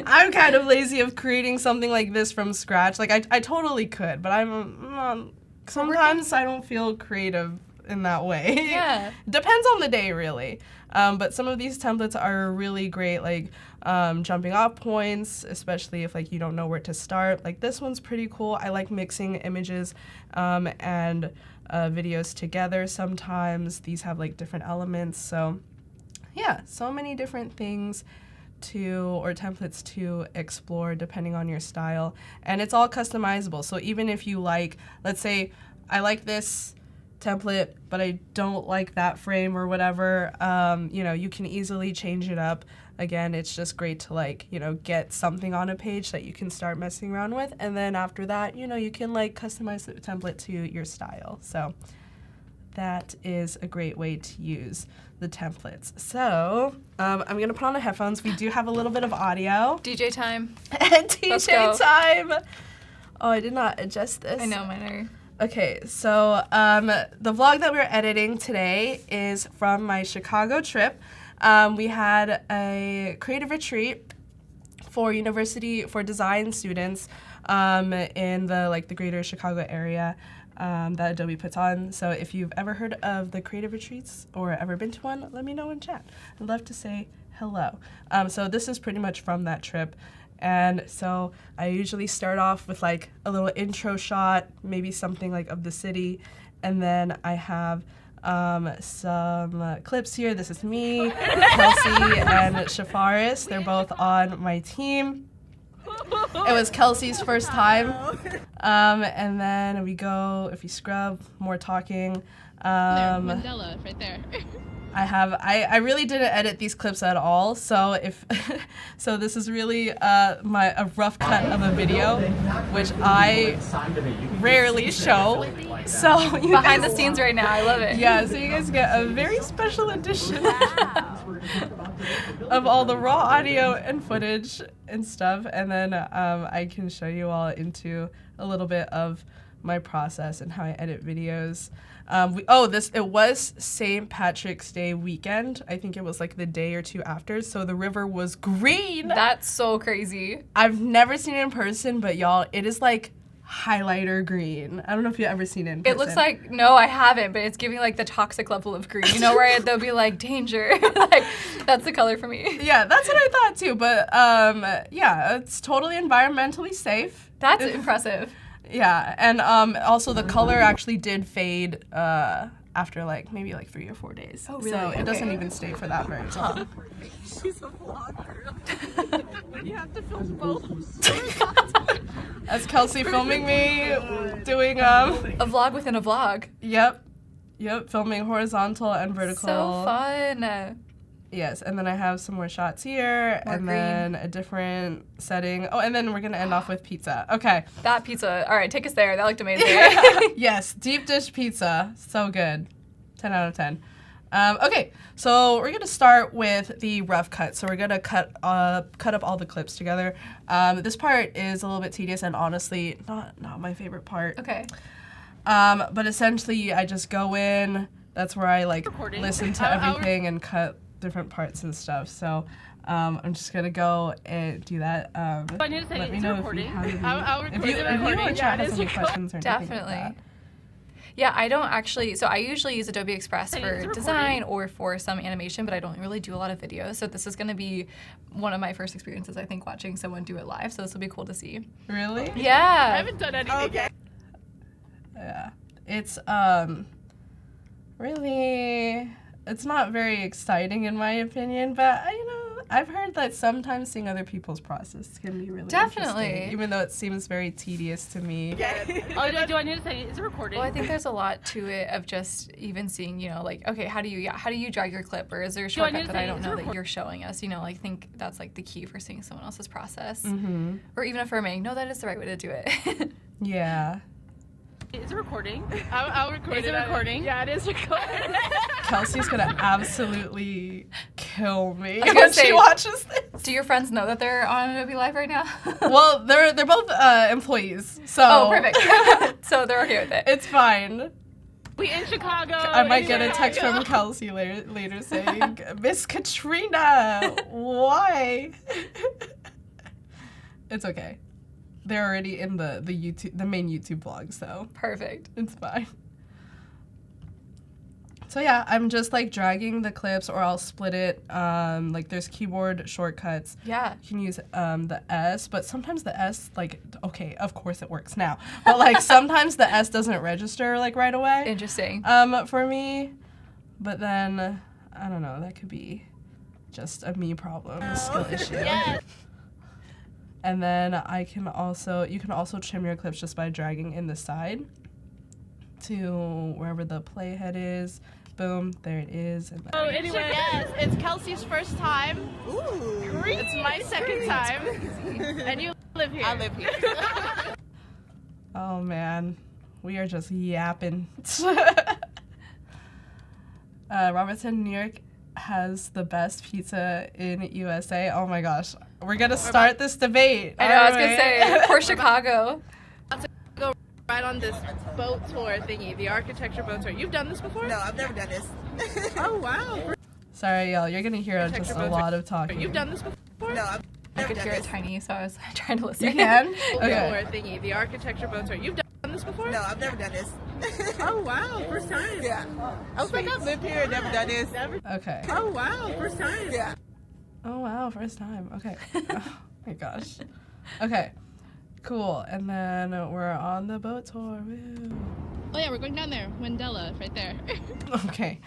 I'm kind of lazy of creating something like this from scratch. Like I totally could, but sometimes I don't feel creative in that way. Yeah. Depends on the day, really. But some of these templates are really great, like jumping off points, especially if like you don't know where to start. Like this one's pretty cool. I like mixing images and videos together sometimes. These have like different elements. So yeah, so many different things or templates to explore depending on your style. And it's all customizable. So even if you like, let's say I like this template, but I don't like that frame or whatever, you know, you can easily change it up. Again, it's just great to like, you know, get something on a page that you can start messing around with. And then after that, you know, you can like customize the template to your style. So that is a great way to use the templates. So I'm going to put on the headphones. We do have a little bit of audio. DJ time. And Let's go. DJ time. Oh, I did not adjust this. I know, mine are. Okay, so the vlog that we're editing today is from my Chicago trip. we had a creative retreat for design students in the greater Chicago area that Adobe puts on. So if you've ever heard of the creative retreats or ever been to one, let me know in chat. I'd love to say hello. So this is pretty much from that trip. And so I usually start off with like a little intro shot, maybe something like of the city. And then I have some clips here. This is me, Kelsey, and Shafaris. They're both on my team. It was Kelsey's first time. And then we go, if you scrub, more talking. Mandela, right there. I really didn't edit these clips at all, so so this is really a rough cut of a video, which I rarely show. So you Behind guys, the scenes right now, I love it. yeah, so you guys get a very special edition of all the raw audio and footage and stuff, and then I can show you all into a little bit of my process and how I edit videos. It was St. Patrick's Day weekend. I think it was like the day or two after, so the river was green. That's so crazy. I've never seen it in person, but y'all, it is like highlighter green. I don't know if you've ever seen it in person. It looks like, no, I haven't, but it's giving like the toxic level of green, you know, where they'll be like, danger. Like, that's the color for me. Yeah, that's what I thought too, but yeah, it's totally environmentally safe. That's impressive. Yeah, and also the color actually did fade after maybe 3 or 4 days. Oh, really? So it doesn't Okay. even stay for that very long. She's a vlogger. You have to film both. That's Kelsey filming me doing A vlog within a vlog. Yep, filming horizontal and vertical. So fun. Yes, and then I have some more shots here, More and green. then a different setting. Oh, and then we're gonna end off with pizza. Okay. That pizza. All right, take us there. That looked amazing. Yes, deep dish pizza. So good. 10 out of 10. Okay, so we're gonna start with the rough cut. So we're gonna cut up all the clips together. This part is a little bit tedious and honestly not my favorite part. Okay. But essentially I just go in. That's where I Recording. listen to everything and cut different parts and stuff. So I'm just gonna go and do that. I need to say Let me it's know if recording. you have any, I'll record if you it. in chat has any questions or anything like Definitely. that. Yeah, I don't actually, so I usually use Adobe Express Hey, for it's recording. design or for some animation, but I don't really do a lot of videos. So this is going to be one of my first experiences, I think, watching someone do it live. So this will be cool to see. Really? I Yeah. haven't done anything yet. Yeah. It's really, it's not very exciting in my opinion, but I've heard that sometimes seeing other people's process can be really Definitely. interesting, even though it seems very tedious to me. Oh, do I need to say it's recording? Well, I think there's a lot to it of just even seeing, okay, how do you drag your clip, or is there a I shortcut need to that I say don't it's know that you're showing us? I think that's the key for seeing someone else's process, Mm-hmm. or even affirming, no, that is the right way to do it. Yeah. Is it recording? I'll record it. Is it recording? Yeah, it is recording. Kelsey's gonna absolutely kill me was gonna when say- she watches this. Do your friends know that they're on Adobe Live right now? Well, they're both employees, so Oh, perfect. So they're okay with it. it's fine. We in Chicago. I might get a text from Kelsey later saying, "Miss Katrina, why?" It's okay. They're already in the main YouTube vlog, so Perfect. it's fine. So yeah, I'm just dragging the clips, or I'll split it. There's keyboard shortcuts. Yeah. You can use the S, but sometimes the S, okay, of course it works now, but sometimes the S doesn't register right away. Interesting. For me, but then I don't know. That could be just a me problem, a skill issue. Yes. And then you can also trim your clips just by dragging in the side to wherever the playhead is. Boom, there it is. And Oh, then anyway, yes, it's Kelsey's first time. Ooh. It's my second time. And you live here. I live here. oh man, we are just yapping. Robertson, New York has the best pizza in USA. Oh my gosh, we're gonna start this debate. I know, I was aren't going to we? say, for Chicago. Go right on this boat tour thingy, the architecture boat tour. You've done this before? No, I've never done this. Oh, wow. Sorry, y'all. You're gonna hear just a lot of talking. You've done this before? No, I've I never could done hear it this. tiny, so I was trying to listen. You can? Or Okay. thingy, the architecture boat tour. You've done this before? No, I've never done this. Oh wow, first time. Yeah. I was like, I've lived here and never done this. Okay. Oh wow, first time. Yeah. Oh wow, first time. Okay. Oh my gosh. Okay. Cool. And then we're on the boat tour. Woo. Oh yeah, we're going down there. Wendella, right there. Okay.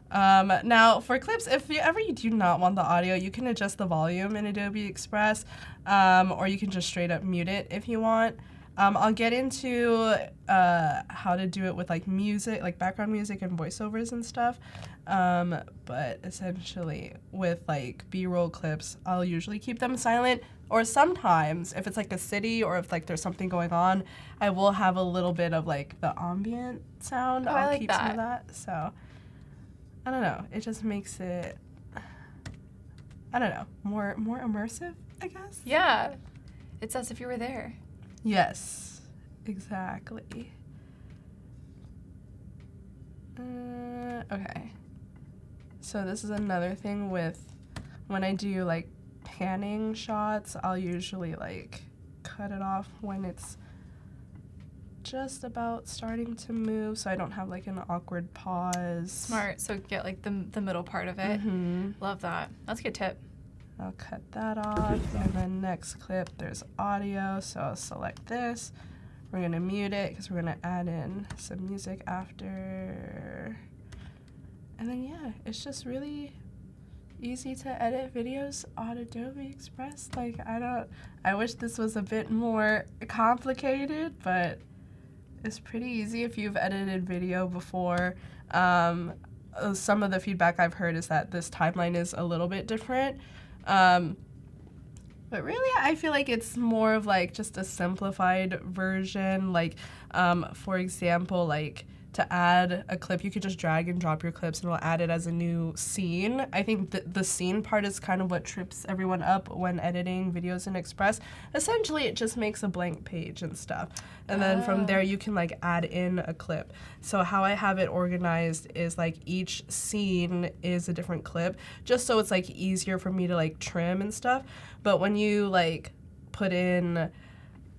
Now for clips, if you do not want the audio, you can adjust the volume in Adobe Express, or you can just straight up mute it if you want. I'll get into how to do it with like music, like background music and voiceovers and stuff. But essentially with like B-roll clips, I'll usually keep them silent, or sometimes if it's like a city or if like there's something going on, I will have a little bit of like the ambient sound. Oh, I I'll like keep some of that. that. So I don't know. It just makes it, I don't know, more immersive, I guess. Yeah. It's as if you were there. Yes, exactly. Okay. So this is another thing with when I do like panning shots, I'll usually like cut it off when it's just about starting to move, so I don't have like an awkward pause. Smart. So get like the middle part of it. Mm-hmm. Love that. That's a good tip. I'll cut that off, and then next clip there's audio, so I'll select this. We're gonna mute it because we're gonna add in some music after. And then yeah, it's just really easy to edit videos on Adobe Express. Like I wish this was a bit more complicated, but it's pretty easy if you've edited video before. Some of the feedback I've heard is that this timeline is a little bit different. But really, I feel like it's more of like just a simplified version. Like, for example, like to add a clip, you could just drag and drop your clips and it'll add it as a new scene. I think the scene part is kind of what trips everyone up when editing videos in Express. Essentially, it just makes a blank page and stuff. And then from there, you can like add in a clip. So how I have it organized is like each scene is a different clip, just so it's like easier for me to like trim and stuff. But when you like put in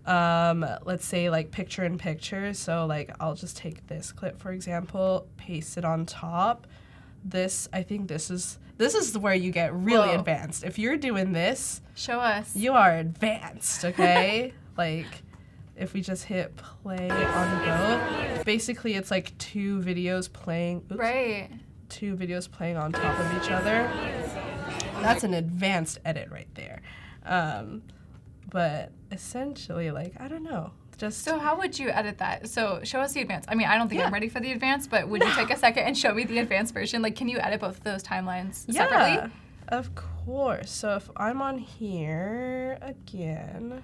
let's say like picture in picture, so like I'll just take this clip for example, paste it on top. I think this is where you get really Whoa. advanced. If you're doing this, Show us. you are advanced, okay? Like if we just hit play on both, basically it's like two videos playing on top of each other. That's an advanced edit right there. But essentially, like, I don't know. Just So how would you edit that? So show us the advanced. I mean, I don't think Yeah. I'm ready for the advanced, but would you take a second and show me the advanced version? Like, can you edit both of those timelines separately? Yeah, of course. So if I'm on here again,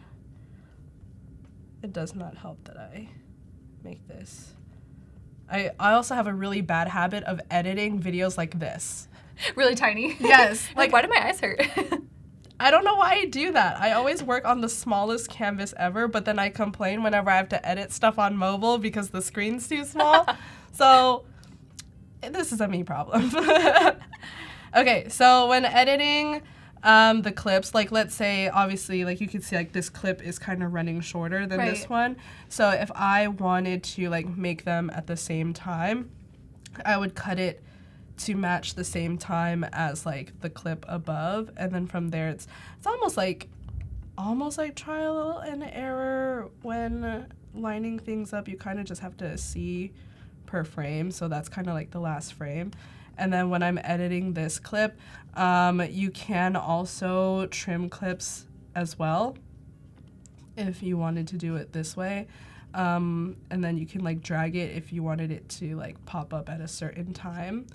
it does not help that I make this. I also have a really bad habit of editing videos like this. Really tiny. Yes, Like, why do my eyes hurt? I don't know why I do that. I always work on the smallest canvas ever, but then I complain whenever I have to edit stuff on mobile because the screen's too small. So this is a me problem. Okay, so when editing the clips, like let's say obviously like you can see like this clip is kind of running shorter than this Right. one. So if I wanted to like make them at the same time, I would cut it to match the same time as like the clip above, and then from there it's almost like trial and error when lining things up. You kind of just have to see per frame, so that's kind of like the last frame. And then when I'm editing this clip, you can also trim clips as well if you wanted to do it this way. And then you can like drag it if you wanted it to like pop up at a certain time.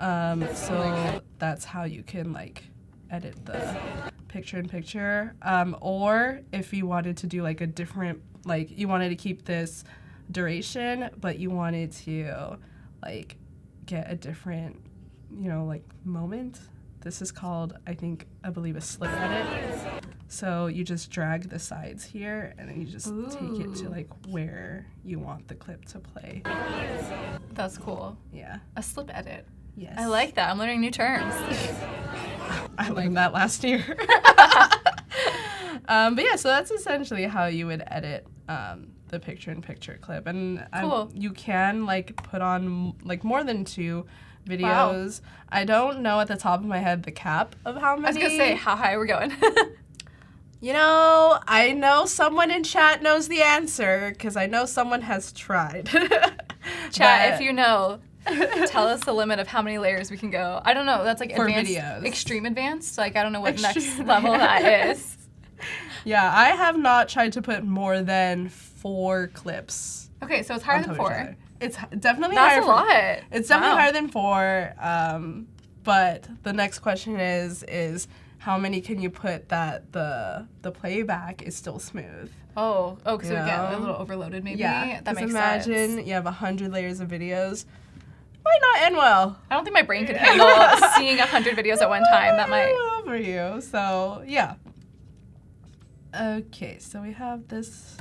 So that's how you can like edit the picture in picture. Or if you wanted to do like a different, like you wanted to keep this duration, but you wanted to like get a different, like moment. This is called, I believe a slip edit. So you just drag the sides here and then you just take it to like where you want the clip to play. That's cool. Yeah. A slip edit. Yes. I like that. I'm learning new terms. I learned that last year. But yeah, so that's essentially how you would edit the picture-in-picture clip. And Cool. you can like put on like more than 2 videos. Wow. I don't know at the top of my head the cap of how many. I was going to say, how high are we going? You know, I know someone in chat knows the answer because I know someone has tried. Chat, if you know, tell us the limit of how many layers we can go. I don't know. That's like for advanced, videos. Extreme advanced. Like, I don't know what next level that is. Yeah, I have not tried to put more than 4 clips. Okay, so it's higher than 4. It's definitely That's higher. That's a lot. It's definitely higher than 4. But the next question is how many can you put that the playback is still smooth? Oh, because it would get a little overloaded maybe? Yeah, that makes imagine sense. you have 100 layers of videos. Might not end well. I don't think my brain could handle seeing 100 videos at one time. That might. Well for you. So, yeah. Okay, so we have this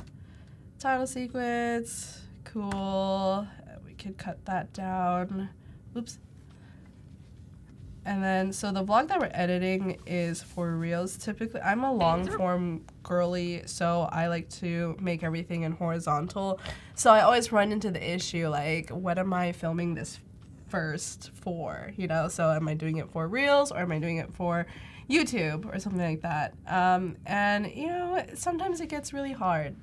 title sequence. Cool. We could cut that down. Oops. And then, so the vlog that we're editing is for Reels. Typically, I'm a long form girly, so I like to make everything in horizontal. So I always run into the issue, like, what am I filming this first for, you know? So am I doing it for Reels or am I doing it for YouTube or something like that? And, you know, sometimes it gets really hard.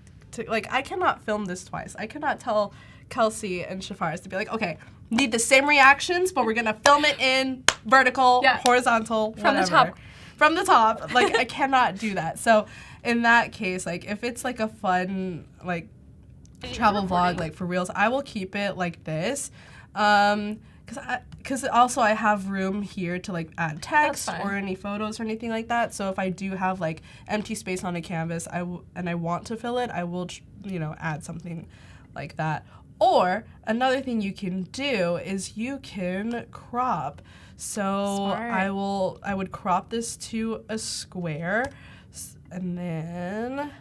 Like, I cannot film this twice. I cannot tell Kelsey and Shafaris to be like, okay, need the same reactions, but we're gonna film it in vertical, horizontal, from whatever. the top. From the top. Like, I cannot do that. So in that case, like, if it's like a fun, like, travel vlog, like for Reels, I will keep it like this. Because also I have room here to like add text or any photos or anything like that. So if I do have like empty space on a canvas, and I want to fill it, I will, you know, add something like that. Or another thing you can do is you can crop. So I would crop this to a square, and then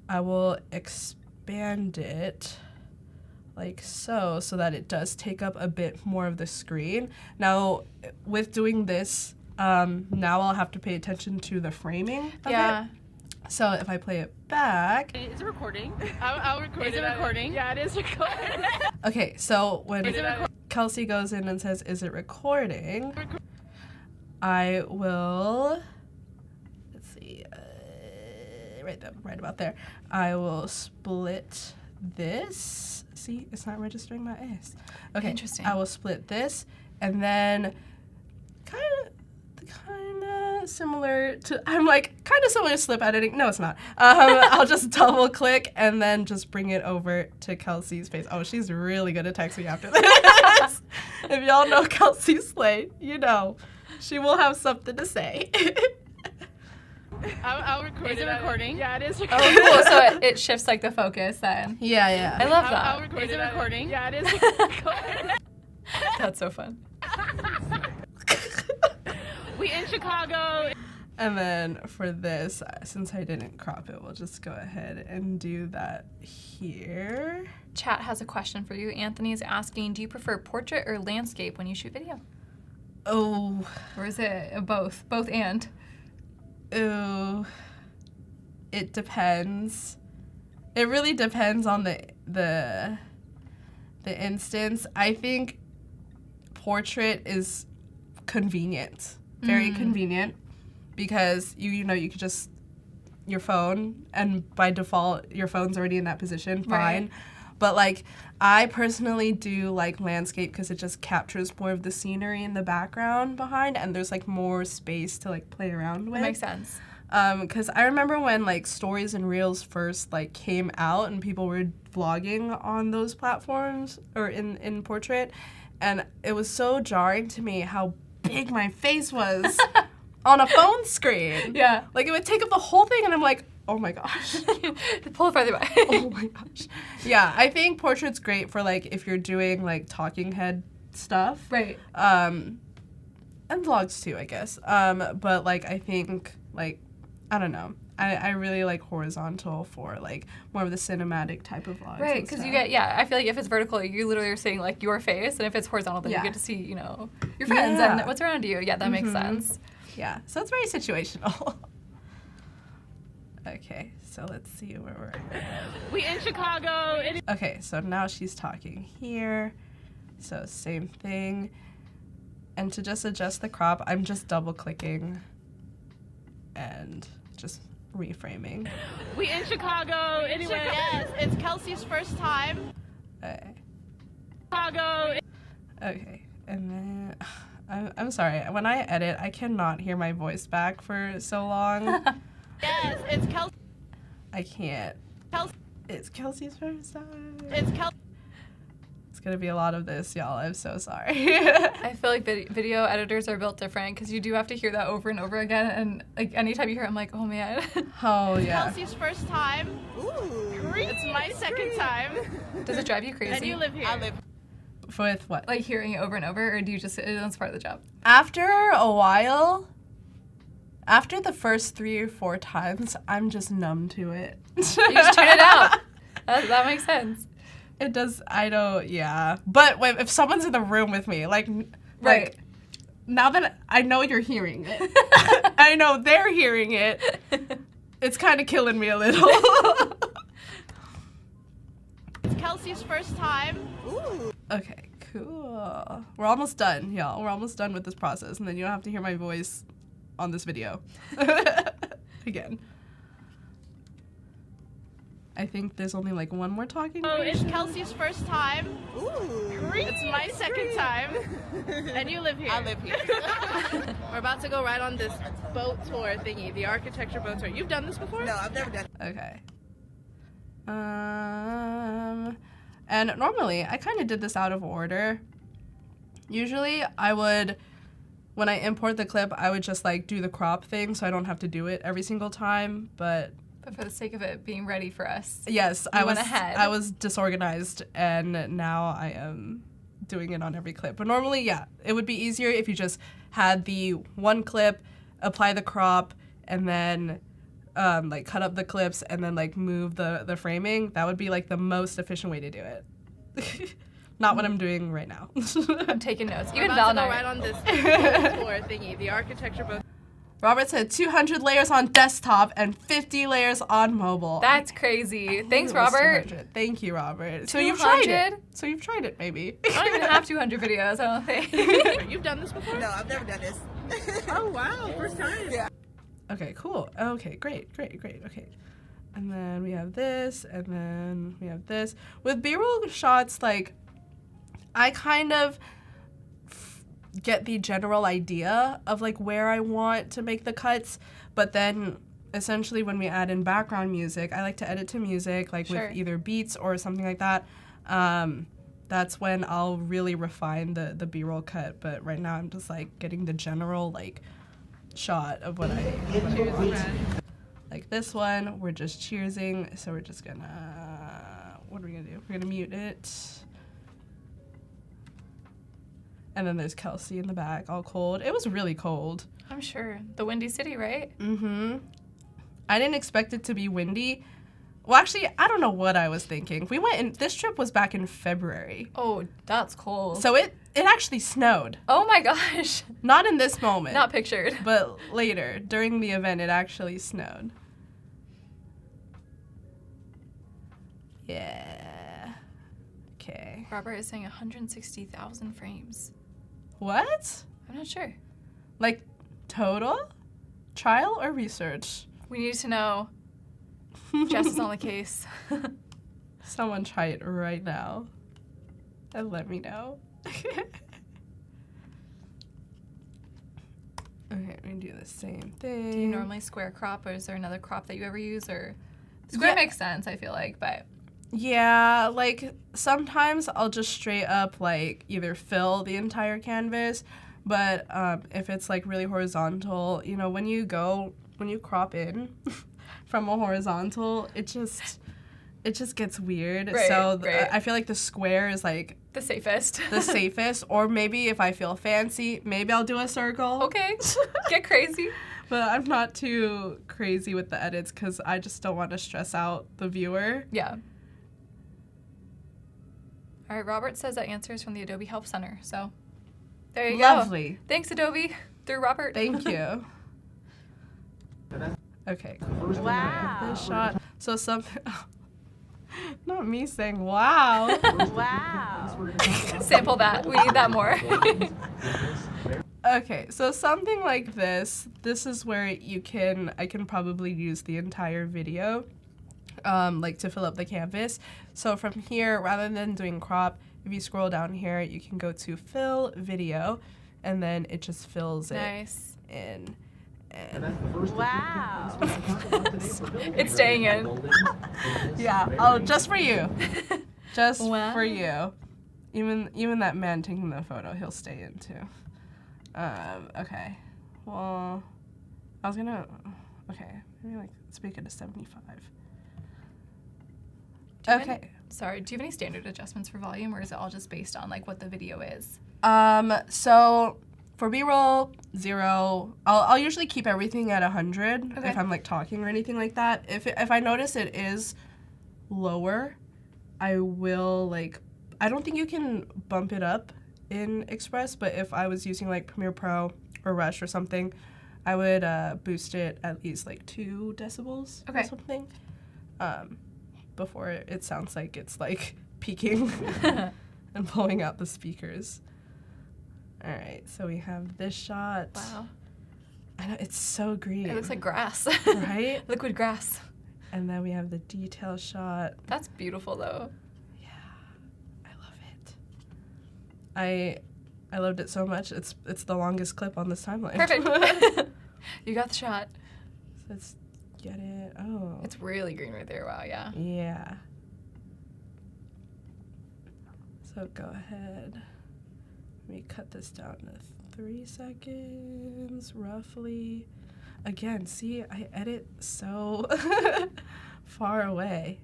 I will expand it like so that it does take up a bit more of the screen. Now, with doing this, now I'll have to pay attention to the framing of it. So if I play it back... Is it recording? I'll record it. Is it recording? Yeah, it is recording. Okay, so when Kelsey goes in and says, is it recording? I will... Let's see. Right about there. I will split this. See, it's not registering my S. Okay, interesting. I will split this, and then kind of similar to, I'm like, kind of similar to slip editing. No, it's not. I'll just double click and then just bring it over to Kelsey's face. Oh, she's really good at texting after this. If y'all know Kelsey Slate, you know, she will have something to say. I'll record it. Is it recording? Yeah, it is recording. recording. Oh, cool. So it shifts like the focus then. Yeah. I love that. I'll record it. Is it recording? Yeah, it is recording. That's so fun. We in Chicago. And then for this, since I didn't crop it, we'll just go ahead and do that here. Chat has a question for you. Anthony's asking, do you prefer portrait or landscape when you shoot video? Oh. Or is it both? Both and? Ooh. It depends. It really depends on the instance. I think portrait is convenient. Very convenient, because you know you could just your phone, and by default your phone's already in that position, fine. Right. But like I personally do like landscape because it just captures more of the scenery in the background behind, and there's like more space to like play around with. That makes sense. Because I remember when like stories and reels first like came out and people were vlogging on those platforms or in portrait, and it was so jarring to me how big my face was on a phone screen. Yeah. Like it would take up the whole thing, and I'm like, oh my gosh. Pull it farther back. Oh my gosh. Yeah, I think portrait's great for like if you're doing like talking head stuff. Right. And vlogs too, I guess. But like I think like I don't know. I really like horizontal for like more of the cinematic type of vlogs. Right, because you get, I feel like if it's vertical, you literally are seeing like your face, and if it's horizontal, then you get to see, you know, your friends and what's around you. Yeah, that makes sense. Yeah, so it's very situational. Okay, so let's see where we're at. We in Chicago. Okay, so now she's talking here. So same thing. And to just adjust the crop, I'm just double clicking and just reframing. We in Chicago. Anyway, yes, it's Kelsey's first time. Okay. Chicago. Okay, and then I'm sorry. When I edit, I cannot hear my voice back for so long. Yes, it's Kelsey. I can't. Kelsey. It's Kelsey's first time. It's Kelsey. It's gonna be a lot of this, y'all. I'm so sorry. I feel like video editors are built different because you do have to hear that over and over again, and like anytime you hear it, I'm like, oh man. Oh yeah. Kelsey's first time. It's my second time. Does it drive you crazy? And you live here. I live. With what? Like hearing it over and over, or do you just, it's part of the job? After a while, after the first 3 or 4 times, I'm just numb to it. You just tune it out. That makes sense. It does. I don't. Yeah. But if someone's in the room with me, like now that I know you're hearing it, I know they're hearing it. It's kind of killing me a little. It's Kelsey's first time. Okay, cool. We're almost done, y'all. We're almost done with this process, and then you don't have to hear my voice on this video again. I think there's only like one more talking. Oh, it's Kelsey's first time. It's my second time. And you live here. I live here. We're about to go right on this boat tour thingy, the architecture boat tour. You've done this before? No, I've never done it. Okay. And normally I kind of did this out of order. Usually I would, when I import the clip, I would just like do the crop thing so I don't have to do it every single time, but for the sake of it being ready for us. Yes, I was disorganized, and now I am doing it on every clip. But normally, yeah, it would be easier if you just had the one clip, apply the crop, and then like cut up the clips and then like move the framing. That would be like the most efficient way to do it. Not what I'm doing right now. I'm taking notes. Even Val and I right on this boat tour thingy, the architecture boat. Robert said 200 layers on desktop and 50 layers on mobile. That's crazy. Thanks, Robert. Thank you, Robert. So 200? you've tried it. So you've tried it, maybe. I don't even have 200 videos, I don't think. You've done this before? No, I've never done this. Oh, wow. First time. Yeah. Okay, cool. Okay, great. Okay. And then we have this, and then we have this. With B-roll shots, like, I kind of get the general idea of like where I want to make the cuts, but then essentially when we add in background music, I like to edit to music, like with either beats or something like that. That's when I'll really refine the B-roll cut, but right now I'm just like getting the general like shot of what I want. Like this one, we're just cheersing, so we're just gonna, what are we gonna do? We're gonna mute it. And then there's Kelsey in the back, all cold. It was really cold. I'm sure. The Windy City, right? Mm-hmm. I didn't expect it to be windy. Well, actually, I don't know what I was thinking. This trip was back in February. Oh, that's cold. So it actually snowed. Oh my gosh. Not in this moment. Not pictured. But later, during the event, it actually snowed. Yeah. Okay. Robert is saying 160,000 frames. What? I'm not sure. Like, total? Trial or research? We need to know. Jess is on the case. Someone try it right now and let me know. Okay, we do the same thing. Do you normally square crop, or is there another crop that you ever use? Or square makes sense, I feel like, but yeah, like sometimes I'll just straight up like either fill the entire canvas, but if it's like really horizontal, you know, when you crop in from a horizontal, it just gets weird. Right, so right. I feel like the square is like the safest. the safest, or maybe if I feel fancy, maybe I'll do a circle. Okay, get crazy. But I'm not too crazy with the edits because I just don't want to stress out the viewer. Yeah. All right, Robert says that answer is from the Adobe Help Center. So there you go. Lovely. Thanks, Adobe, through Robert. Thank you. Okay. Cool. Wow. This shot. So something. Not me saying wow. Wow. Sample that. We need that more. Okay, so something like this. This is where I can probably use the entire video, like to fill up the canvas. So from here, rather than doing crop, if you scroll down here, you can go to fill video, and then it just fills it in. And Wow. It's staying in. yeah, oh, just for you. Just Wow. for you. Even that man taking the photo, he'll stay in too. Okay. Well, I was gonna. Okay, maybe like let's make it a 75. Okay. Sorry, do you have any standard adjustments for volume, or is it all just based on like what the video is? So for B-roll, 0. I'll usually keep everything at 100 if I'm like talking or anything like that. If I notice it is lower, I will like. I don't think you can bump it up in Express, but if I was using like Premiere Pro or Rush or something, I would boost it at least like 2 decibels or something, before it sounds like it's like peaking and blowing out the speakers. All right, so we have this shot. Wow. I know, it's so green. It looks like grass. Right? Liquid grass. And then we have the detail shot. That's beautiful though. I loved it so much. It's the longest clip on this timeline. Perfect. You got the shot. So let's get it. Oh. It's really green right there. Wow, yeah. Yeah. So go ahead. Let me cut this down to 3 seconds, roughly. Again, see, I edit so far away.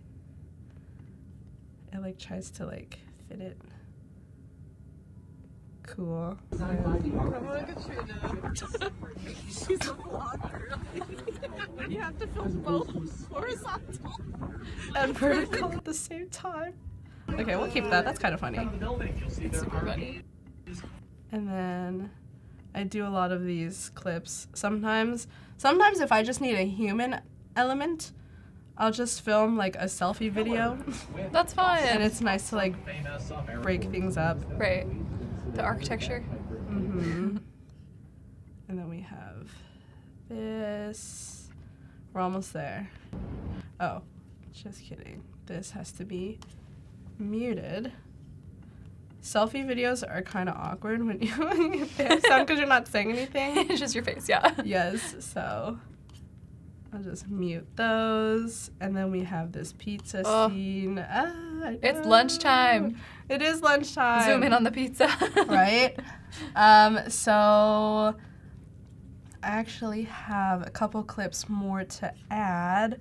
It like tries to like fit it. Cool. Come on, Katrina. She's a vlogger. You have to film both horizontal and vertical at the same time. Okay, we'll keep that. That's kind of funny. It's super funny. And then I do a lot of these clips. Sometimes if I just need a human element, I'll just film like a selfie video. That's fun. And it's nice to like break things up. Right. The architecture. Mm-hmm. And then we have this. We're almost there. Oh, just kidding. This has to be muted. Selfie videos are kind of awkward when you sound because you're not saying anything. It's just your face, yeah. Yes, so I'll just mute those. And then we have this pizza scene. It's lunchtime. It is lunchtime. Zoom in on the pizza. Right? So I actually have a couple clips more to add.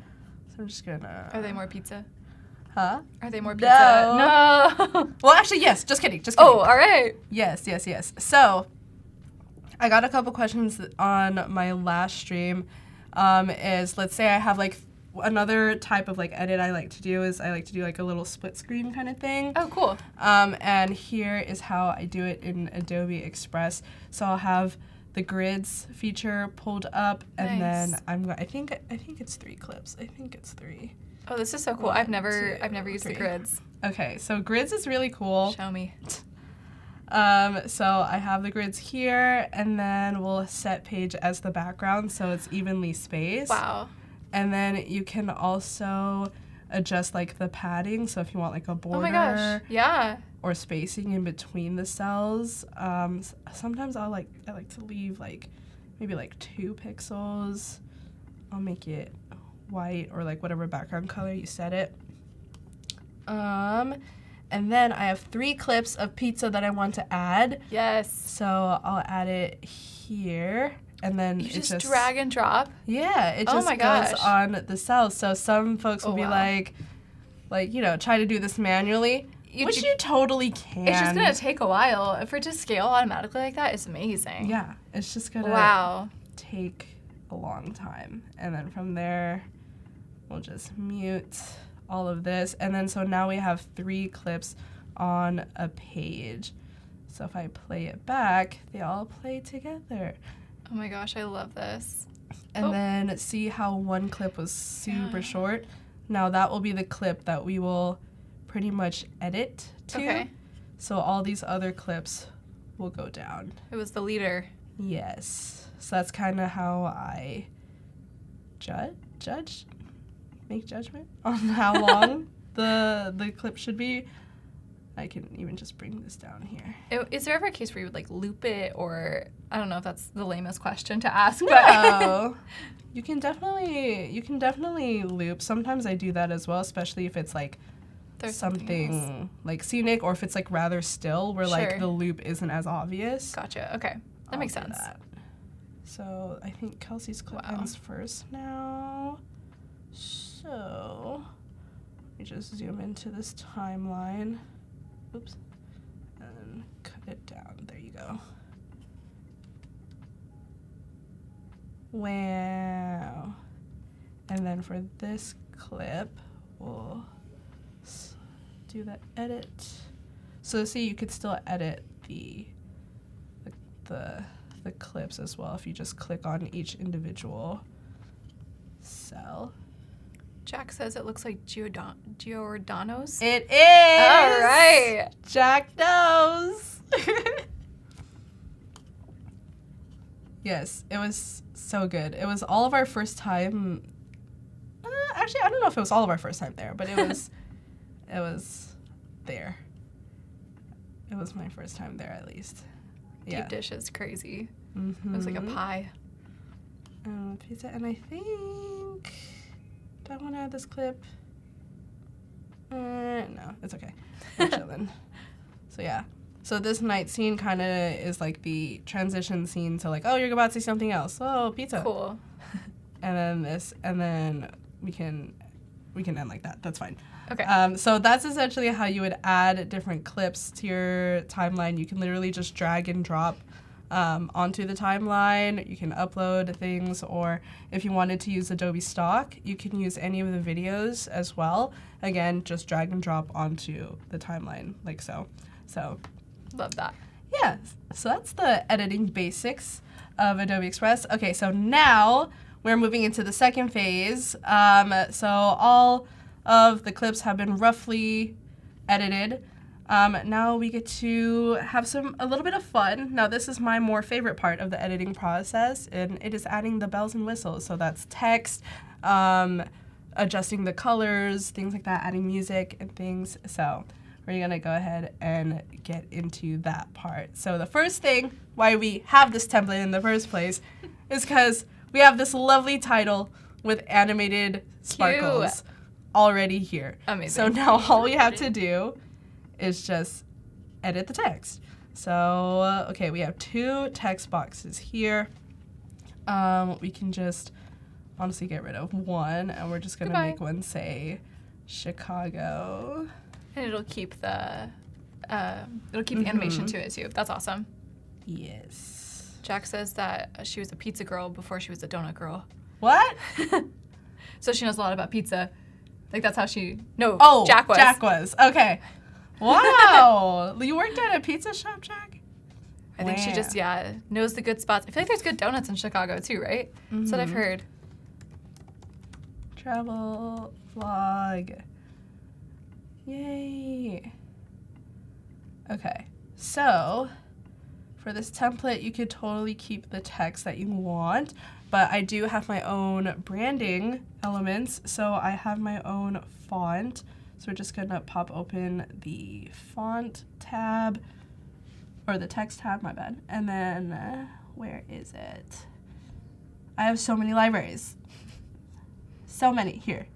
So I'm just gonna... Are they more pizza? Huh? Are they more pizza? No. Well, actually, yes. Just kidding. Oh, all right. Yes. So I got a couple questions on my last stream. Is let's say I have like another type of like edit I like to do is I like to do like a little split screen kind of thing. Oh, cool. And here is how I do it in Adobe Express. So I'll have the grids feature pulled up, and then I think it's 3 clips. I think it's 3. Oh, this is so cool. I've never used the grids. Okay, so grids is really cool. Show me. So I have the grids here, and then we'll set page as the background so it's evenly spaced. Wow. And then you can also adjust like the padding. So if you want like a border. Oh my gosh. Yeah. Or spacing in between the cells. Sometimes I like to leave like maybe like 2 pixels. I'll make it white or like whatever background color you set it. And then I have 3 clips of pizza that I want to add. Yes. So I'll add it here, and then you just drag and drop. Yeah, it just goes on the cells. So some folks will be like try to do this manually, which you totally can. It's just gonna take a while for it to scale automatically like that. It's amazing. Yeah, it's just gonna take a long time. And then from there, we'll just mute all of this. And then so now we have 3 clips on a page. So if I play it back, they all play together. Oh my gosh, I love this. And then see how one clip was super short? Now that will be the clip that we will pretty much edit to. Okay. So all these other clips will go down. It was the leader. Yes. So that's kind of how I make judgment on how long the clip should be. I can even just bring this down here. Is there ever a case where you would like loop it, or I don't know if that's the lamest question to ask, but No. You can definitely loop. Sometimes I do that as well, especially if it's like there's something like scenic, or if it's like rather still where like Sure. the loop isn't as obvious. Gotcha. Okay, that makes I'll do sense. that. So I think Kelsey's clip Wow. ends first now. So let me just zoom into this timeline. Oops. And then cut it down. There you go. Wow. And then for this clip, we'll do the edit. So see, you could still edit the clips as well if you just click on each individual cell. Jack says it looks like Giordano's. It is! All right. Jack knows! Yes, it was so good. It was all of our first time. Actually, I don't know if it was all of our first time there, but it was it was there. It was my first time there, at least. Yeah. Deep dish is crazy. Mm-hmm. Looks like a pie. Pizza, and I think... Do I want to add this clip? No, it's okay. We're chilling. So yeah. So this night scene kind of is like the transition scene to like, oh, you're about to see something else. Oh, pizza. Cool. And then this, and then we can end like that. That's fine. Okay. So that's essentially how you would add different clips to your timeline. You can literally just drag and drop onto the timeline. You can upload things, or if you wanted to use Adobe stock, you can use any of the videos as well. Again, just drag and drop onto the timeline like so. So Love that. yeah, so that's the editing basics of Adobe Express. Okay, so now we're moving into the second phase. So all of the clips have been roughly edited. Now we get to have a little bit of fun. Now this is my more favorite part of the editing process, and it is adding the bells and whistles. So that's text, adjusting the colors, things like that, adding music and things. So we're gonna go ahead and get into that part. So the first thing why we have this template in the first place is because we have this lovely title with animated sparkles already here. Amazing. So now all we have to do is just edit the text. So, okay, we have 2 text boxes here. We can just honestly get rid of one, and we're just gonna Goodbye. make one say Chicago. And it'll keep the animation to it too. That's awesome. Yes. Jack says that she was a pizza girl before she was a donut girl. What? So she knows a lot about pizza. Like that's how she. No. Oh, Jack was. Jack was. Okay. Wow. You worked at a pizza shop, Jack? I think she just knows the good spots. I feel like there's good donuts in Chicago too, right? That's what I've heard. Travel vlog. Yay. Okay, so for this template, you could totally keep the text that you want, but I do have my own branding elements. So I have my own font. So we're just gonna pop open the font tab, or the text tab, my bad. And then, where is it? I have so many libraries. So many. Here.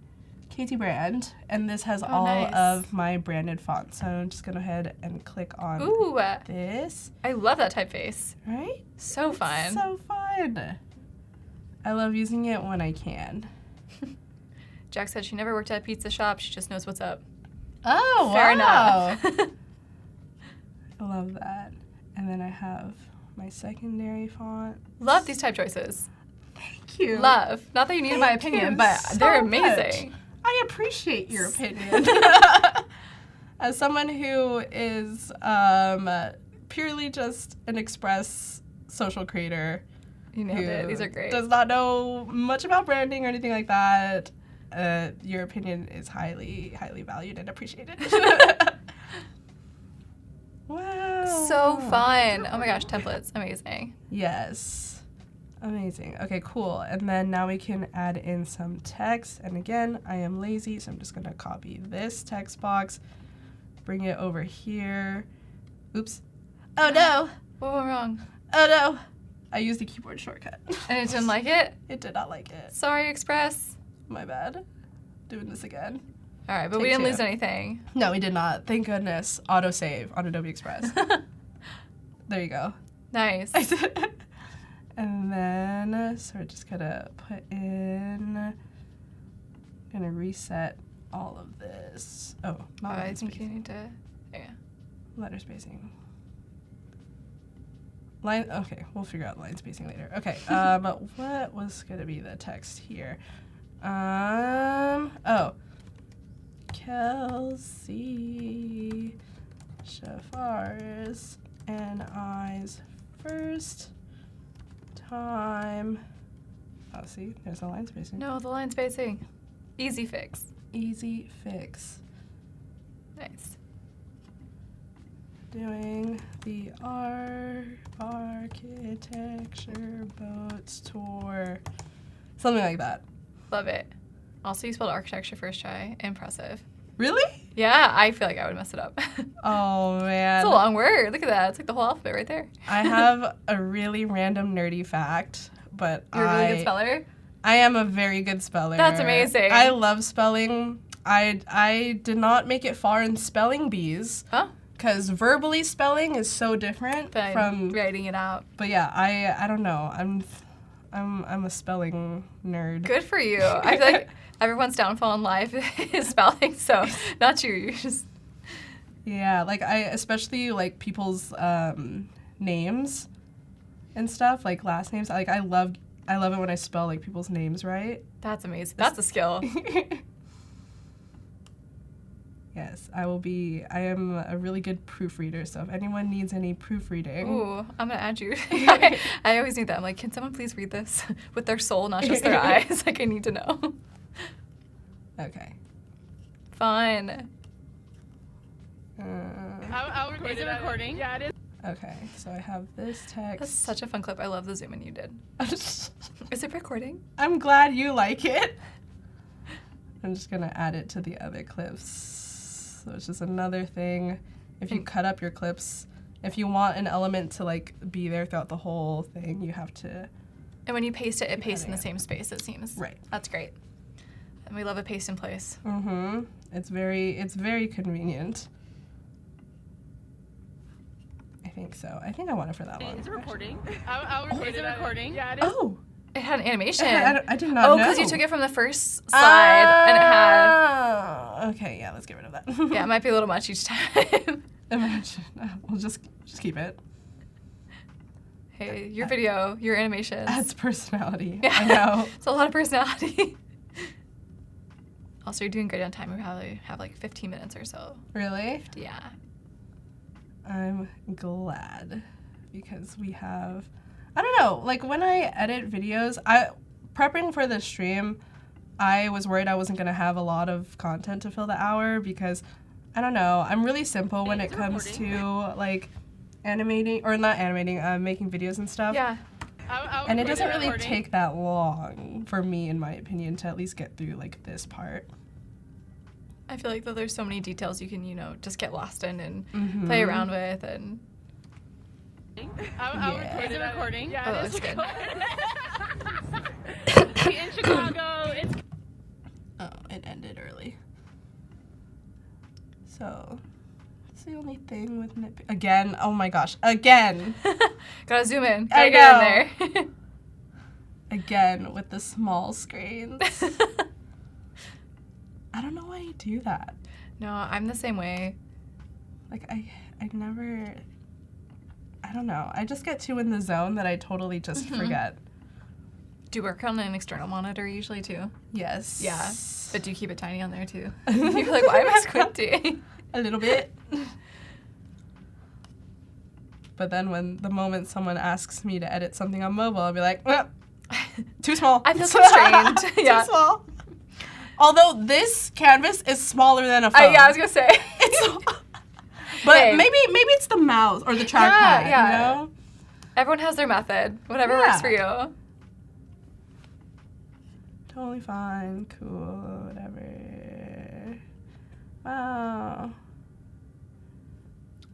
KT brand, and this has all nice. of my branded fonts. So I'm just gonna go ahead and click on Ooh, this. I love that typeface. Right? So fun. So fun. I love using it when I can. Jack said she never worked at a pizza shop. She just knows what's up. Oh, Fair wow. enough. I love that. And then I have my secondary font. Love these type choices. Thank you. Love. Not that you needed my opinion, you but so they're much. amazing. I appreciate your opinion. As someone who is purely just an Express social creator, You nailed it. These are great. does not know much about branding or anything like that, your opinion is highly, highly valued and appreciated. Wow. So fun. Oh my gosh, templates. Amazing. Yes. Amazing. Okay, cool. And then now we can add in some text. And again, I am lazy, so I'm just going to copy this text box, bring it over here. Oops. Oh no. What went wrong? Oh no. I used the keyboard shortcut. And it didn't like it? It did not like it. Sorry, Express. My bad. Doing this again. All right, but we Take didn't two. lose anything. No, we did not. Thank goodness. Autosave on Adobe Express. There you go. Nice. And then, so we're just gonna put in, gonna reset all of this. Oh, not I line think you spacing. need to. Yeah. Letter spacing. Line, okay, we'll figure out line spacing later. Okay, what was gonna be the text here? Oh. Kelsey Shafar's and I's first time. Oh, see, there's a line spacing. No, the line spacing. Easy fix. Easy fix. Nice. Doing the architecture boats tour. Something like that. Love it. Also, you spelled architecture first try. Impressive. Really? Yeah, I feel like I would mess it up. Oh, man. It's a long word. Look at that. It's like the whole alphabet right there. I have a really random nerdy fact, but You're a really good speller? I am a very good speller. That's amazing. I love spelling. I did not make it far in spelling bees Oh, because verbally spelling is so different but from. writing it out. But yeah, I don't know. I'm a spelling nerd. Good for you. I feel like everyone's downfall in life is spelling, so not you. You're just. Yeah, like I especially like people's names and stuff, like last names. Like I love it when I spell like people's names right. That's amazing. That's a skill. Yes, I am a really good proofreader, so if anyone needs any proofreading. Ooh, I'm gonna add you. I always need that. I'm like, can someone please read this with their soul, not just their eyes? Like, I need to know. Okay. Fun. I'll record it. Recording? Yeah, it is. Okay, so I have this text. That's such a fun clip. I love the zoom in you did. Is it recording? I'm glad you like it. I'm just gonna add it to the other clips. So it's just another thing. If you cut up your clips, if you want an element to like be there throughout the whole thing, you have to. And when you paste it, it pastes in the adding same space, it seems. Right. That's great. And we love a paste in place. Mm-hmm. It's very convenient. I think so. I think I want it for that long. Is it recording? I'll record it. Is it recording? Yeah, it is. Oh, It had an animation. I did not know. Oh, because you took it from the first slide and it had. Okay, yeah, let's get rid of that. Yeah, it might be a little much each time. Imagine. We'll just keep it. Hey, your video, your animations. Adds personality. Yeah. I know. It's a lot of personality. Also, you're doing great on time. We probably have like 15 minutes or so. Really? Yeah. I'm glad because we have. I don't know. Like when I edit videos, prepping for the stream, I was worried I wasn't gonna have a lot of content to fill the hour because I don't know. I'm really simple when it comes to like making videos and stuff. Yeah. And it doesn't really take that long for me, in my opinion, to at least get through like this part. I feel like that there's so many details you can, just get lost in and play around with and. I'll record it. Is it recording? Yeah, Oh, it that's is good. In Chicago, it's. Oh, it ended early. So, that's the only thing with nitpick. Again, oh my gosh, again! Gotta zoom in. I Gotta get in there. Again, with the small screens. I don't know why you do that. No, I'm the same way. Like, I never, I don't know. I just get too in the zone that I totally just forget. Do you work on an external monitor usually too? Yes. Yeah. But do you keep it tiny on there too? You're like, why am I squinting? A little bit. But then when the moment someone asks me to edit something on mobile, I'll be like, too small. I feel constrained. Yeah. Too small. Although this canvas is smaller than a phone. Yeah, I was gonna say. But Hey. maybe it's the mouse or the trackpad, yeah. you know? Everyone has their method. Whatever works for you. Totally fine, cool, whatever. Wow.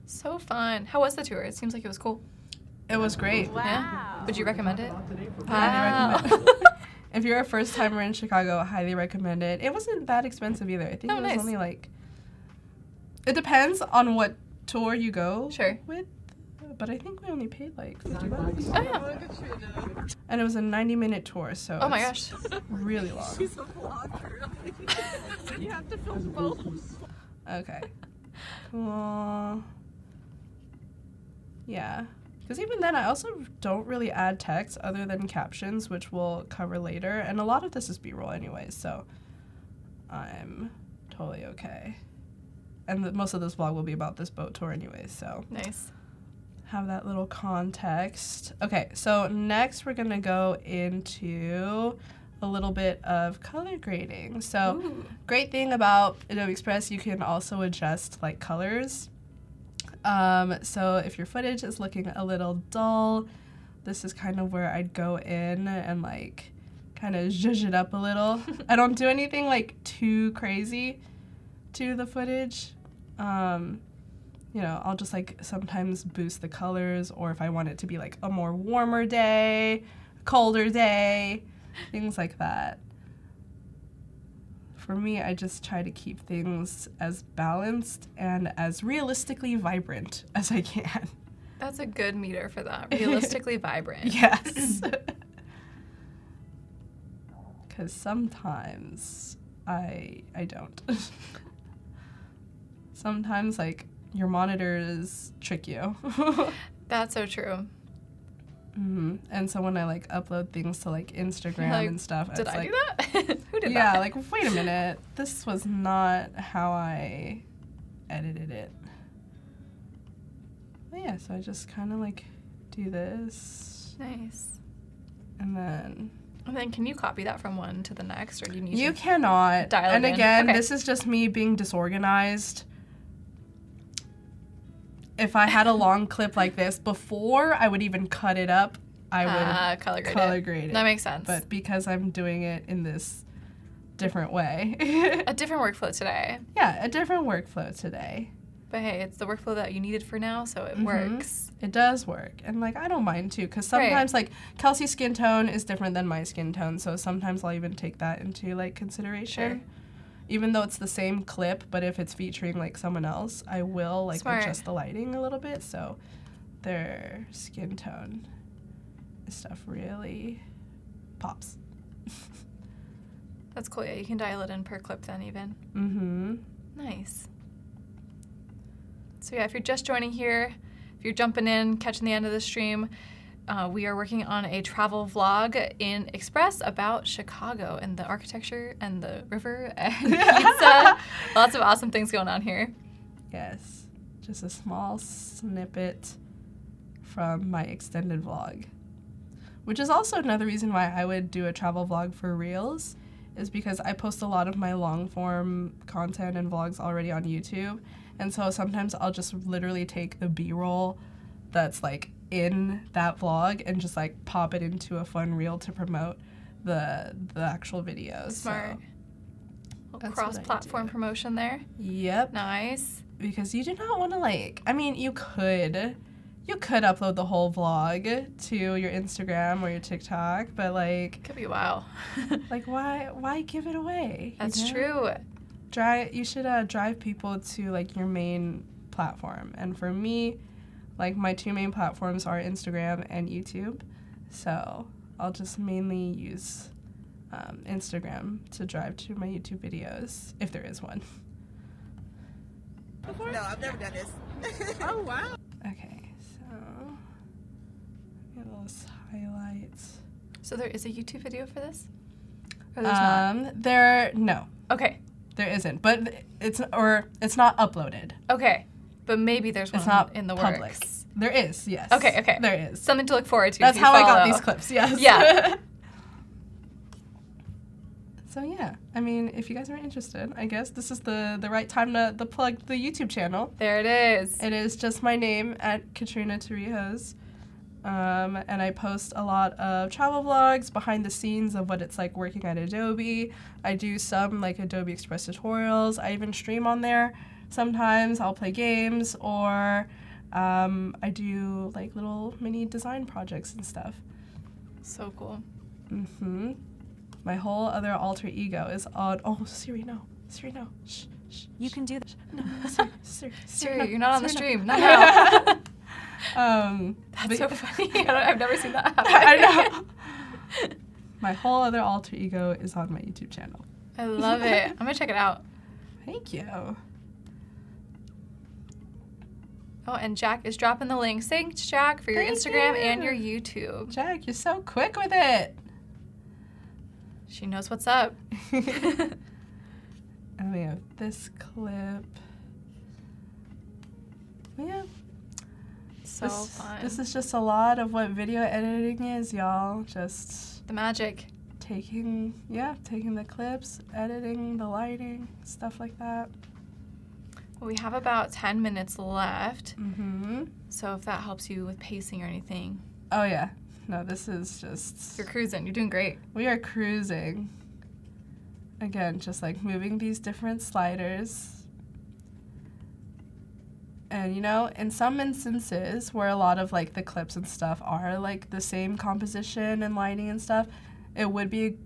So fun. How was the tour? It seems like it was cool. It was great. Yeah. Would you recommend it? Highly recommend it. If you're a first timer in Chicago, highly recommend it. It wasn't that expensive either. I think it was nice. only like, it depends on what tour you go Sure. with, but I think we only paid like $50. Oh, yeah. And it was a 90-minute tour, so Oh my it's gosh. really long. She's a vlogger. You have to film both. Okay. Cool. Yeah. Because even then, I also don't really add text other than captions, which we'll cover later. And a lot of this is B-roll anyways, so I'm totally okay. And most of this vlog will be about this boat tour anyways, so Nice. have that little context. Okay, so next we're going to go into a little bit of color grading. So great thing about Adobe Express, you can also adjust like colors. So if your footage is looking a little dull, this is kind of where I'd go in and like kind of zhuzh it up a little. I don't do anything like too crazy to the footage. You know, I'll just like sometimes boost the colors, or if I want it to be like a more warmer day, colder day, things like that. For me, I just try to keep things as balanced and as realistically vibrant as I can. That's a good meter for that. Realistically vibrant. Yes. Because sometimes I don't. Sometimes, like, your monitors trick you. That's so true. And so when I, like, upload things to, like, Instagram Like, and stuff, Did it's I like, do that? Who did yeah, that? like, wait a minute. This was not how I edited it. But yeah, so I just kind of, like, do this. Nice. And then And then can you copy that from one to the next, or do you need you to cannot. dial And it in? again, Okay. this is just me being disorganized. If I had a long clip like this, before I would even cut it up, I would color grade color it. grade it. That makes sense. But because I'm doing it in this different way. A different workflow today. Yeah, a different workflow today. But hey, it's the workflow that you needed for now, so it works. It does work. And, like, I don't mind, too, because sometimes, like, Kelsey's skin tone is different than my skin tone, so sometimes I'll even take that into, like, consideration. Sure. Even though it's the same clip, but if it's featuring, like, someone else, I will, like, Smart. adjust the lighting a little bit, so their skin tone stuff really pops. That's cool. Yeah, you can dial it in per clip then even. Nice. So yeah, if you're just joining here, if you're jumping in, catching the end of the stream, we are working on a travel vlog in Express about Chicago and the architecture and the river and pizza. Lots of awesome things going on here. Yes. Just a small snippet from my extended vlog. Which is also another reason why I would do a travel vlog for Reels, is because I post a lot of my long form content and vlogs already on YouTube. And so sometimes I'll just literally take the B-roll that's like in that vlog and just like pop it into a fun reel to promote the actual videos. Smart. So that's what I Cross-platform do. promotion there. Yep. Nice. Because you do not want to, like, I mean, you could upload the whole vlog to your Instagram or your TikTok, but like Could be wow. why give it away? That's true. You should drive people to like your main platform. And for me, like, my two main platforms are Instagram and YouTube. So I'll just mainly use Instagram to drive to my YouTube videos, if there is one. No, I've never done this. Oh, wow. Okay, so get those highlights. So there is a YouTube video for this? Or there's not? No, Okay. there isn't. But it's not uploaded. Okay. But maybe there's one It's not in the public. works. There is, yes. Okay. There is. Something to look forward to. That's if you how I got follow. these clips, yes. Yeah. So yeah, I mean, if you guys are interested, I guess this is the right time to plug the YouTube channel. There it is. It is just my name at Katrina Torrijos. And I post a lot of travel vlogs, behind the scenes of what it's like working at Adobe. I do some like Adobe Express tutorials. I even stream on there. Sometimes I'll play games, or I do like little mini design projects and stuff. So cool. Mm-hmm. My whole other alter ego is on. Oh, Siri, no. Siri, no. Shh. You can do this. No, Siri, Siri, no, you're not on the Siri, stream. no. Not now. But- That's so funny. I've never seen that happen. I know. My whole other alter ego is on my YouTube channel. I love it. I'm going to check it out. Thank you. Oh, and Jack is dropping the links. Thanks, Jack, for your Thank Instagram you. and your YouTube. Jack, you're so quick with it. She knows what's up. And we have this clip. Yeah. So fun. This is just a lot of what video editing is, y'all. Just the magic. taking the clips, editing the lighting, stuff like that. Well, we have about 10 minutes left. Mm-hmm. So if that helps you with pacing or anything, Oh yeah. No, this is just, you're cruising. You're doing great. we are cruising. Again, just like moving these different sliders. And you know, in some instances where a lot of like the clips and stuff are like the same composition and lighting and stuff, it would be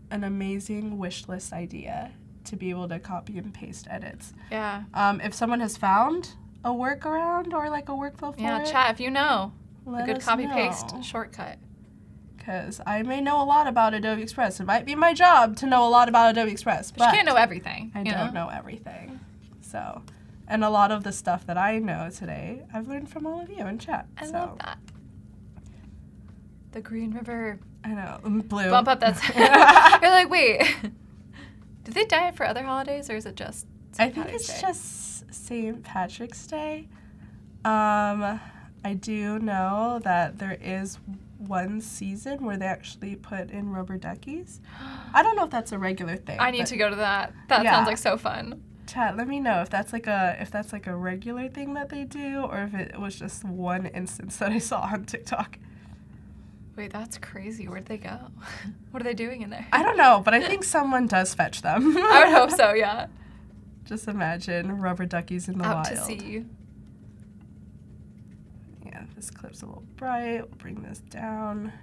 an amazing wish list idea to be able to copy and paste edits. Yeah. If someone has found a workaround or like a workflow for Yeah, it, chat if you know. let A good us copy-paste know. shortcut. Because I may know a lot about Adobe Express. It might be my job to know a lot about Adobe Express, But you can't know everything. I you don't know everything. So, and a lot of the stuff that I know today, I've learned from all of you in chat. I so, love that. The Green River. I know. Blue. Bump up that's You're like, wait. Did they dye it for other holidays or is it just I St. think Patty's it's Day? just St. Patrick's Day. I do know that there is one season where they actually put in rubber duckies. I don't know if that's a regular thing. I need but to go to that. That Yeah. sounds like so fun. Chat, let me know if that's like a regular thing that they do, or if it was just one instance that I saw on TikTok. Wait, that's crazy. Where'd they go? What are they doing in there? I don't know, but I think someone does fetch them. I would hope so, yeah. Just imagine rubber duckies in the Out wild. to sea. Yeah, this clip's a little bright. We'll bring this down.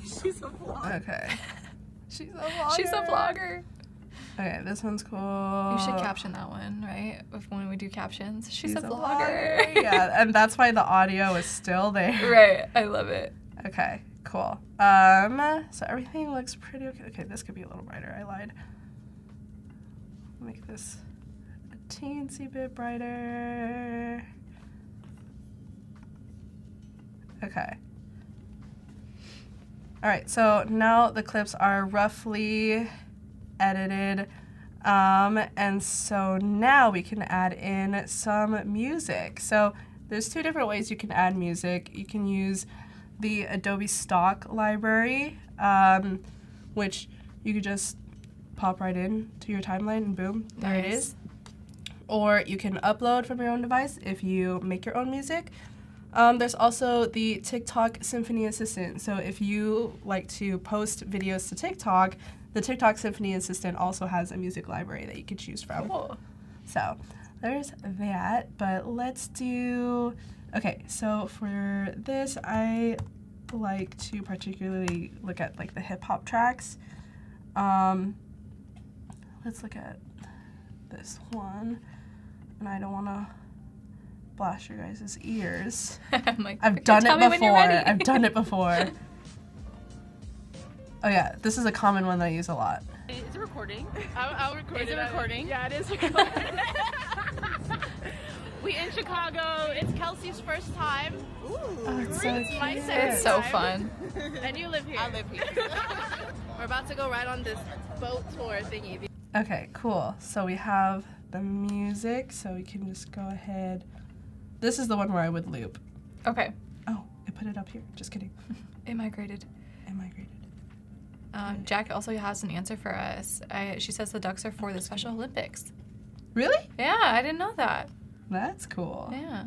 She's a vlogger. Okay. She's a vlogger. She's a vlogger. Okay, this one's cool. You should caption that one, right? When we do captions. She's a vlogger. vlogger. Yeah, and that's why the audio is still there. Right. I love it. Okay, cool. So everything looks pretty okay. Okay, this could be a little brighter. I lied. Make this a teensy bit brighter. Okay. All right, so now the clips are roughly edited. And so now we can add in some music. So there's two different ways you can add music. You can use the Adobe stock library, which you could just pop right in to your timeline and boom, there it Nice. is. Or you can upload from your own device if you make your own music. There's also the TikTok Symphony Assistant. So if you like to post videos to TikTok, the TikTok Symphony Assistant also has a music library that you could choose from. Cool. So there's that, but let's do, okay, so for this, I like to particularly look at like the hip hop tracks. Let's look at this one, and I don't want to blast your guys' ears. I'm like, I've okay, done tell it me when you're before. ready. I've done it before. Oh yeah, this is a common one that I use a lot. Is it recording? I'll record Is it recording? Yeah, it is recording. We in Chicago. It's Kelsey's first time. Oh, it's so It's my cute. second It's so time. fun. And you live here. I live here. We're about to go right on this boat tour thingy. Okay, cool. So we have the music, so we can just go ahead. This is the one where I would loop. Okay. Oh, I put it up here. Just kidding. It migrated. I migrated. Jack also has an answer for us. She says the ducks are for the Special Olympics. Really? Yeah, I didn't know that. That's cool. Yeah.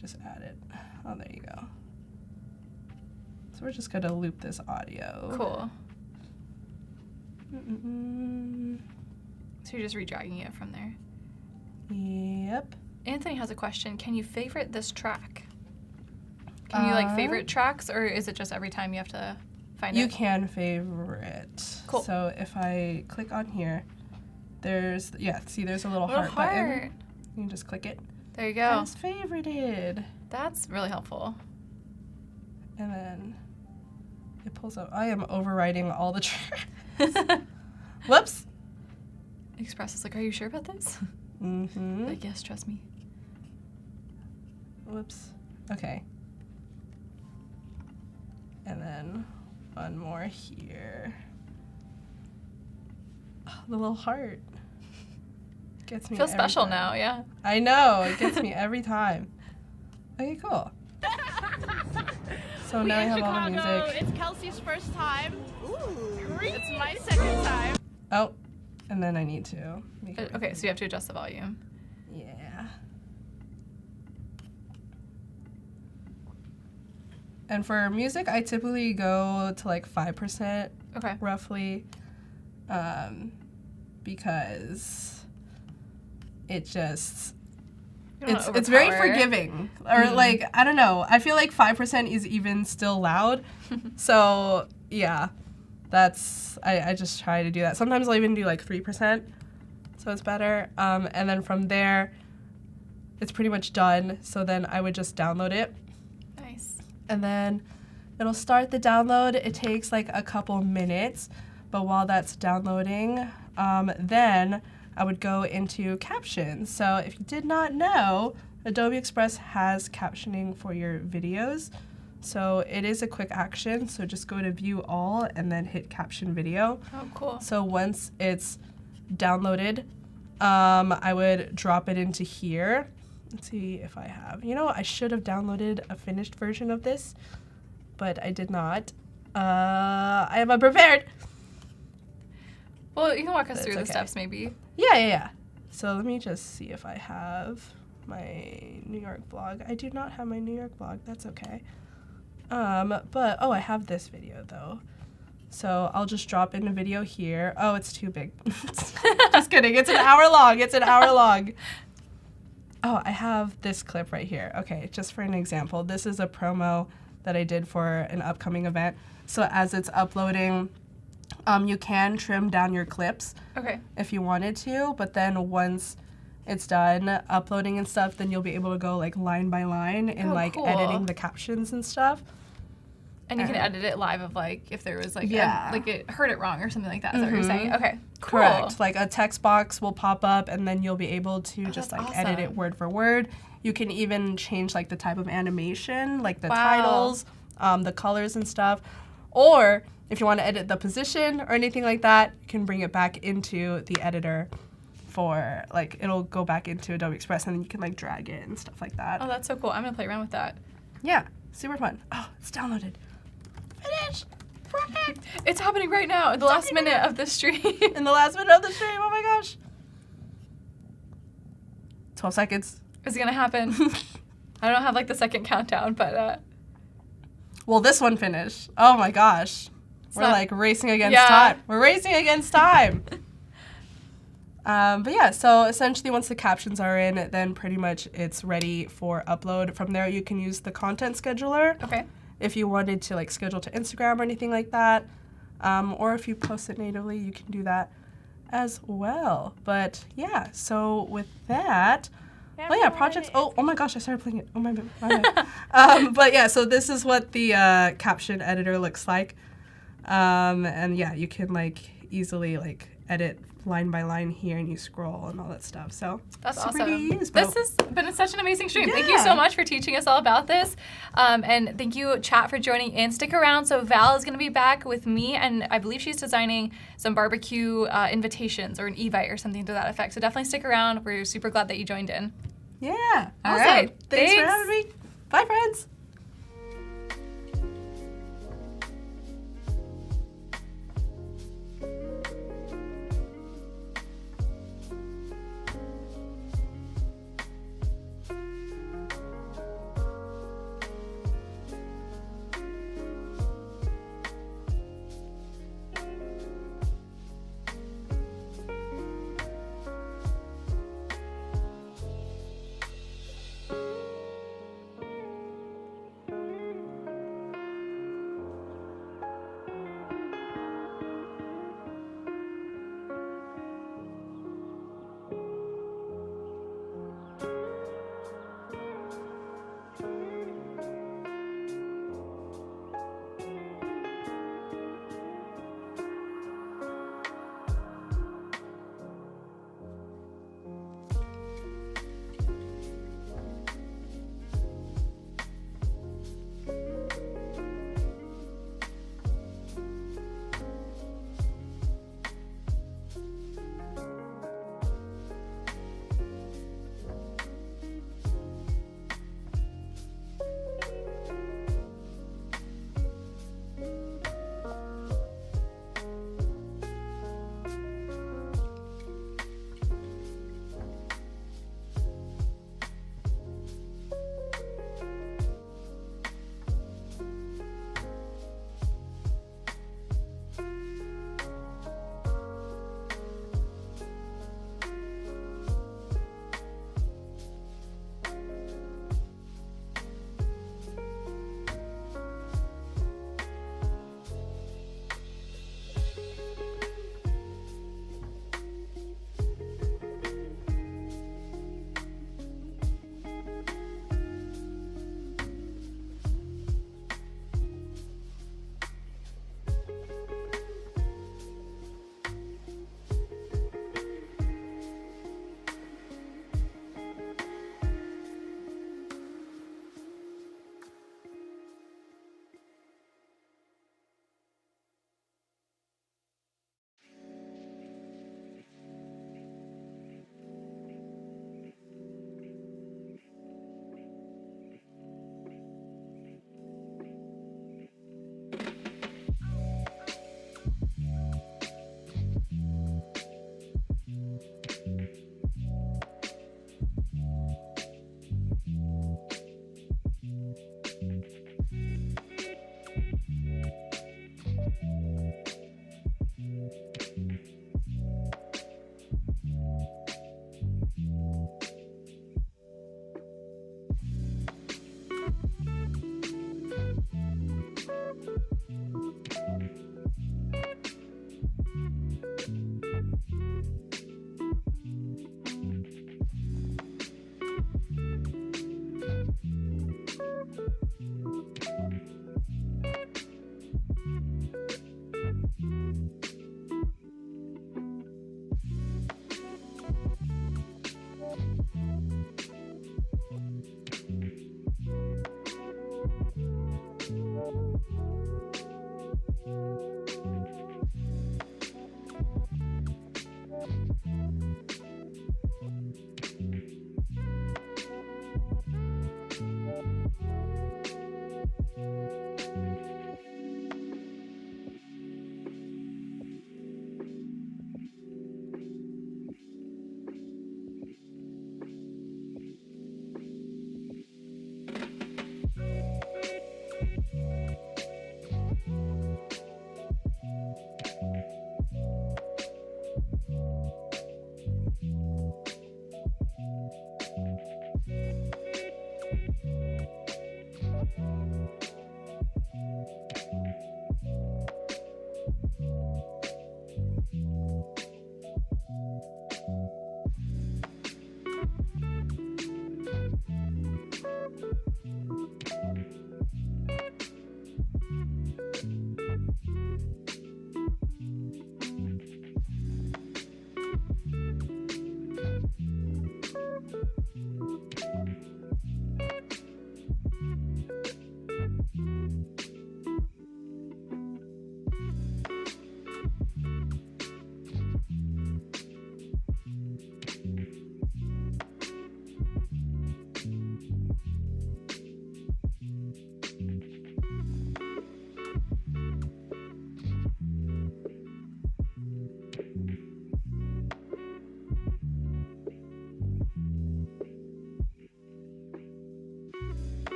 Just add it. Oh, there you go. So we're just gonna loop this audio. Cool. Mm-mm-mm. So you're just redragging it from there. Yep. Anthony has a question. Can you favorite this track? Can you like favorite tracks, or is it just every time you have to find You it? can favorite. Cool. So if I click on here, there's, see, there's a little Little heart button. heart. You can just click it. There you go. As favorited. That's really helpful. And then it pulls up. I am overwriting all the tracks. Whoops. Express is like, are you sure about this? Mm-hmm. Like, yes, trust me. Whoops. Okay. And then one more here. Oh, the little heart. Gets me Feels every special time. now, yeah. I know. It gets me every time. Okay, cool. So now I in have all the Chicago. music. It's Kelsey's first time. It's my second time. Oh, and then I need to make it. Okay, so you have to adjust the volume. Yeah. And for music, I typically go to like 5%. Okay. Roughly, because it just You don't wanna it's very overpower. forgiving, or like I don't know. I feel like 5% is even still loud, so yeah, that's I just try to do that. Sometimes I'll even do like 3%, so it's better. And then from there, it's pretty much done. So then I would just download it. Nice. And then it'll start the download. It takes like a couple minutes, but while that's downloading, then I would go into captions. So if you did not know, Adobe Express has captioning for your videos. So it is a quick action. So just go to view all and then hit caption video. Oh, cool. So once it's downloaded, I would drop it into here. Let's see if I have. You know, I should have downloaded a finished version of this, but I did not. I am unprepared. Well, you can walk us That's through the okay. steps, maybe. Yeah. So let me just see if I have my New York blog. I do not have my New York blog. That's okay. But, I have this video, though. So I'll just drop in a video here. Oh, it's too big. Just kidding. It's an hour long. Oh, I have this clip right here. Okay, just for an example. This is a promo that I did for an upcoming event. So as it's uploading, you can trim down your clips Okay. if you wanted to, but then once it's done uploading and stuff, then you'll be able to go like line by line and Oh, like cool. editing the captions and stuff. And you can edit it live of like if there was like Yeah. like it heard it wrong or something like that. Is that what you're saying? Okay. Cool. Correct. Like a text box will pop up and then you'll be able to just that's like edit it awesome. word for word. You can even change like the type of animation, like the Wow. titles, the colors and stuff. Or if you want to edit the position or anything like that, you can bring it back into the editor for like it'll go back into Adobe Express and then you can like drag it and stuff like that. Oh, that's so cool. I'm gonna play around with that. Yeah, super fun. Oh, it's downloaded. Finish. Perfect. It's happening right now at the last minute of the stream. In the last minute of the stream. Oh my gosh. 12 seconds. Is it gonna happen? I don't have like the second countdown, but Well, this one finished. Oh my gosh. We're not- like racing against Yeah. time. We're racing against time. But yeah, so essentially once the captions are in, then pretty much it's ready for upload. From there, you can use the content scheduler. okay. If you wanted to like schedule to Instagram or anything like that, or if you post it natively, you can do that as well. But yeah, so with that, projects. Oh my gosh, I started playing it. Oh my bad. But yeah, so this is what the caption editor looks like, and yeah, you can like easily like edit line by line here, and you scroll and all that stuff. So That's super awesome. easy to use, This but- has been such an amazing stream. Thank you Yeah. so much for teaching us all about this. And thank you, chat, for joining in. Stick around. So Val is going to be back with me, and I believe she's designing some barbecue invitations or an Evite or something to that effect. So definitely stick around. We're super glad that you joined in. Yeah. All Awesome. right. Thanks for Thanks. having me. Bye, friends.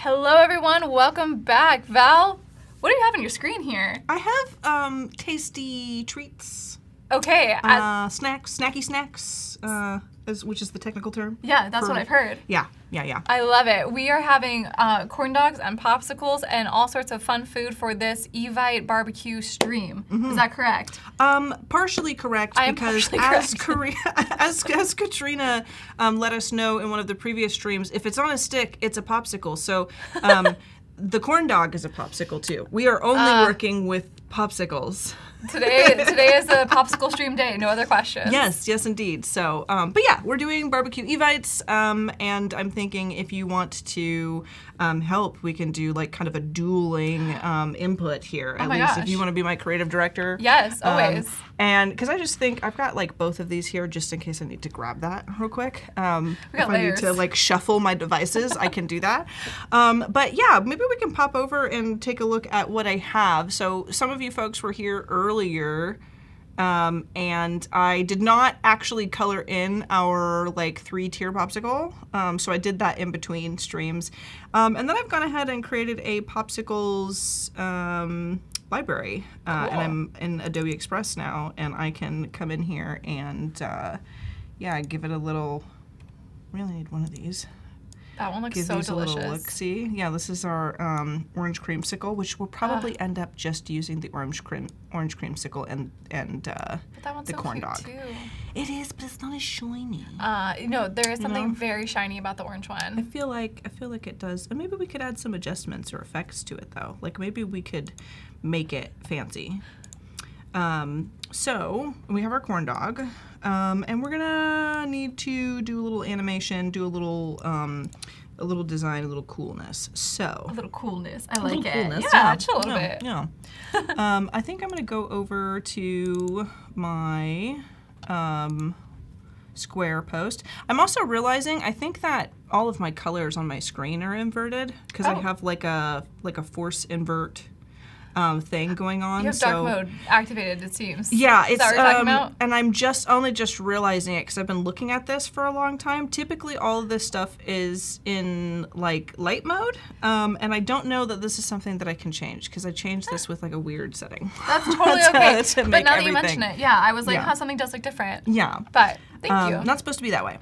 Hello, everyone. Welcome back. Val, what do you have on your screen here? I have tasty treats. Okay. Snacky snacks, which is the technical term. Yeah, that's what I've heard. Yeah. I love it. We are having corn dogs and popsicles and all sorts of fun food for this Evite barbecue stream. Is that correct? Partially correct, I am because partially as Katrina let us know in one of the previous streams, if it's on a stick, it's a popsicle. So the corn dog is a popsicle too. We are only working with popsicles. Today is a popsicle stream day. No other questions. Yes, indeed. So, but yeah, we're doing BBQ Evites, and I'm thinking if you want to help, we can do like kind of a dueling input here. At least gosh. if you want to be my creative director. Yes, always. And because I just think I've got like both of these here just in case I need to grab that real quick. We got if I need to layers. like shuffle my devices, I can do that. But yeah, maybe we can pop over and take a look at what I have. So some of you folks were here earlier, and I did not actually color in our like 3-tier popsicle. So I did that in between streams. And then I've gone ahead and created a popsicles library, and I'm in Adobe Express now, and I can come in here and yeah, give it a little. Really need one of these. That one looks Give so these delicious. a little look-see. Yeah, this is our orange creamsicle, which we'll probably end up just using the orange creamsicle and But that one's the so corn cute dog. too. It is, but it's not as shiny. No, there is something know? very shiny about the orange I one. feel like it does. And maybe we could add some adjustments or effects to it though. Like maybe we could make it fancy. So we have our corn dog, and we're gonna need to do a little animation, do a little design, a little coolness. So A little coolness. I little like it. coolness, Yeah, chill a little bit. Yeah. I think I'm gonna go over to my square post. I'm also realizing I think that all of my colors on my screen are inverted because I have like a force invert thing going on. You have dark mode activated, it seems. Yeah, Is it's that what you're talking about? and I'm only just realizing it because I've been looking at this for a long time. Typically, all of this stuff is in like light mode, and I don't know that this is something that I can change because I changed this with like a weird setting. That's totally to okay. make But now that you everything- mention it, yeah, I was like, Yeah. something does look different. Yeah. But thank you. Not supposed to be that way.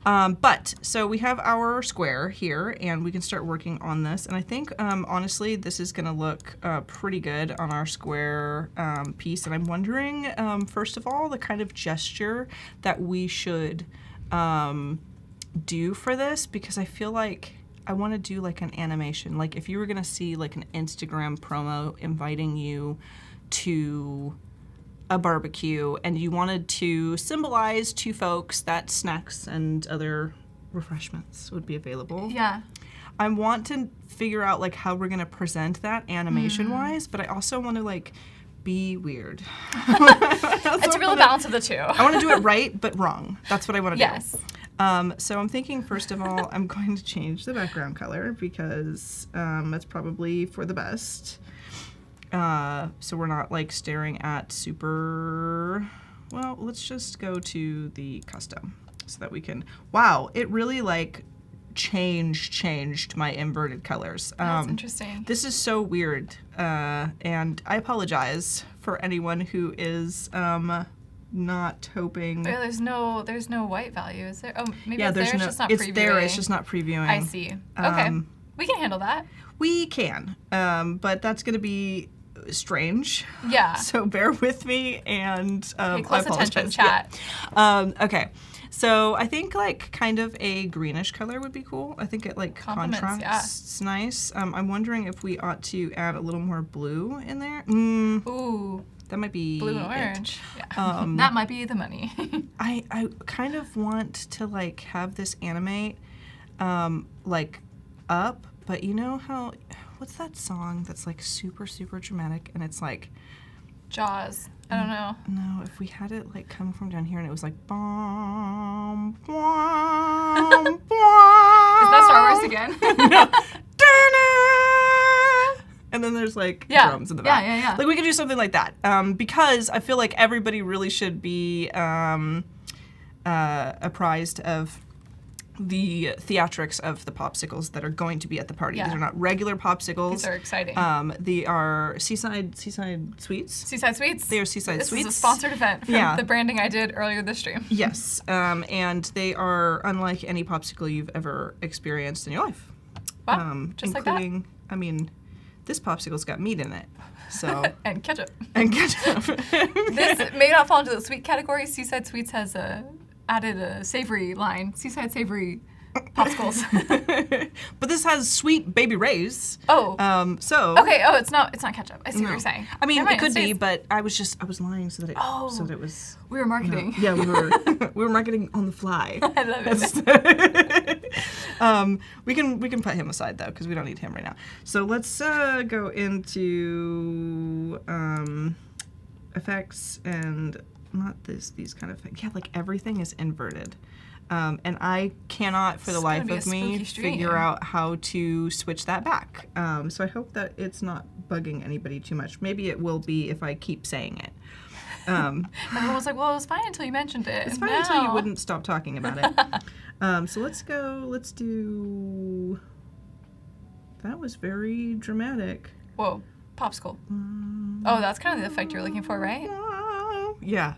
But so we have our square here, and we can start working on this. And I think, honestly, this is going to look pretty good on our square piece. And I'm wondering, first of all, the kind of gesture that we should do for this, because I feel like I want to do like an animation. Like if you were going to see like an Instagram promo inviting you to a barbecue and you wanted to symbolize to folks that snacks and other refreshments would be available. Yeah. I want to figure out like how we're going to present that animation wise, but I also want to like be weird. It's a real balance of the two. I want to do it right but wrong. That's what I want to Yes. do. So I'm thinking first of all I'm going to change the background color because it's probably for the best. So we're not like staring at super, well, let's just go to the custom so that we can, wow, it really like changed my inverted colors. That's interesting. This is so weird. And I apologize for anyone who is, not hoping. Oh, there's no white value, is there? Oh, maybe Yeah, it's there, it's just not it's previewing. there, it's just not previewing. I see. Okay. We can handle that. We can, but that's gonna be strange. Yeah. So bear with me and Pay close I apologize. attention, chat. Yeah. Okay. So I think like kind of a greenish color would be cool. I think it like Compliments, contrasts nice. I'm wondering if we ought to add a little more blue in there. Ooh, That might be blue and it. orange. Yeah. That might be the money. I kind of want to like have this animate like up, but you know how, what's that song that's like super dramatic and it's like, Jaws. I don't know. no, if we had it like come from down here and it was like bom bom bom. Is that Star Wars again? And then there's like Yeah. drums in the back. Yeah. Like we could do something like that because I feel like everybody really should be apprised of the theatrics of the popsicles that are going to be at the party. Yeah. These are not regular popsicles. These are exciting. They are seaside sweets. Seaside Sweets. They are seaside this sweets. This is a sponsored event from Yeah. the branding I did earlier this stream. Yes, and they are unlike any popsicle you've ever experienced in your life. Wow, just like that? Including, I mean, this popsicle's got meat in it, so. And ketchup. And ketchup. This may not fall into the sweet category. Seaside Sweets has added a savory line. Seaside savory popsicles. But this has sweet Baby Ray's. Oh. So. Okay. Oh, it's not ketchup. I see what No. you're saying. I mean, Never mind, it could it be, stays- but I was lying so that it was. We were marketing. Yeah, we were we were marketing on the fly. I love it. We can put him aside though, because we don't need him right now. So let's go into effects and not these kind of things. Yeah, like everything is inverted. And I cannot, for the It's gonna life be a of me, spooky stream. figure out how to switch that back. So I hope that it's not bugging anybody too much. Maybe it will be if I keep saying it. Everyone was like, "Well, it was fine until you mentioned it." It's fine until you wouldn't stop talking about it. So let's do. That was very dramatic. Whoa, popsicle. Oh, that's kind of the effect you're looking for, right? Yeah.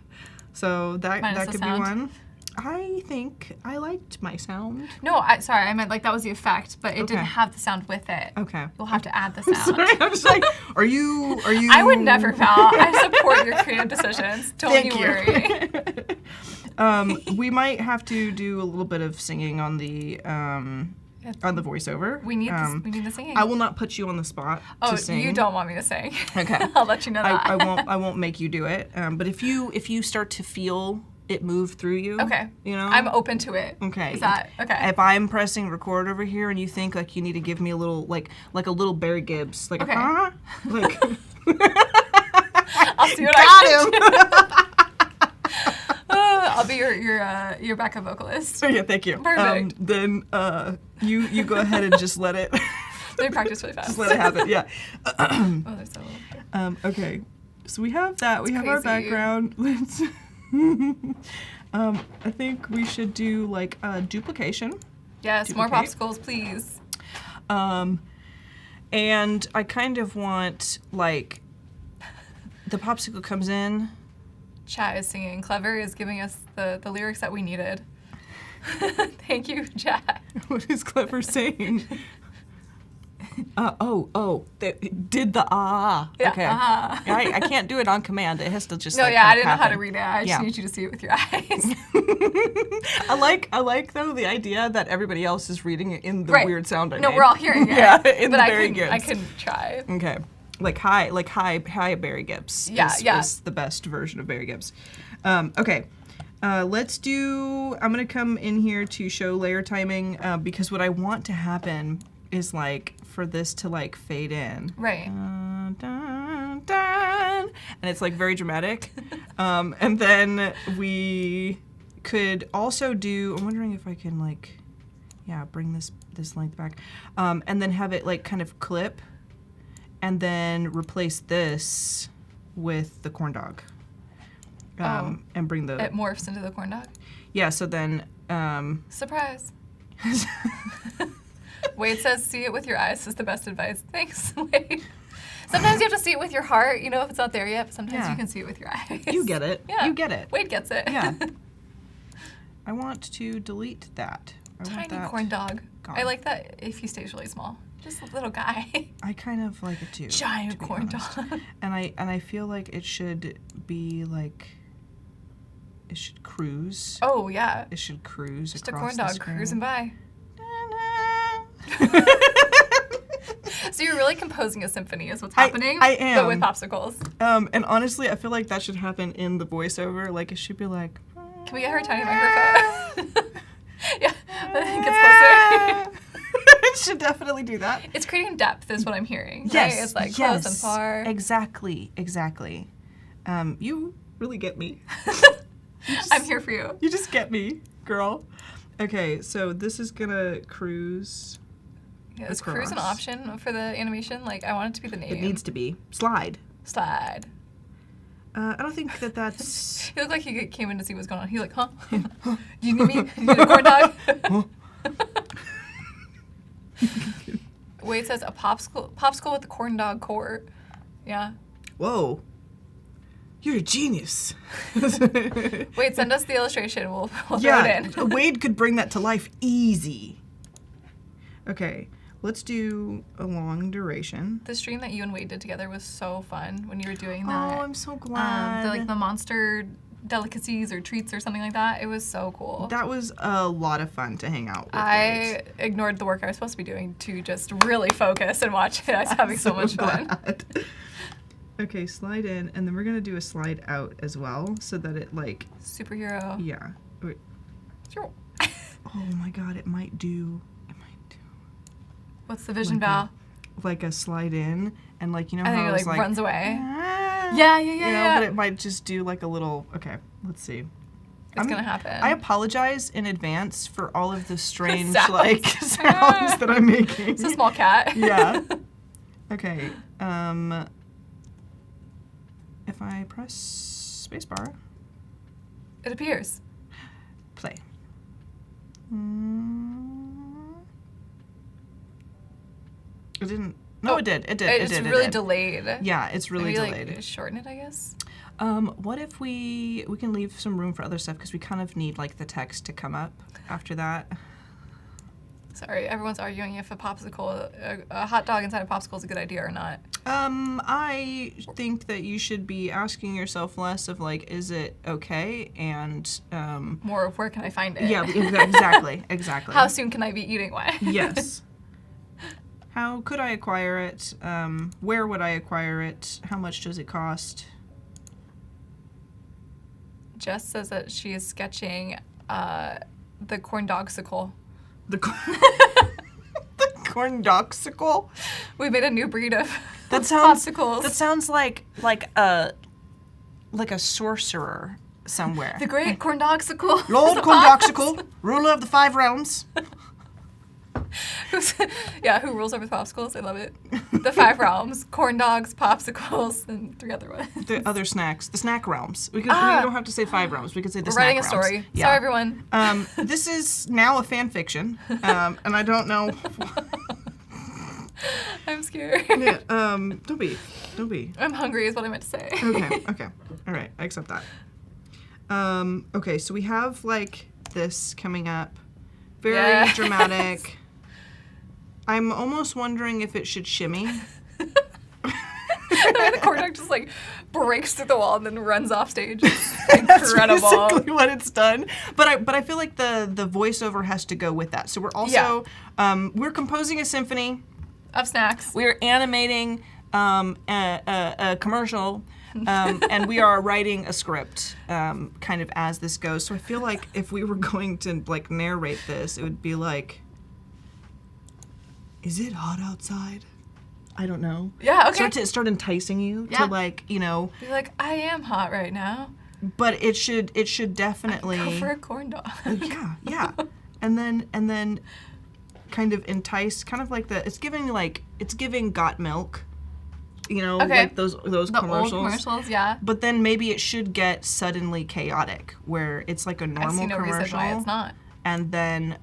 So that Minus that the could sound. be one. I think I liked my sound. No, sorry, I meant like that was the effect, but it Okay. didn't have the sound with it. Okay. You'll have to add the sound. Sorry, I was like, are you? I would never, Val. I support your creative decisions. Don't Thank you you. worry. We might have to do a little bit of singing on the voiceover. We need this. We need the singing. I will not put you on the spot Oh, to sing. you don't want me to sing. Okay. I'll let you know that. I won't make you do it. But if you start to feel it move through you, Okay. you know, I'm open to it. okay. Is that okay? If I'm pressing record over here and you think like you need to give me a little like a little Barry Gibbs, like Okay. like I'll see what I got can do. I'll be your backup vocalist. him. Yeah, thank you. Perfect. Then you go ahead and just let it Let me practice really fast. just let it happen. Yeah. Oh, there's so little. Okay. So we have that. We have our crazy. background. Let's. I think we should do like duplication. Yes, more Duplicate. popsicles, please. And I kind of want like the popsicle comes in. Chat is singing. Clever is giving us the lyrics that we needed. Thank you, Chat. What is Clever saying? Did the ah. Yeah, Okay. ah. I can't do it on command. It has to just No, like, yeah, kind I of didn't know how to happen. read it. I just Yeah. need you to see it with your eyes. I like though the idea that everybody else is reading it in the Right. weird sound I No, made. we're all hearing it. Yeah, in but the I Barry couldn't, I Gibbs. couldn't try. Okay. Like hi Barry Gibbs. Yeah, yeah. is the best version of Barry Gibbs. Okay. Let's do. I'm gonna come in here to show layer timing because what I want to happen is like for this to like fade in. Right. Dun, dun, and it's like very dramatic. And then we could also do. I'm wondering if I can like, bring this length back, and then have it like kind of clip, and then replace this with the corn dog. And bring the It morphs into the corn dog. yeah. So then Surprise. Wade says, see it with your eyes is the best advice. Thanks, Wade. Sometimes you have to see it with your heart, you know, if it's not there yet, but sometimes Yeah. you can see it with your eyes. you get it. Yeah. You get it. Wade gets it. Yeah. I want to delete that. I want Tiny that corn dog. gone. I like that if he stays really small. Just a little guy. I kind of like it too. Giant to be corn honest. dog. And I feel like it should be like it should cruise. Oh, yeah. It should cruise Just a across corn the dog screen. cruising by. So you're really composing a symphony is what's happening. I am. But with popsicles. And honestly, I feel like that should happen in the voiceover. Like it should be like. Can we get her a tiny microphone? Yeah, it gets closer. It should definitely do that. It's creating depth is what I'm hearing. Yes. Right? It's like close and far. Exactly. You really get me. I'm here for you. You just get me, girl. Okay, so this is gonna cruise. Yeah, is cruise an across. option for the animation? Like, I want it to be the name. It needs to be slide. Slide. I don't think that that's. He looked like he came in to see what's going on. He was like, huh? Do you need me? You need a corn dog? Wade says a popsicle with a corn dog core. Yeah. Whoa. You're a genius. Wade, send us the illustration. We'll throw it in. Wade could bring that to life easy. Okay, let's do a long duration. The stream that you and Wade did together was so fun when you were doing that. Oh, I'm so glad. The monster delicacies or treats or something like that. It was so cool. That was a lot of fun to hang out with. I ignored the work I was supposed to be doing to just really focus and watch it. I was having so much fun. Okay, slide in, and then we're gonna do a slide out as well, so that it like superhero. Yeah. Wait. Sure. Oh my God! It might do. What's the vision, Val? Like a slide in, and like you know I how think it's it runs away. Yeah. You know, but it might just do like a little. Okay, let's see. It's gonna happen. I apologize in advance for all of the strange sounds. like sounds that I'm making. It's a small cat. Yeah. Okay. If I press spacebar, It appears. play. It didn't. No, it did. It did. It's really delayed. Yeah, it's really Maybe, delayed. Like, shorten it, I guess. What if we can leave some room for other stuff because we kind of need like the text to come up after that. Sorry, everyone's arguing if a popsicle, a hot dog inside a popsicle is a good idea or not. I think that you should be asking yourself less of like, is it okay, and More of where can I find it? yeah, exactly. How soon can I be eating one? Yes. How could I acquire it? Where would I acquire it? How much does it cost? Jess says that she is sketching the corndogsicle. The corndogsicle. We made a new breed of Popsicles. popsicles. That sounds like a sorcerer somewhere. The great corndogsicle. Lord Corndogsicle, ruler of the 5 realms. Who rules over the popsicles? I love it. The 5 realms: corn dogs, popsicles, and 3 other ones. The other snacks, the snack realms. We don't have to say 5 realms. We could say the snack realms. We're writing a story. Yeah. Sorry, everyone. This is now a fan fiction, and I don't know. I'm scared. Yeah, don't be. I'm hungry is what I meant to say. Okay. All right, I accept that. Okay, so we have like this coming up. Very dramatic. I'm almost wondering if it should shimmy. The corn dog just like breaks through the wall and then runs off stage. It's incredible. That's basically what it's done. But I feel like the voiceover has to go with that. So we're also we're composing a symphony Of snacks. We're animating a commercial. And we are writing a script kind of as this goes. So I feel like if we were going to like narrate this, it would be like, is it hot outside? I don't know. Yeah, okay. Start enticing you to like, you know. Be like, I am hot right now. But it should definitely Go for a corn dog. yeah. And then kind of entice, kind of like it's giving Got Milk. You know, like those commercials. Old commercials, yeah. But then maybe it should get suddenly chaotic, where it's like a normal I see no commercial. reason why it's not. And then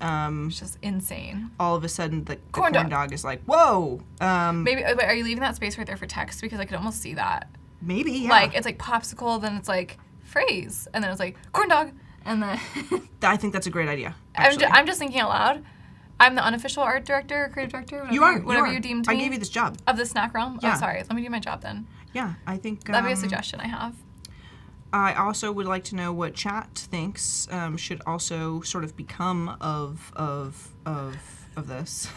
It's just insane. all of a sudden the Corn dog is like, whoa. Maybe are you leaving that space right there for text? Because I could almost see that. Maybe, yeah. Like it's like popsicle, then it's like phrase, and then it's like corn dog, and then I think that's a great idea. Actually. I'm just thinking out loud. I'm the unofficial art director, or creative director. Whatever you deemed me. I gave you this job. Of the snack realm? Yeah. Oh, sorry. Let me do my job then. Yeah, I think That'd be a suggestion I have. I also would like to know what chat thinks should also sort of become of this.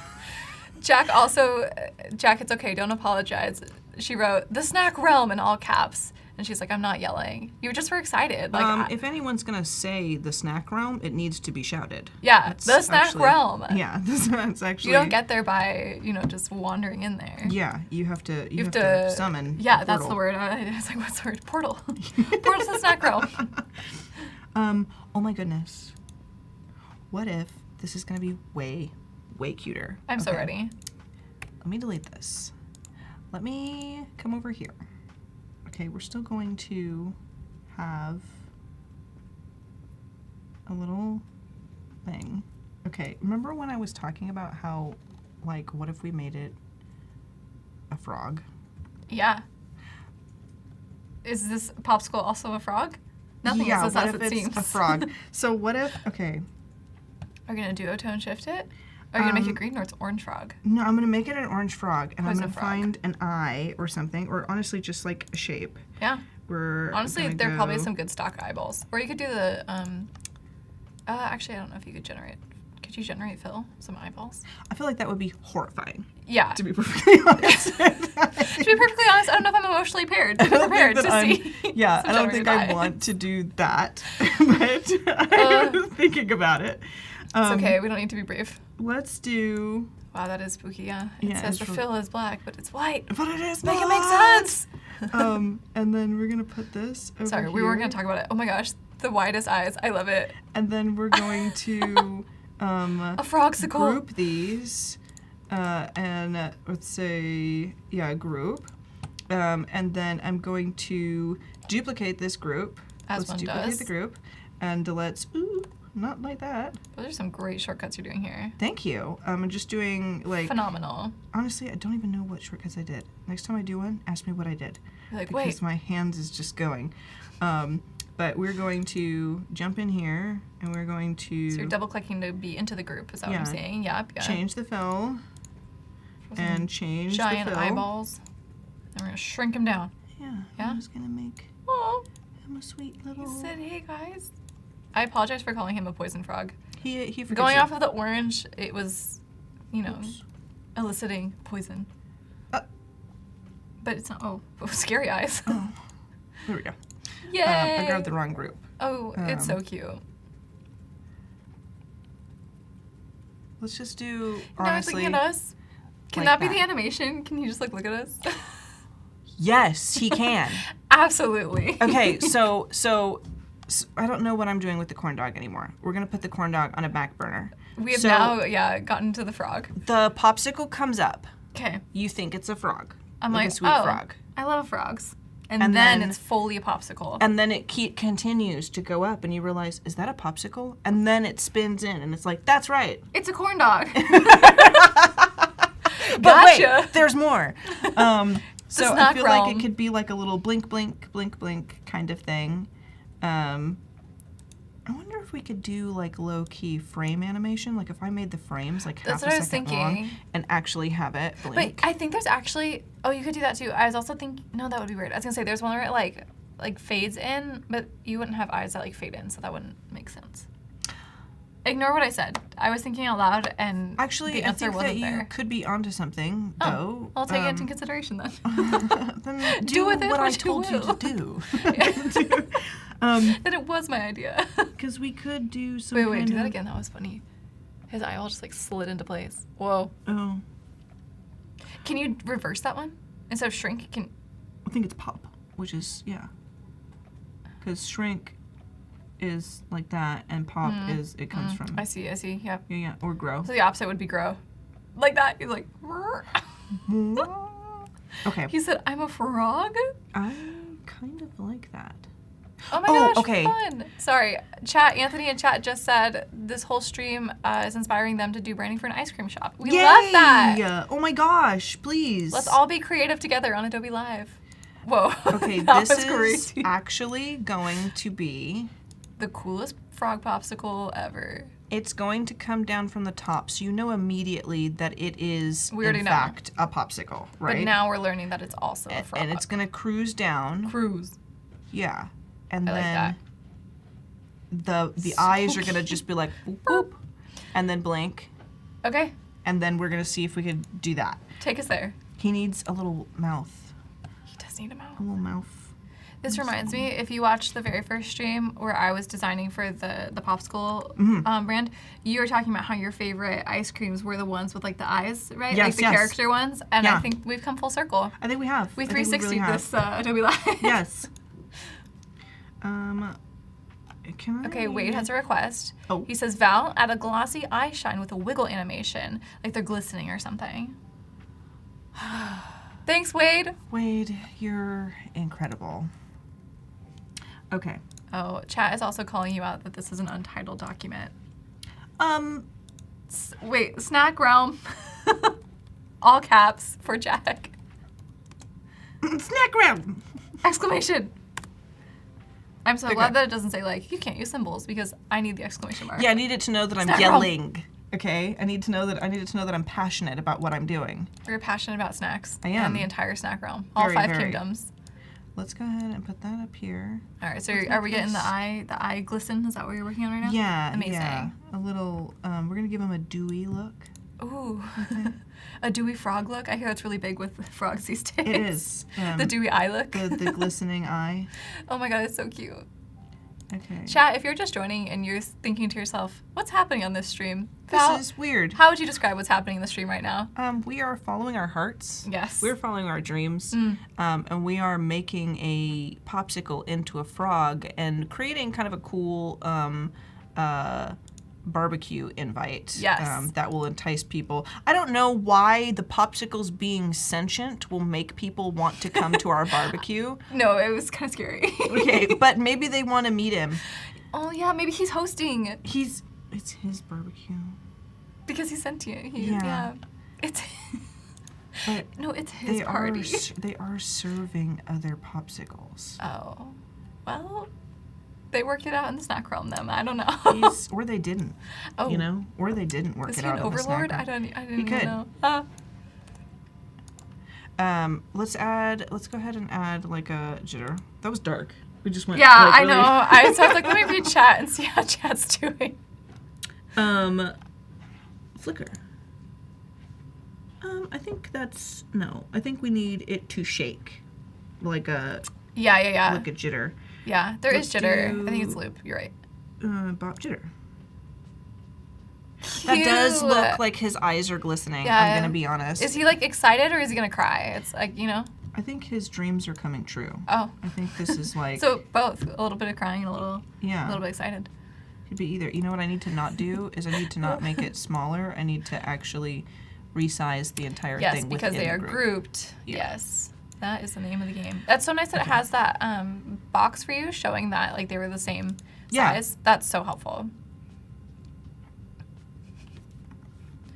Jack, it's okay. Don't apologize. She wrote the snack realm in all caps. And she's like, I'm not yelling. You just were excited. Like, if anyone's going to say the snack realm, it needs to be shouted. Yeah, the snack realm. Yeah, that's actually... You don't get there by, just wandering in there. Yeah, you have to summon. Yeah, that's the word. I was like, what's the word? Portal. Portal to the snack realm. Oh my goodness. What if this is going to be way, way cuter? I'm so ready. Let me delete this. Let me come over here. Okay, we're still going to have a little thing. Okay, remember when I was talking about how like, what if we made it a frog? Yeah. Is this popsicle also a frog? Nothing Yeah, says what as if it it's seems. a frog? So what if, okay. Are you gonna duotone shift it? Are you gonna make it green or it's orange frog? No, I'm gonna make it an orange frog, and I'm Poison gonna frog. find an eye or something, or honestly just like a shape. Yeah. We're Honestly, gonna there are probably go- some good stock eyeballs. Or you could do the, actually, I don't know if you could generate. Could you generate, Phil, some eyeballs? I feel like that would be horrifying, Yeah. to be perfectly honest. To be perfectly honest, I don't know if I'm emotionally prepared to see. Yeah, some I don't think generated I eye. want to do that, but I was thinking about it. It's okay, we don't need to be brave. Let's do. Wow, that is spooky, yeah. It Yeah, says it's the really- fill is black, but it's white. But it is Make it make not! sense! And then we're gonna put this over Sorry, here. we weren't going to talk about it. Oh my gosh, the widest eyes. I love it. And then we're going to A frogsicle. group these, and let's say, group. And then I'm going to duplicate this group. As let's one duplicate does. the group. And let's, not like that. Those are some great shortcuts you're doing here. Thank you. I'm just doing, like, Phenomenal. honestly, I don't even know what shortcuts I did. Next time I do one, ask me what I did. You're like, Because wait. my hands is just going. But we're going to jump in here, and we're going to So you're double clicking to be into the group, is that what Yeah. I'm saying? Yep, yeah. change the fill, and change Giant the fill. eyeballs. And we're going to shrink them down. Yeah, Yeah? I'm just gonna make Oh, him a sweet little. he said, hey guys. I apologize for calling him a poison frog. He forgets Going it. off of the orange, it was, eliciting poison. Uh. But it's not, scary eyes. There we go. Yay! I grabbed the wrong group. Oh, it's so cute. Let's just do Now he's honestly. looking at us. Can like that be the that. animation? Can he just look at us? Yes, he can. Absolutely. Okay, so I don't know what I'm doing with the corn dog anymore. We're gonna put the corn dog on a back burner. We have So now, gotten to the frog. the popsicle comes up. Okay. You think it's a frog. I'm like like, a sweet oh, frog. I love frogs. And, And then then- it's fully a popsicle. And then it continues to go up, and you realize, is that a popsicle? And then it spins in, and it's like, that's right. It's a corn dog. But Gotcha. wait, there's more. So I snack feel like realm. it could be like a little blink, blink, blink, blink kind of thing. I wonder if we could do like low-key frame animation. Like if I made the frames like That's half what I a was second long thinking. and actually have it blink. But I think there's actually, you could do that too. I was also thinking, no, that would be weird. I was gonna say there's one where it like fades in, but you wouldn't have eyes that like fade in, so that wouldn't make sense. Ignore what I said. I was thinking out loud, and Actually, the I answer think that wasn't you there. could be onto something, Oh, though. I'll take it into consideration then. Then Do with it what I what you told you will. to do. Then it was my idea. Because we could do some wait, kind do that of- again. That was funny. His eyeball just like slid into place. Whoa. Oh, Can you reverse that one instead of shrink? I think it's pop, which is, yeah. Because shrink is like that, and pop is, it comes from, I see. Yep. yeah, or grow. So the opposite would be grow, like that. You're like. Okay, He said, "I'm a frog." I kind of like that. Oh my Oh, gosh, okay. fun. Sorry, Anthony in chat just said this whole stream is inspiring them to do branding for an ice cream shop. We love that. Yay! Oh my gosh, please. Let's all be creative together on Adobe Live. Whoa. Okay, that this was is crazy. actually going to be, The coolest frog popsicle ever. it's going to come down from the top, so you know immediately that it is, We already in know. fact, a popsicle, right? But now we're learning that it's also a frog. and it's going to cruise down. cruise. Yeah. And I like then the So eyes are going to just be like, boop, boop, and then blink. Okay, And then we're going to see if we could do that. take us there. He needs a little mouth. He does need a mouth. A little mouth. This reminds me, if you watched the very first stream where I was designing for the Popsicle brand, you were talking about how your favorite ice creams were the ones with like the eyes, right? Yes, like the yes. character ones. And I Yeah. think we've come full circle. I think we have. We I think 360 really have. this Adobe Live. Yes. Can I? Okay, Wade has a request. Oh. He says, Val, add a glossy eye shine with a wiggle animation, like they're glistening or something. Thanks, Wade. Wade, you're incredible. Okay. Oh, chat is also calling you out that this is an untitled document. Wait, snack realm. all caps for Jack. Snack round. Exclamation. I'm so Okay. glad that it doesn't say, like, you can't use symbols because I need the exclamation mark. Yeah, I need it to know that I'm Snack yelling. Okay, I need it to know that I'm passionate about what I'm doing. We're passionate about snacks. I am. And the entire snack realm. All Very, 5 very. kingdoms. Let's go ahead and put that up here. All right, so Let's are make we getting this- the eye glisten? Is that what you're working on right now? Yeah, Amazing. yeah. A little. We're gonna give him a dewy look. Ooh. A dewy frog look? I hear that's really big with frogs these days. It is. The dewy eye look. The glistening eye. Oh my god, it's so cute. Okay. Chat, if you're just joining and you're thinking to yourself, what's happening on this stream? Val, This is weird. how would you describe what's happening in the stream right now? We are following our hearts. Yes. We're following our dreams. And we are making a popsicle into a frog and creating kind of a cool barbecue invite. Yes. That will entice people. I don't know why the popsicles being sentient will make people want to come to our barbecue. No, it was kind of scary. Okay, but maybe they want to meet him. Oh yeah, maybe he's hosting It's his barbecue. because he's sentient. Yeah. It's But no, it's his party. they are serving other popsicles. Oh, well, they worked it out in the snack realm. Then I don't know. Or they didn't. Oh. You know, or they didn't work Is it he out. an in the snack overlord? room. I didn't He even could. know. Let's go ahead and add like a jitter. That was dark. We just went. Yeah, like, I really- know. I was like, let me read chat and see how chat's doing. Flicker. I think I think we need it to shake, like a Yeah. like a jitter. Yeah, there is Let's jitter. I think it's do- loop. You're right. Bop jitter. That does Cute. look like his eyes are glistening. Yeah. I'm gonna be honest. Is he like excited or is he gonna cry? It's like, you know. I think his dreams are coming true. Oh, I think this is like so both a little bit of crying and a little bit excited. Could be either. You know what I need to not do is I need to not make it smaller. I need to actually resize the entire Yes, thing because within they the are group. grouped. Yeah. Yes, that is the name of the game. That's so nice that it has that box for you showing that like they were the same Yeah. size. That's so helpful.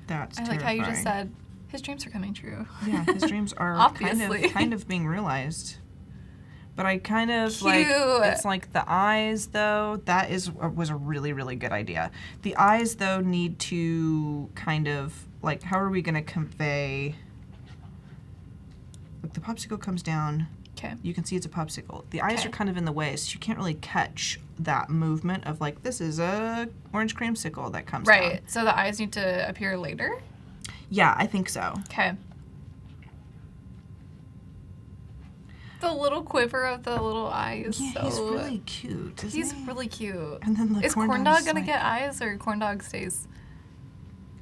That's I like how you just terrifying. said his dreams are coming true. Yeah, his dreams are Obviously. kind of being realized. But I kind of like Cute. it's like the eyes though. That was a really really good idea. The eyes though need to kind of like how are we going to convey? Like the popsicle comes down. Okay. You can see it's a popsicle. The eyes Okay. are kind of in the way, so you can't really catch that movement of like this is a orange creamsicle that comes down. Right. So the eyes need to appear later. Yeah, I think so. Okay. The little quiver of the little eye is Yeah, so. he's really cute. Isn't He's he? really cute. And then the Is corn Corndog dog's gonna like- get eyes or Corndog stays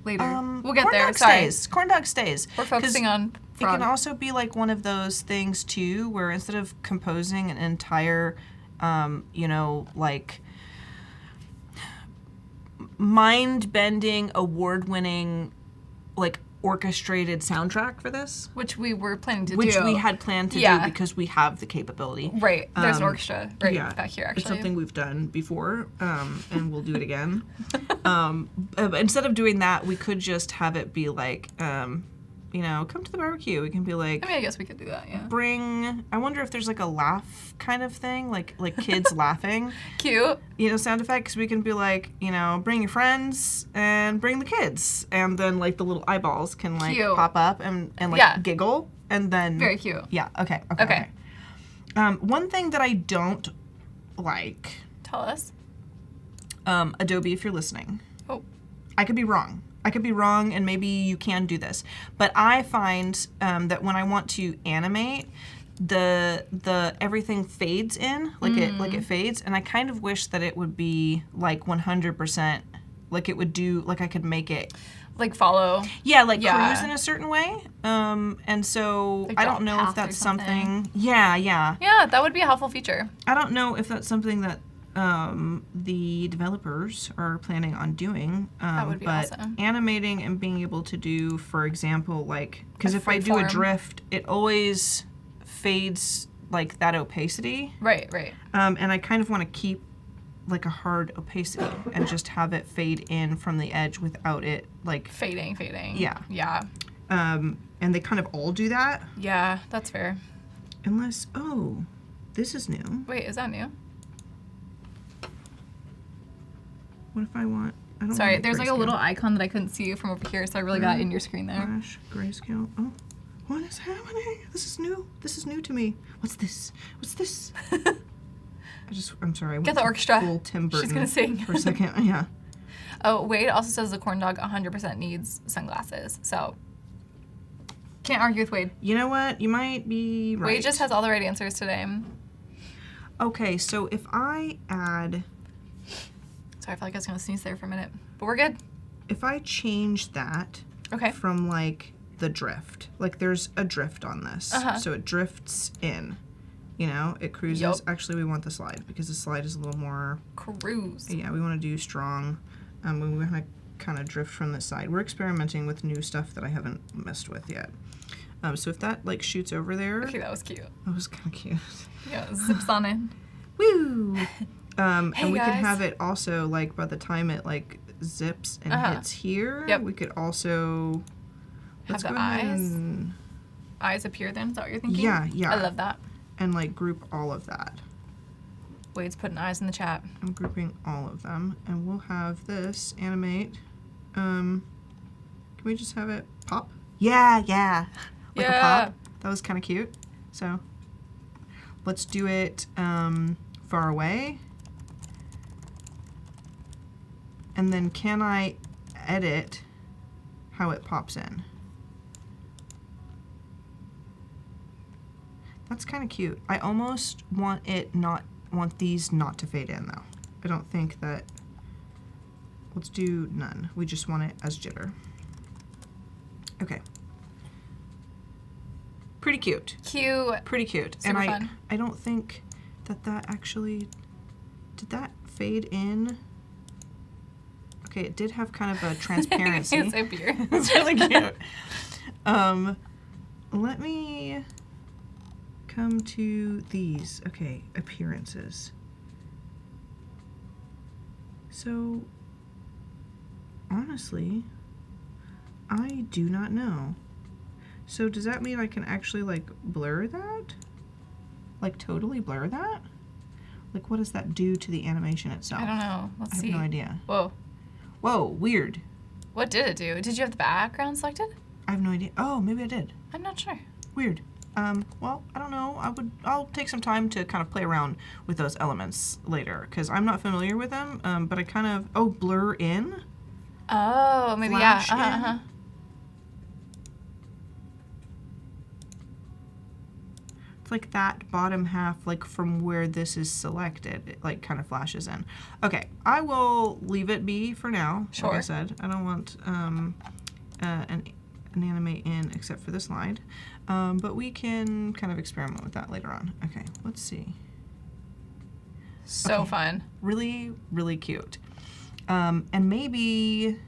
later? We'll get Corn there. dog Sorry. Stays. Corn dog stays. We're 'Cause focusing on It frog. can also be like one of those things too, where instead of composing an entire, like mind-bending, award-winning, like orchestrated soundtrack for this, which we were planning to which do. we had planned to Yeah. do because we have the capability. Right. There's an Um, orchestra right back here, actually. It's something we've done before, and we'll do it again. But instead of doing that, we could just have it be like, come to the barbecue. We can be like, I mean, I guess we could do that, yeah. I wonder if there's like a laugh kind of thing, like kids laughing, Cute. sound effect, because we can be like, bring your friends and bring the kids. And then like the little eyeballs can like Cute. pop up and like Yeah. giggle. And then. Very cute. Yeah, okay. Okay. One thing that I don't like, Tell us. Adobe, if you're listening, Oh. I could be wrong. And maybe you can do this. But I find that when I want to animate, the everything fades in, like it fades, and I kind of wish that it would be like 100%, like it would do, like I could make it. Like follow. Yeah, like Yeah. cruise in a certain way. And so Like I draw don't a know path if or that's something. something. Yeah. Yeah, that would be a helpful feature. I don't know if that's something that the developers are planning on doing. would be but awesome. animating and being able to do, for example, like, because if I do a freeform. drift, it always fades like that opacity. Right. And I kind of want to keep like a hard opacity and just have it fade in from the edge without it like Fading. Yeah. Yeah. And they kind of all do that. Yeah, that's fair. Unless, oh, this is new. Wait, is that new? What if I want, I don't Sorry, want there's like a grayscale. little icon that I couldn't see from over here, so I really got in your screen there. Flash, grayscale. Oh, what is happening? This is new. This is new to me. What's this? What's this? I'm sorry. I went Get the to orchestra. Full Tim Burton She's gonna sing. for a second. Yeah. Oh, Wade also says the corn dog 100% needs sunglasses, so can't argue with Wade. You know what? You might be right. Wade just has all the right answers today. Okay, so if I add, Sorry, I felt like I was gonna sneeze there for a minute, but we're good. if I change that Okay. from like the drift, like there's a drift on this, so it drifts in. You know, it cruises. Yup. Actually, we want the slide because the slide is a little more. Cruise. Yeah, we want to do strong. We want to kind of drift from this side. We're experimenting with new stuff that I haven't messed with yet. So if that like shoots over there, Okay, that was cute. that was kind of cute. Yeah, zips on in. Woo! And we could guys. have it also like by the time it like zips and hits here, Yep. we could also Have the go ahead eyes? and, Eyes appear then, is that what you're thinking? Yeah, yeah. I love that. and like group all of that. Wade's putting eyes in the chat. I'm grouping all of them, and we'll have this animate. Can we just have it pop? Yeah, yeah. Like a Yeah. pop. That was kind of cute. So let's do it far away. And then can I edit how it pops in? That's kind of cute. I almost want these not to fade in though. I don't think that, let's do none. We just want it as jitter. Okay. Pretty cute. Cute. Pretty cute. Super and fun. I don't think that actually, did that fade in? Okay, it did have kind of a transparency. It's so pure. It's really cute. Let me come to these. Okay, appearances. So, honestly, I do not know. So does that mean I can actually like blur that? Like totally blur that? Like what does that do to the animation itself? I don't know. Let's I have see. no idea. Whoa. Whoa, weird. What did it do? Did you have the background selected? I have no idea. Oh, maybe I did. I'm not sure. Weird. Well, I don't know. I'll take some time to kind of play around with those elements later because I'm not familiar with them. But I kind of, blur in? Oh, maybe, Flash yeah. in? It's like that bottom half, like from where this is selected, it like kind of flashes in. Okay, I will leave it be for now. Sure. Like I said, I don't want an animate in except for the slide. But we can kind of experiment with that later on. Okay, let's see. So Okay. fun. Really, really cute. And maybe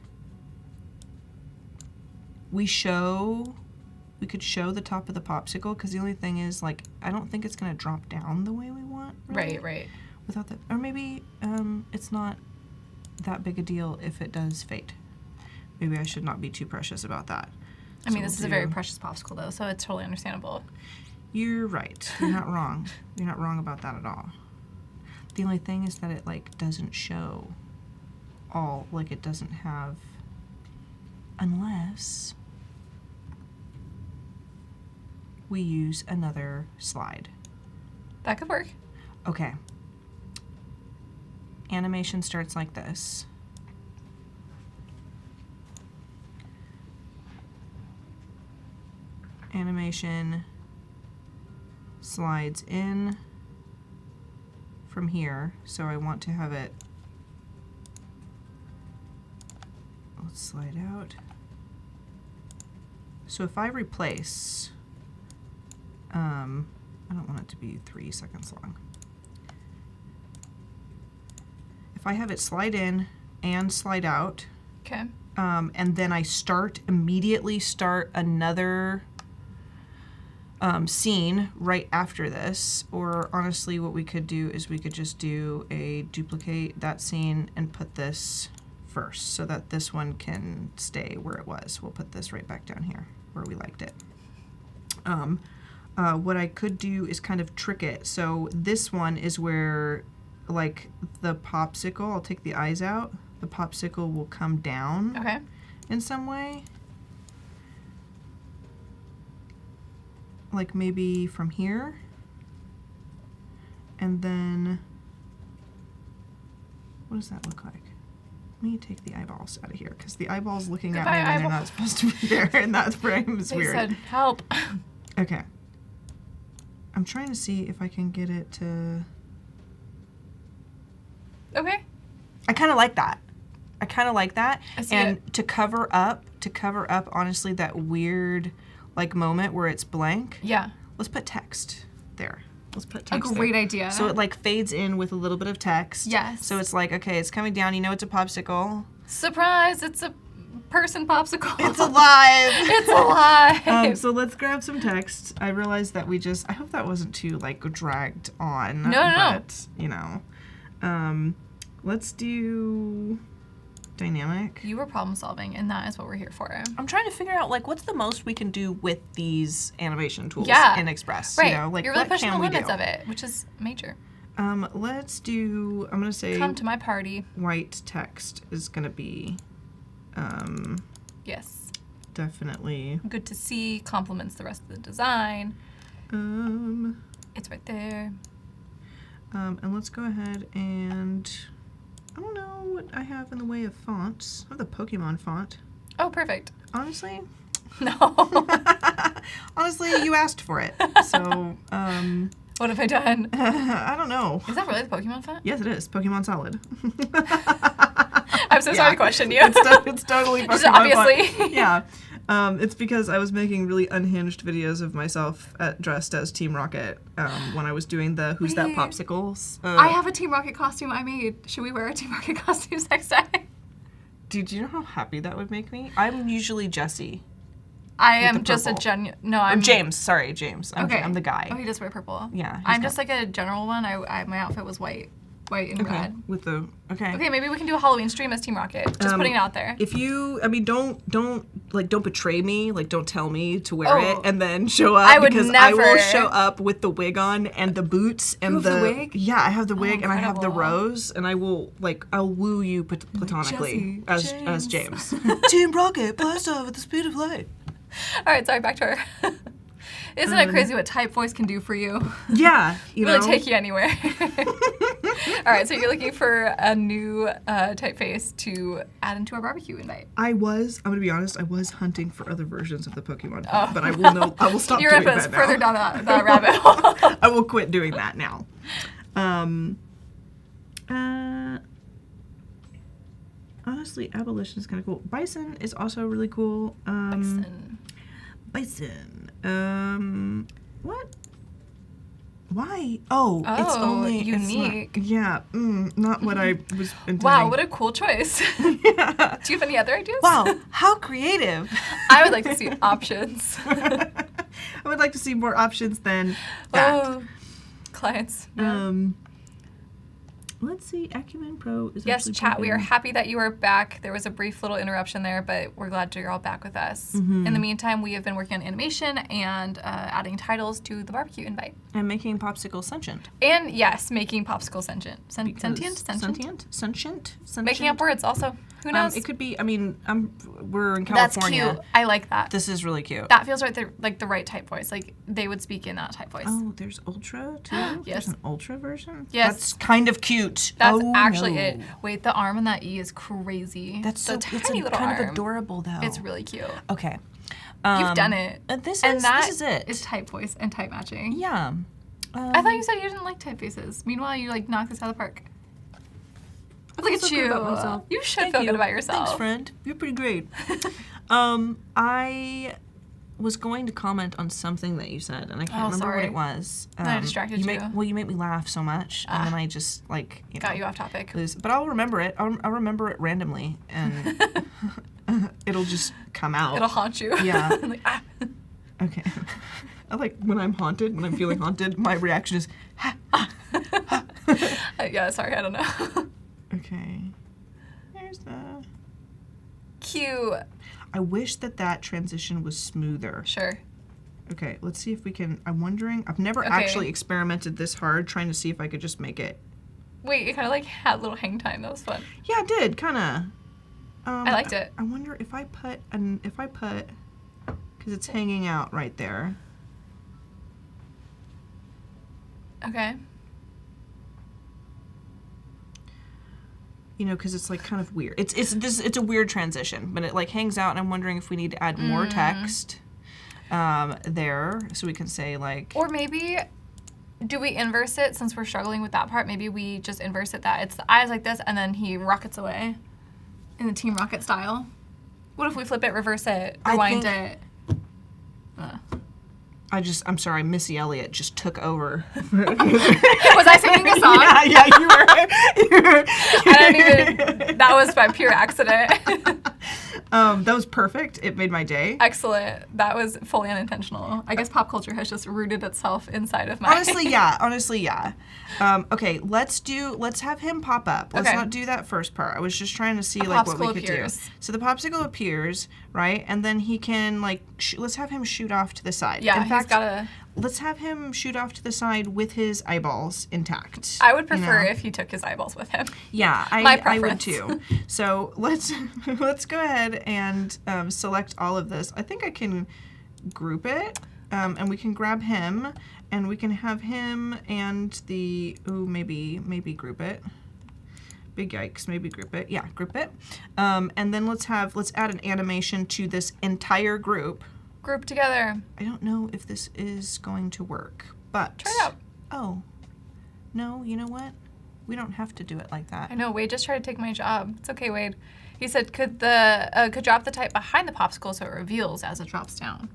we could show the top of the popsicle because the only thing is like I don't think it's gonna drop down the way we want. Really, Right. Without that, or maybe it's not that big a deal if it does fade. Maybe I should not be too precious about that. I mean, So this is we'll a very do- precious popsicle, though, so it's totally understandable. You're right. You're not wrong. You're not wrong about that at all. The only thing is that it like doesn't show all, like it doesn't have, unless we use another slide. That could work. Okay. Animation starts like this. Animation slides in from here, so I want to have it, let's slide out. So if I replace, I don't want it to be 3 seconds long. If I have it slide in and slide out, Okay. and then I immediately start another scene right after this, or honestly what we could do is we could just do a duplicate that scene and put this first so that this one can stay where it was. We'll put this right back down here where we liked it. What I could do is kind of trick it. So this one is where, like, the popsicle, I'll take the eyes out, the popsicle will come down in some way. Like maybe from here. And then, what does that look like? Let me take the eyeballs out of here, because the eyeballs looking at me when they're not supposed to be there in that frame is weird. They said, help. Okay. I'm trying to see if I can get it to... Okay. I kind of like that. I kind of like that. And it. to cover up, honestly, that weird, like, moment where it's blank. Yeah. Let's put text there. Let's put A text great there. idea. So it, like, fades in with a little bit of text. Yes. So it's like, okay, it's coming down. You know it's a popsicle. Surprise! It's a person popsicle. It's alive! It's alive! So let's grab some text. I realized that I hope that wasn't too, like, dragged on. No. But, you know. Let's do dynamic. You were problem solving, and that is what we're here for. I'm trying to figure out, like, what's the most we can do with these animation tools in Express. Right. You know, like, you're really what pushing the can we limits do? of it, which is major. Let's do, I'm going to say Come to my party. white text is going to be Yes. definitely. Good to see. Complements the rest of the design. It's right there. And let's go ahead and, I don't know what I have in the way of fonts. I have the Pokemon font. Oh, perfect. Honestly, No. honestly, you asked for it. So, What have I done? I don't know. Is that really the Pokemon font? Yes, it is. Pokemon Solid. I'm so sorry to question you. It's totally Pokemon Just obviously. font. Yeah. It's because I was making really unhinged videos of myself dressed as Team Rocket when I was doing the Who's That Wait. Popsicles. I have a Team Rocket costume I made. Should we wear our Team Rocket costumes next time? Dude, do you know how happy that would make me? I'm usually Jessie. I With am the just a purple. No, I'm James. Sorry, James. Okay. I'm the guy. Oh, he does wear purple. Yeah, he's I'm got- just like a general one. My outfit was white and Okay. red. With the Okay, maybe we can do a Halloween stream as Team Rocket. Just putting it out there. If you, I mean, don't betray me. Like, don't tell me to wear Oh. it and then show up. I would because I will never. show up with the wig on and the boots and You have the wig? Yeah, I have the wig and I have the incredible. rose and I'll woo you platonically Jesse, as James. Team Rocket, blast off at the speed of light. All right, sorry, back to her. Isn't it crazy what type voice can do for you? Yeah, you Really know. take you anywhere. All right, so you're looking for a new typeface to add into our barbecue invite. I'm gonna be honest, I was hunting for other versions of the Pokemon, but I will stop You're doing gonna put us that further now. down that rabbit hole. I will quit doing that now. Honestly, abolition is kind of cool. Bison is also really cool. Bison. What? Why? Oh, it's Oh, only it's not- unique. yeah, not what I was intending. Wow, what a cool choice. Do you have any other ideas? Wow, how creative. I would like to see options. I would like to see more options than that. Oh, clients. Yeah. Let's see, Acumen Pro is Yes, actually chat, we are pumping. happy that you are back. There was a brief little interruption there, but we're glad you're all back with us. In the meantime, we have been working on animation and adding titles to the barbecue invite. And making Popsicle sentient. And yes, making Popsicle sentient. Because Sentient? Making up words also. Who knows? It could be, I mean, we're in That's California. cute. I like that. This is really cute. That feels right. Like the right type voice. Like they would speak in that type voice. Oh, there's Ultra too? Yes. There's an Ultra version? Yes. That's kind of cute. That's Oh, actually no. it. Wait, the arm on that E is crazy. That's the so tiny it's little kind arm. of adorable though. It's really cute. Okay. You've done it. This And that is it. is type voice and type matching. Yeah. I thought you said you didn't like typefaces. Meanwhile, you like knocked this out of the park. Look at feel you. good about myself. You should Thank feel you. good about yourself. Thanks, friend. You're pretty great. I was going to comment on something that you said, and I can't remember sorry. what it was. I distracted you. Well, you make me laugh so much, and then I just Got you off topic. lose. But I'll remember it. I'll remember it randomly, and it'll just come out. It'll haunt you. Yeah. Like, ah. Okay. I like when I'm haunted. When I'm feeling haunted, my reaction is. Yeah, sorry, I don't know. Okay. There's the. cute. I wish that transition was smoother. Sure. Okay, let's see if we can. I'm wondering. I've never actually experimented this hard trying to see if I could just make it. Wait, it kind of like had a little hang time. That was fun. Yeah, it did kind of. I liked it. I wonder if I put because it's hanging out right there. Okay. You know, because it's like kind of weird. It's a weird transition, but it like hangs out, and I'm wondering if we need to add more text there, so we can say like. Or maybe, do we inverse it since we're struggling with that part? Maybe we just inverse it that it's the eyes like this, and then he rockets away, in the Team Rocket style. What if we flip it, reverse it, rewind it? I'm sorry, Missy Elliott just took over. Was I singing the song? Yeah, you were. I didn't even, that was by pure accident. That was perfect. It made my day. Excellent. That was fully unintentional. I guess pop culture has just rooted itself inside of my... Honestly, yeah. Okay, let's have him pop up. Let's not do that first part. I was just trying to see like what we could do. So the popsicle appears, right? And then he can like, let's have him shoot off to the side. Yeah, in fact, he's gotta... Let's have him shoot off to the side with his eyeballs intact. I would prefer if he took his eyeballs with him. Yeah, I would too. So let's go ahead and select all of this. I think I can group it, and we can grab him, and we can have him and the maybe group it. Big yikes, maybe group it. Yeah, group it. And then let's add an animation to this entire group. Group together. I don't know if this is going to work, but... Try it out. Oh. No, you know what? We don't have to do it like that. I know, Wade just tried to take my job. It's okay, Wade. He said, could drop the type behind the popsicle so it reveals as it drops down.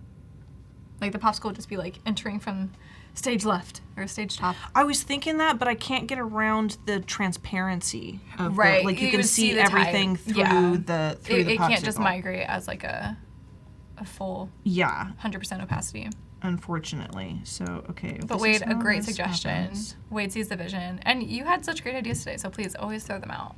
Like the popsicle would just be like entering from stage left or stage top. I was thinking that, but I can't get around the transparency of right. Like you can see everything through the popsicle. It can't just migrate as like a full 100% opacity. Unfortunately. So, okay. But Wade, a great suggestion. Wade sees the vision. And you had such great ideas today, so please always throw them out.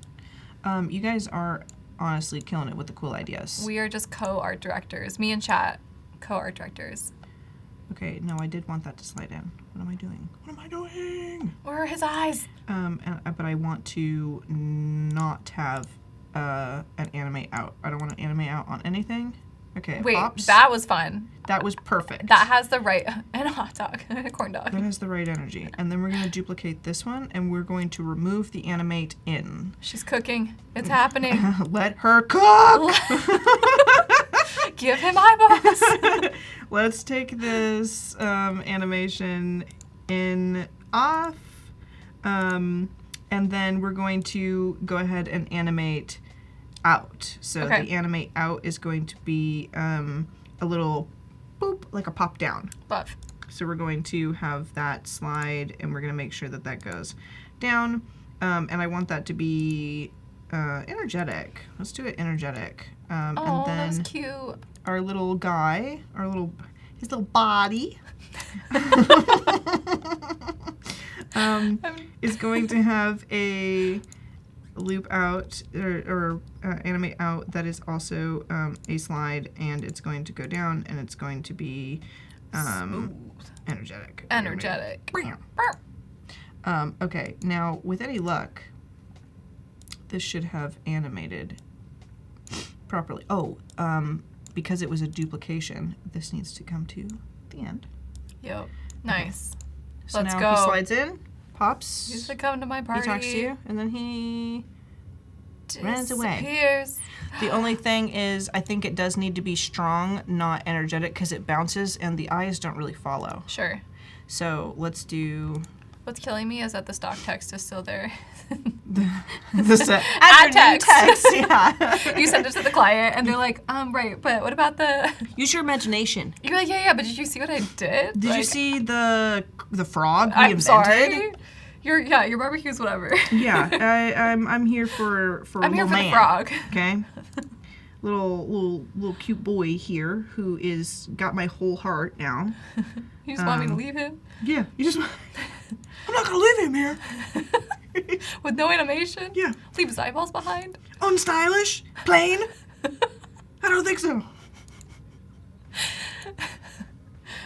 You guys are honestly killing it with the cool ideas. We are just co-art directors. Me and Chat, co-art directors. Okay, no, I did want that to slide in. What am I doing? Where are his eyes? But I want to not have an animate out. I don't want to animate out on anything. Okay, wait, pops. That was fun. That was perfect. That has the right, and a hot dog, and a corn dog. That has the right energy. And then we're going to duplicate this one, and we're going to remove the animate in. She's cooking. It's happening. Let her cook! Give him eyeballs. Let's take this animation in off, and then we're going to go ahead and animate out. So the animate out is going to be a little boop, like a pop down. Love. So we're going to have that slide, and we're going to make sure that that goes down. And I want that to be energetic. Let's do it energetic. And then that was cute. Our little guy, his little body, is going to have a loop out or animate out that is also a slide, and it's going to go down, and it's going to be energetic. Okay, now with any luck, this should have animated properly. Because it was a duplication, this needs to come to the end. Yep. Nice. Okay. So Let's now go. He slides in, pops. He's like, come to my party. He talks to you, and then he runs away. Disappears. The only thing is, I think it does need to be strong, not energetic, because it bounces, and the eyes don't really follow. Sure. So let's do... What's killing me is that the stock text is still there. Add text. Yeah. You send it to the client, and they're like, right, but what about the... Use your imagination. You're like, yeah, but did you see what I did? Did you see the frog we I'm invented? Sorry. Your barbecue's whatever. Yeah, I'm here for I'm here for man, the frog. Okay. Little cute boy here who is got my whole heart now. You just want me to leave him? Yeah, you just. I'm not gonna leave him here. With no animation? Yeah. Leave his eyeballs behind? Unstylish, plain. I don't think so.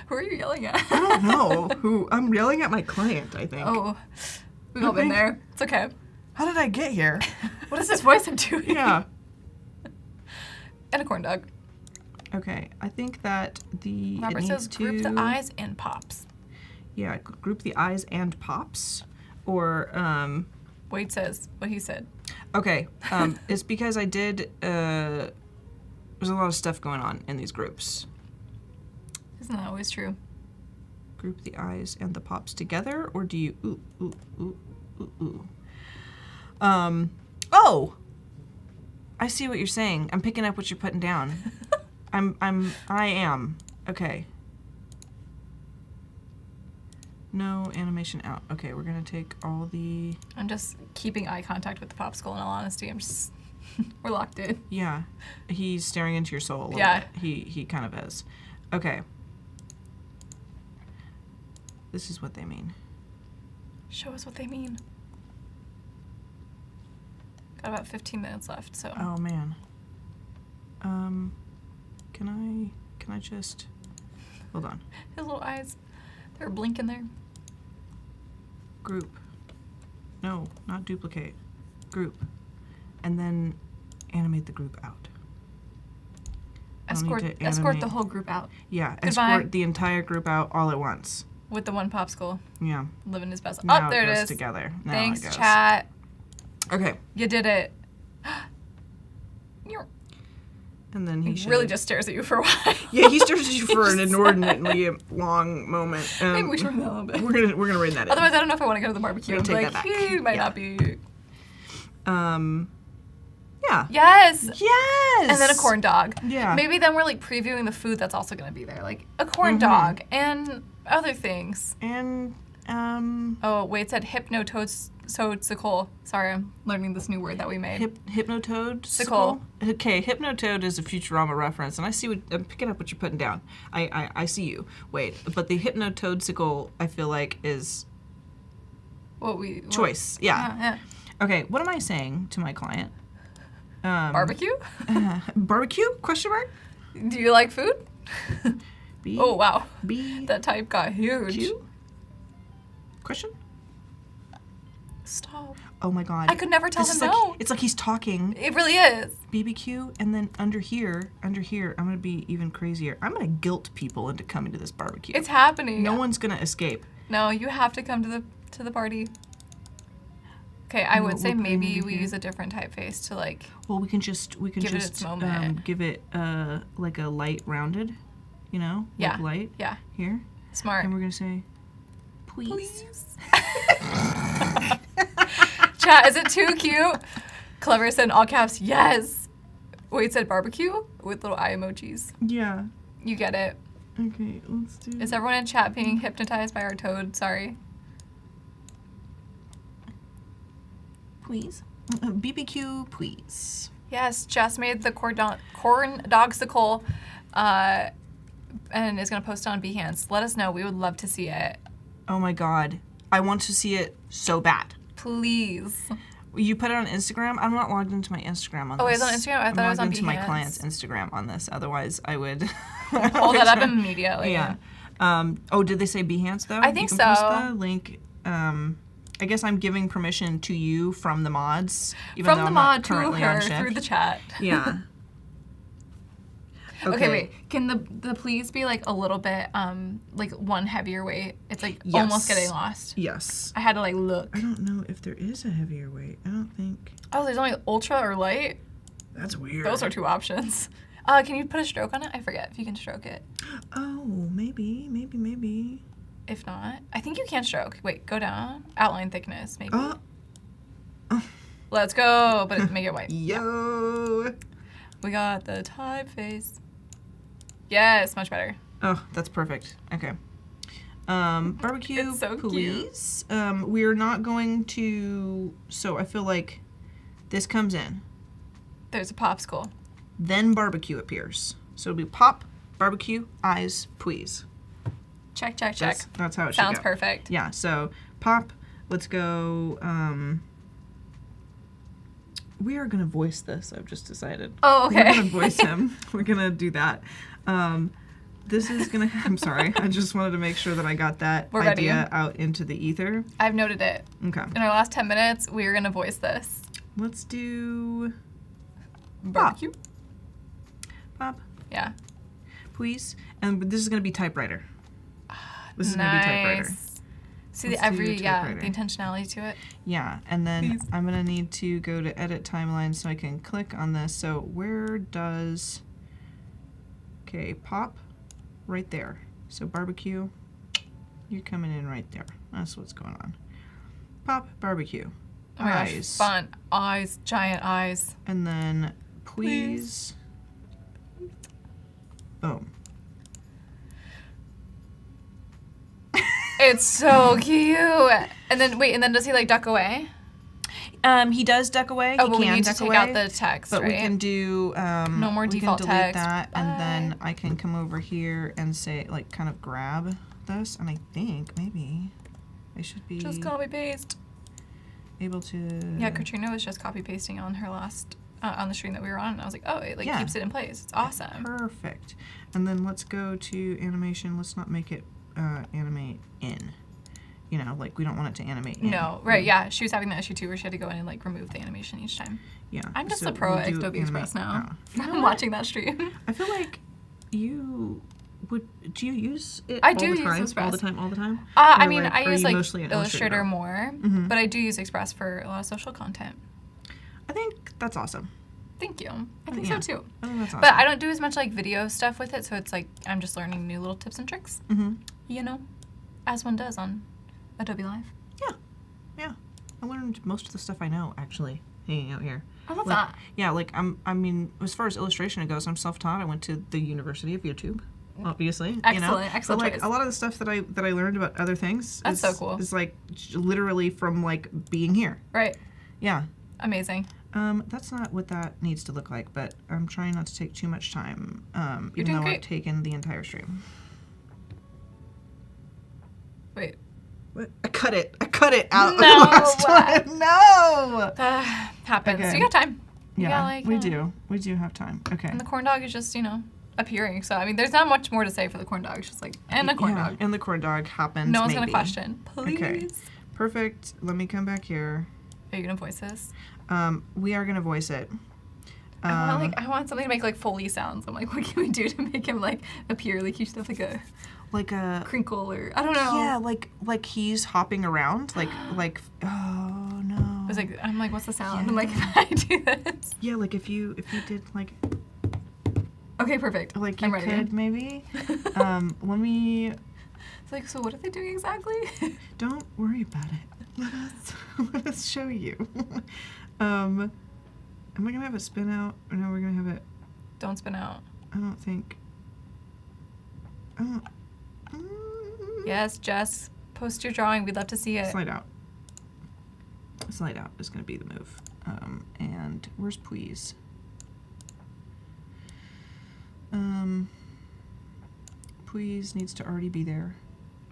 Who are you yelling at? I don't know who. I'm yelling at my client, I think. Oh, we've all been there. It's okay. How did I get here? What is this voice I'm doing? Yeah. And a corn dog. Okay, I think that Robert says group the eyes and pops. Yeah, group the eyes and pops. Or, Wade says what he said. okay, it's because I did, there's a lot of stuff going on in these groups. Isn't that always true? Group the eyes and the pops together, or do you, oh! I see what you're saying. I'm picking up what you're putting down. I am. Okay. No animation out. Okay, we're gonna take all the... I'm just keeping eye contact with the popsicle, in all honesty. I'm just... We're locked in. Yeah. He's staring into your soul a little Yeah. bit. He kind of is. Okay. This is what they mean. Show us what they mean. Got about 15 minutes left, so... Oh, man. Can I just... Hold on. His little eyes, they're blinking there. Group. No, not duplicate. Group. And then animate the group out. I don't need Escort to the animate- whole group out Yeah, Goodbye. escort the entire group out all at once. with the one popsicle, Yeah. living his best. Now Oh, there it it goes is. together. Now Thanks, it goes. chat. Okay. You did it. And then he He really should- just stares at you for a while. Yeah, he stares at you for an inordinately long moment. Maybe we should run that a little bit. We're gonna read that in. Otherwise, I don't know if I want to go to the barbecue. We're gonna I'm take like, that back. he might Yeah. not be. Yeah. Yes. Yes. And then a corn dog. Yeah. Maybe then we're like previewing the food that's also going to be there, like a corn dog and other things. And Oh, Wade said hypnotoadsicle. Sorry, I'm learning this new word that we made. Hypnotoad. Sickle. Okay, Hypnotoad is a Futurama reference, and I see what I'm picking up what you're putting down. I see you. Wait, but the Hypnotoadsicle I feel like is choice. Yeah. Yeah. Okay, what am I saying to my client? Barbecue? Barbecue? Question mark? Do you like food? B. Oh wow, B. that type got huge. Q? Question? Stop. Oh my god. I could never tell This him is like, no. it's like he's talking. It really is. BBQ, and then under here, I'm gonna be even crazier. I'm gonna guilt people into coming to this barbecue. It's happening. No one's gonna escape. No, you have to come to the party. Okay, I would What say we're putting maybe into we here? use a different typeface to like. Well, we can Give just it its moment. give it like a light rounded, you know, Yeah. like light Yeah. here, Smart. and we're gonna say, please. Chat, is it too cute? Clever said in all caps, yes. Wade said barbecue with little eye emojis. Yeah. You get it. Okay, let's do. Is everyone in chat being hypnotized by our toad? Sorry. Please. BBQ, please. Yes, Jess made the corn dogsicle and is going to post it on Behance. Let us know. We would love to see it. Oh my god, I want to see it so bad. Please. You put it on Instagram? I'm not logged into my Instagram on this. Oh, it's on Instagram? I thought it was on I'm logged into my Behance. client's Instagram on this. Otherwise, I would... Hold that up immediately. Yeah. Did they say Behance, though? I think you can post so. the link. I guess I'm giving permission to you from the mods, even From though the I'm not mod to currently on her shift. through the chat. Yeah. Okay, wait. Can the please be like a little bit like one heavier weight? It's like almost Yes. getting lost. Yes. I had to like look. I don't know if there is a heavier weight. I don't think. Oh, there's only ultra or light. That's weird. Those are two options. Can you put a stroke on it? I forget if you can stroke it. Oh, maybe. If not, I think you can stroke. Wait, go down. Outline thickness, maybe. Oh. Let's go, but make it white. Yo. We got the typeface. Yes, much better. Oh, that's perfect. Okay. Barbecue, It's so please. We're not going to. So I feel like this comes in, There's a popsicle. then barbecue appears. So it'll be pop, barbecue, eyes, please. Check. That's how it Sounds should go. perfect. Yeah. So pop. Let's go. We are gonna voice this. I've just decided. Oh, okay. We're gonna voice him. We're gonna do that. This is gonna. I'm sorry. I just wanted to make sure that I got that We're idea ready. out into the ether. I've noted it. Okay. In our last 10 minutes, we are going to voice this. Let's do Barbecue? Pop, Yeah. please. And this is gonna be typewriter. This is gonna be typewriter. See Let's the do typewriter. the intentionality to it. Yeah, and then Please. I'm gonna need to go to edit timeline so I can click on this. So where does, okay, pop, right there. So barbecue, you're coming in right there. That's what's going on. Pop, barbecue, Oh my gosh, eyes, fun. Eyes, giant eyes. and then please. Boom. It's so cute. And then, wait, and then does he like duck away? He does duck away. Oh, he but we can need to duck take away, out the text, but right? we can do No more we default can delete text. that, and then Bye. I can come over here and say like kind of grab this, and I think maybe I should be Just copy paste. able to. Yeah, Katrina was just copy pasting on her last on the stream that we were on, and I was like, oh, it like Yeah. keeps it in place. It's awesome. Perfect. And then let's go to animation. Let's not make it animate in. You know, like we don't want it to animate in. No, right? Yeah, she was having that issue too, where she had to go in and like remove the animation each time. Yeah. I'm just so a pro we'll at do Adobe Express now. oh. I'm watching that stream. I feel like you would. Do you use it I all do the use time? Express. All the time? All the time? I Or, mean, like, I are use you like mostly an Illustrator more, Mhm. but I do use Express for a lot of social content. I think that's awesome. Thank you. I think Yeah. so too. I think that's awesome. But I don't do as much like video stuff with it, so it's like I'm just learning new little tips and tricks. Mm-hmm. You know, as one does on Adobe Live. Yeah. I learned most of the stuff I know actually hanging out here. I love Like, that. Yeah, like I mean, as far as illustration goes, I'm self-taught. I went to the University of YouTube, obviously. Excellent, excellent But like choice. a lot of the stuff that I learned about other things That's is, so cool. is like literally from like being here. Right. Yeah. Amazing. That's not what that needs to look like, but I'm trying not to take too much time, even doing though great. I've taken the entire stream. Wait. What? I cut it out No. of the last one. No! Happens. Okay. You got time. You Yeah, got, like, we do. We do have time. Okay. And the corn dog is just, appearing. So, I mean, there's not much more to say for the corn dog. It's just like, and the corn Yeah, dog. and the corn dog happens. No one's going maybe. to question. Please. Okay. Perfect. Let me come back here. Are you going to voice this? We are gonna voice it. I want something to make like Foley sounds. I'm like, what can we do to make him like appear like he's like a like a crinkle or I don't know. yeah, like he's hopping around, like oh no. I was like, I'm like, what's the sound? I'm like, if I do this. Yeah, like if you did like Okay, perfect. like you I'm ready. could maybe. Let me. It's like, so what are they doing exactly? Don't worry about it. Let us show you. Am I gonna have it spin out? Or no, we're gonna have it. Don't spin out. I don't think. Oh. Yes, Jess, post your drawing. We'd love to see it. Slide out. Slide out is gonna be the move. And where's please? Please needs to already be there.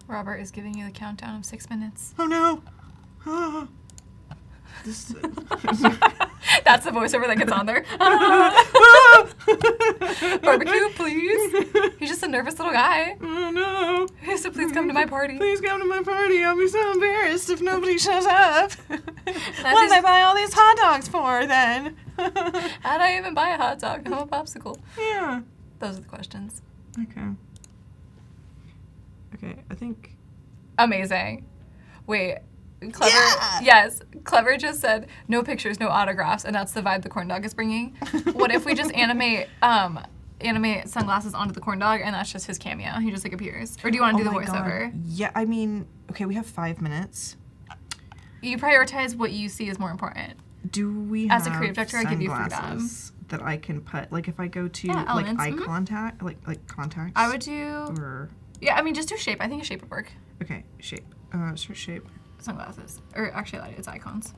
Robert is giving you the countdown of 6 minutes. Oh no! Ah. This. That's the voiceover that gets on there. Barbecue, please. He's just a nervous little guy. Oh no! He said, please come to my party. Please come to my party. I'll be so embarrassed if nobody shows up. What did is- I buy all these hot dogs for then? How'd I even buy a hot dog? I'm a popsicle. Yeah. Those are the questions. Okay. Okay, I think. Amazing. Wait, Clever. Yeah! Yes, Clever just said no pictures, no autographs, and that's the vibe the corn dog is bringing. What if we just animate sunglasses onto the corn dog, and that's just his cameo? He just like appears. Or do you want to do the my God. voiceover? Yeah, I mean, okay, we have 5 minutes. You prioritize what you see as more important. Do we have As a creative director, I give you freedom. sunglasses that I can put, like if I go to Yeah, like elements, eye mhm. contact, like contacts? I would do. Or Yeah, I mean, just do shape. I think a shape would work. okay, shape. Search shape. Sunglasses. Or actually, it's icons.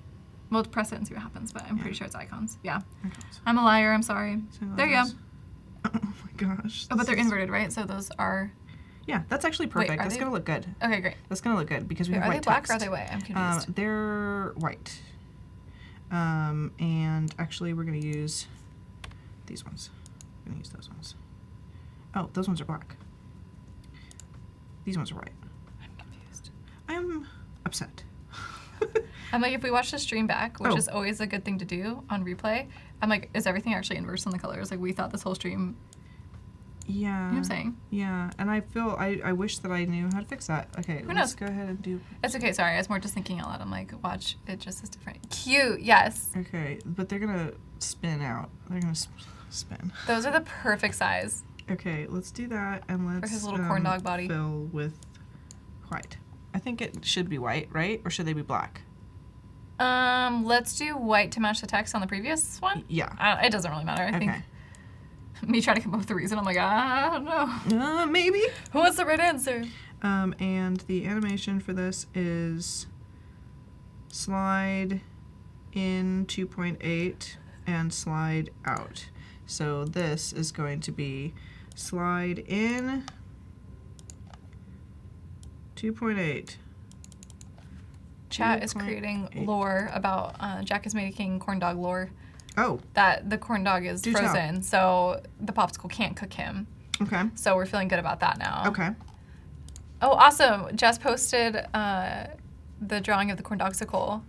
We'll press it and see what happens, but I'm pretty sure it's icons. Yeah. Icons. I'm a liar. I'm sorry. There you go. Sunglasses. Oh my gosh. Oh, but this they're is- inverted, right? So those are. Yeah, that's actually perfect. are That's they- gonna look good. Okay, great. That's gonna look good because we Wait, have are white they black text. or are they white? I'm confused. They're white. And actually we're going to use these ones. We're going to use those ones. Oh, those ones are black. These ones are white. I'm confused. I'm upset. I'm like, if we watch the stream back, which Oh. is always a good thing to do on replay, I'm like, is everything actually inverse on the colors? Like, we thought this whole stream, Yeah. you know what I'm saying? Yeah, and I feel, I wish that I knew how to fix that. Okay, Who let's knows? go ahead and do... It's okay, sorry. I was more just thinking out loud. I'm like, watch, it just is different. Cute, yes. Okay, but they're going to spin out. They're going to spin. Those are the perfect size. Okay, let's do that, and let's his little corn dog body. fill with white. I think it should be white, right? Or should they be black? Let's do white to match the text on the previous one. Yeah. It doesn't really matter. I think Okay. me trying to come up with a reason, I'm like, I don't know. Maybe. Who wants the right answer? And the animation for this is slide in 2.8 and slide out. So this is going to be slide in 2.8. Chat is creating 2.8. lore about Jack is making corn dog lore. Oh, That the corn dog is Do tell. frozen, so the popsicle can't cook him. okay. So we're feeling good about that now. Okay. Oh, awesome. Jess posted the drawing of the corndogsicle,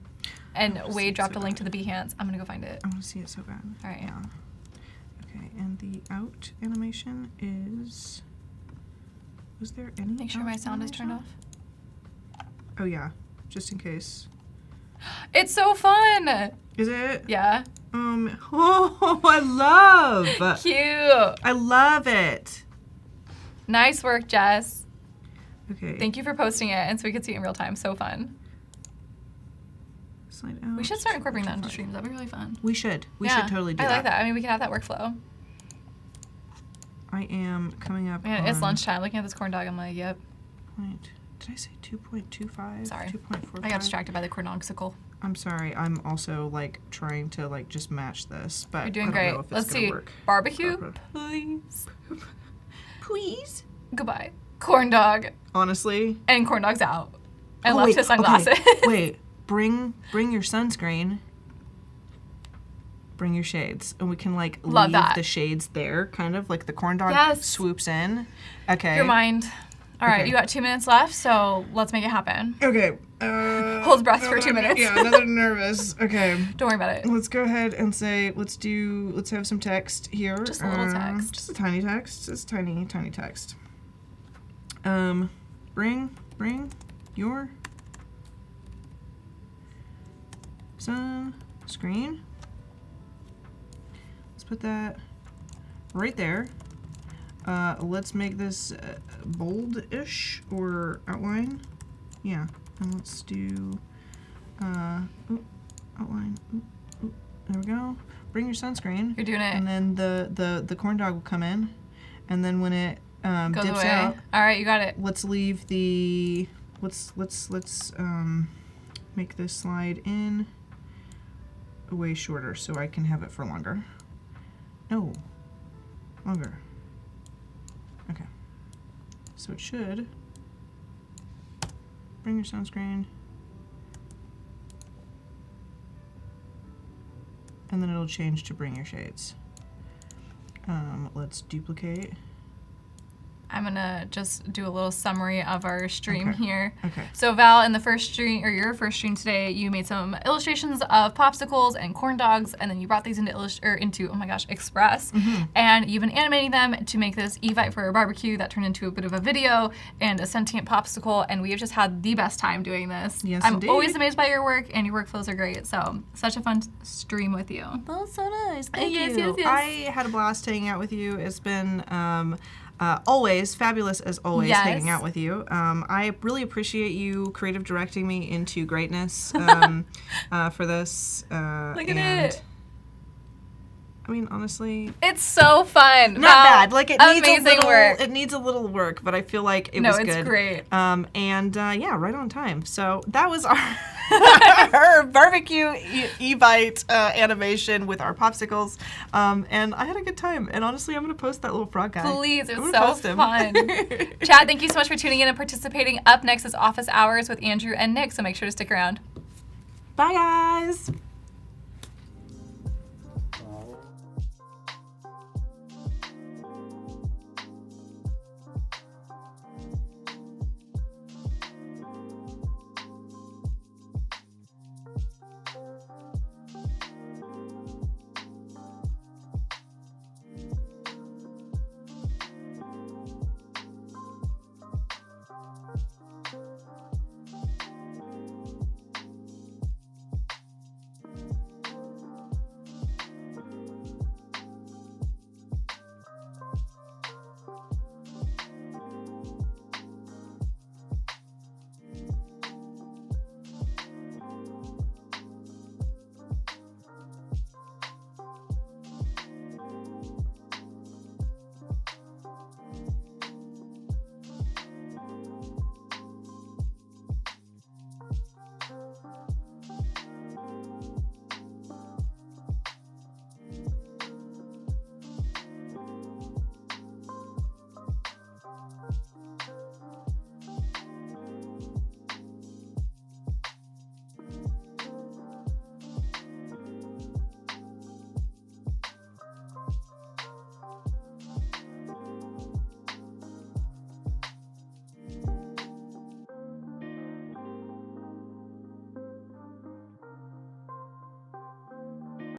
and Oh, Wade so dropped a link bad. to the Behance. I'm going to go find it. I want to see it so bad. All right. Yeah. Okay, and the out animation is... Was there any Make sure out my sound is turned animation? off. Oh, yeah. Just in case. It's so fun. Is it? Yeah. Oh, I love. Cute. I love it. Nice work, Jess. Okay. Thank you for posting it, and so we could see it in real time. So fun. Slide out. We should start incorporating that into streams. That'd be really fun. We should. We Yeah, should totally do I that. like that. I mean, we could have that workflow. I am coming up Man, on... it's lunchtime. Looking at this corn dog, I'm like, yep. Did I say 2.25? Sorry. 2.45? I got distracted by the corndogsicle. I'm sorry. I'm also like trying to like just match this, but You're doing I don't great. know if it's Let's gonna see. work. Barbecue, Proper. please. Please. Goodbye. Corn dog. Honestly. And corn dog's out. I Oh, left wait, his sunglasses. Okay. Wait. Bring your sunscreen. Bring your shades, and we can like Love leave that. the shades there, kind of like the corn dog Yes. swoops in. Okay. Your mind. All right, Okay. you got 2 minutes left, so let's make it happen. Okay. Hold breath for 2 minutes. Yeah, another nervous. Okay. Don't worry about it. Let's go ahead and say, let's have some text here. Just a little text. Just a tiny text. Just tiny text. Bring your sunscreen. Let's put that right there. Let's make this bold-ish or outline. Yeah, and let's do outline. There we go. Bring your sunscreen. You're doing it. And then the corn dog will come in, and then when it Goes dips away. out, All right, you got it. let's leave the let's make this slide in way shorter so I can have it for longer. No, longer. Okay. So it should bring your sunscreen. And then it'll change to bring your shades. Let's duplicate. I'm gonna just do a little summary of our stream Okay. here. Okay. So Val, in the first stream, or your first stream today, you made some illustrations of popsicles and corn dogs, and then you brought these into oh my gosh, Express, Mm-hmm. and you've been animating them to make this Evite for a barbecue that turned into a bit of a video and a sentient popsicle, and we have just had the best time doing this. Yes, I'm indeed. always amazed by your work, and your workflows are great. So such a fun stream with you. That's so nice. Thank Yes, you. yes, yes. I had a blast hanging out with you. It's been always fabulous as always Yes. hanging out with you. I really appreciate you creative directing me into greatness for this. Look at and, it. I mean, honestly, It's so fun. not Val, bad. Like it needs amazing a little work. It needs a little work, but I feel like it No, was it's good. great. And yeah, right on time. So that was our our barbecue Evite animation with our popsicles. And I had a good time. And honestly, I'm gonna post that little frog guy. Please, it I'm was gonna so post him. fun. Chad, thank you so much for tuning in and participating. Up next is Office Hours with Andrew and Nick, so make sure to stick around. Bye, guys.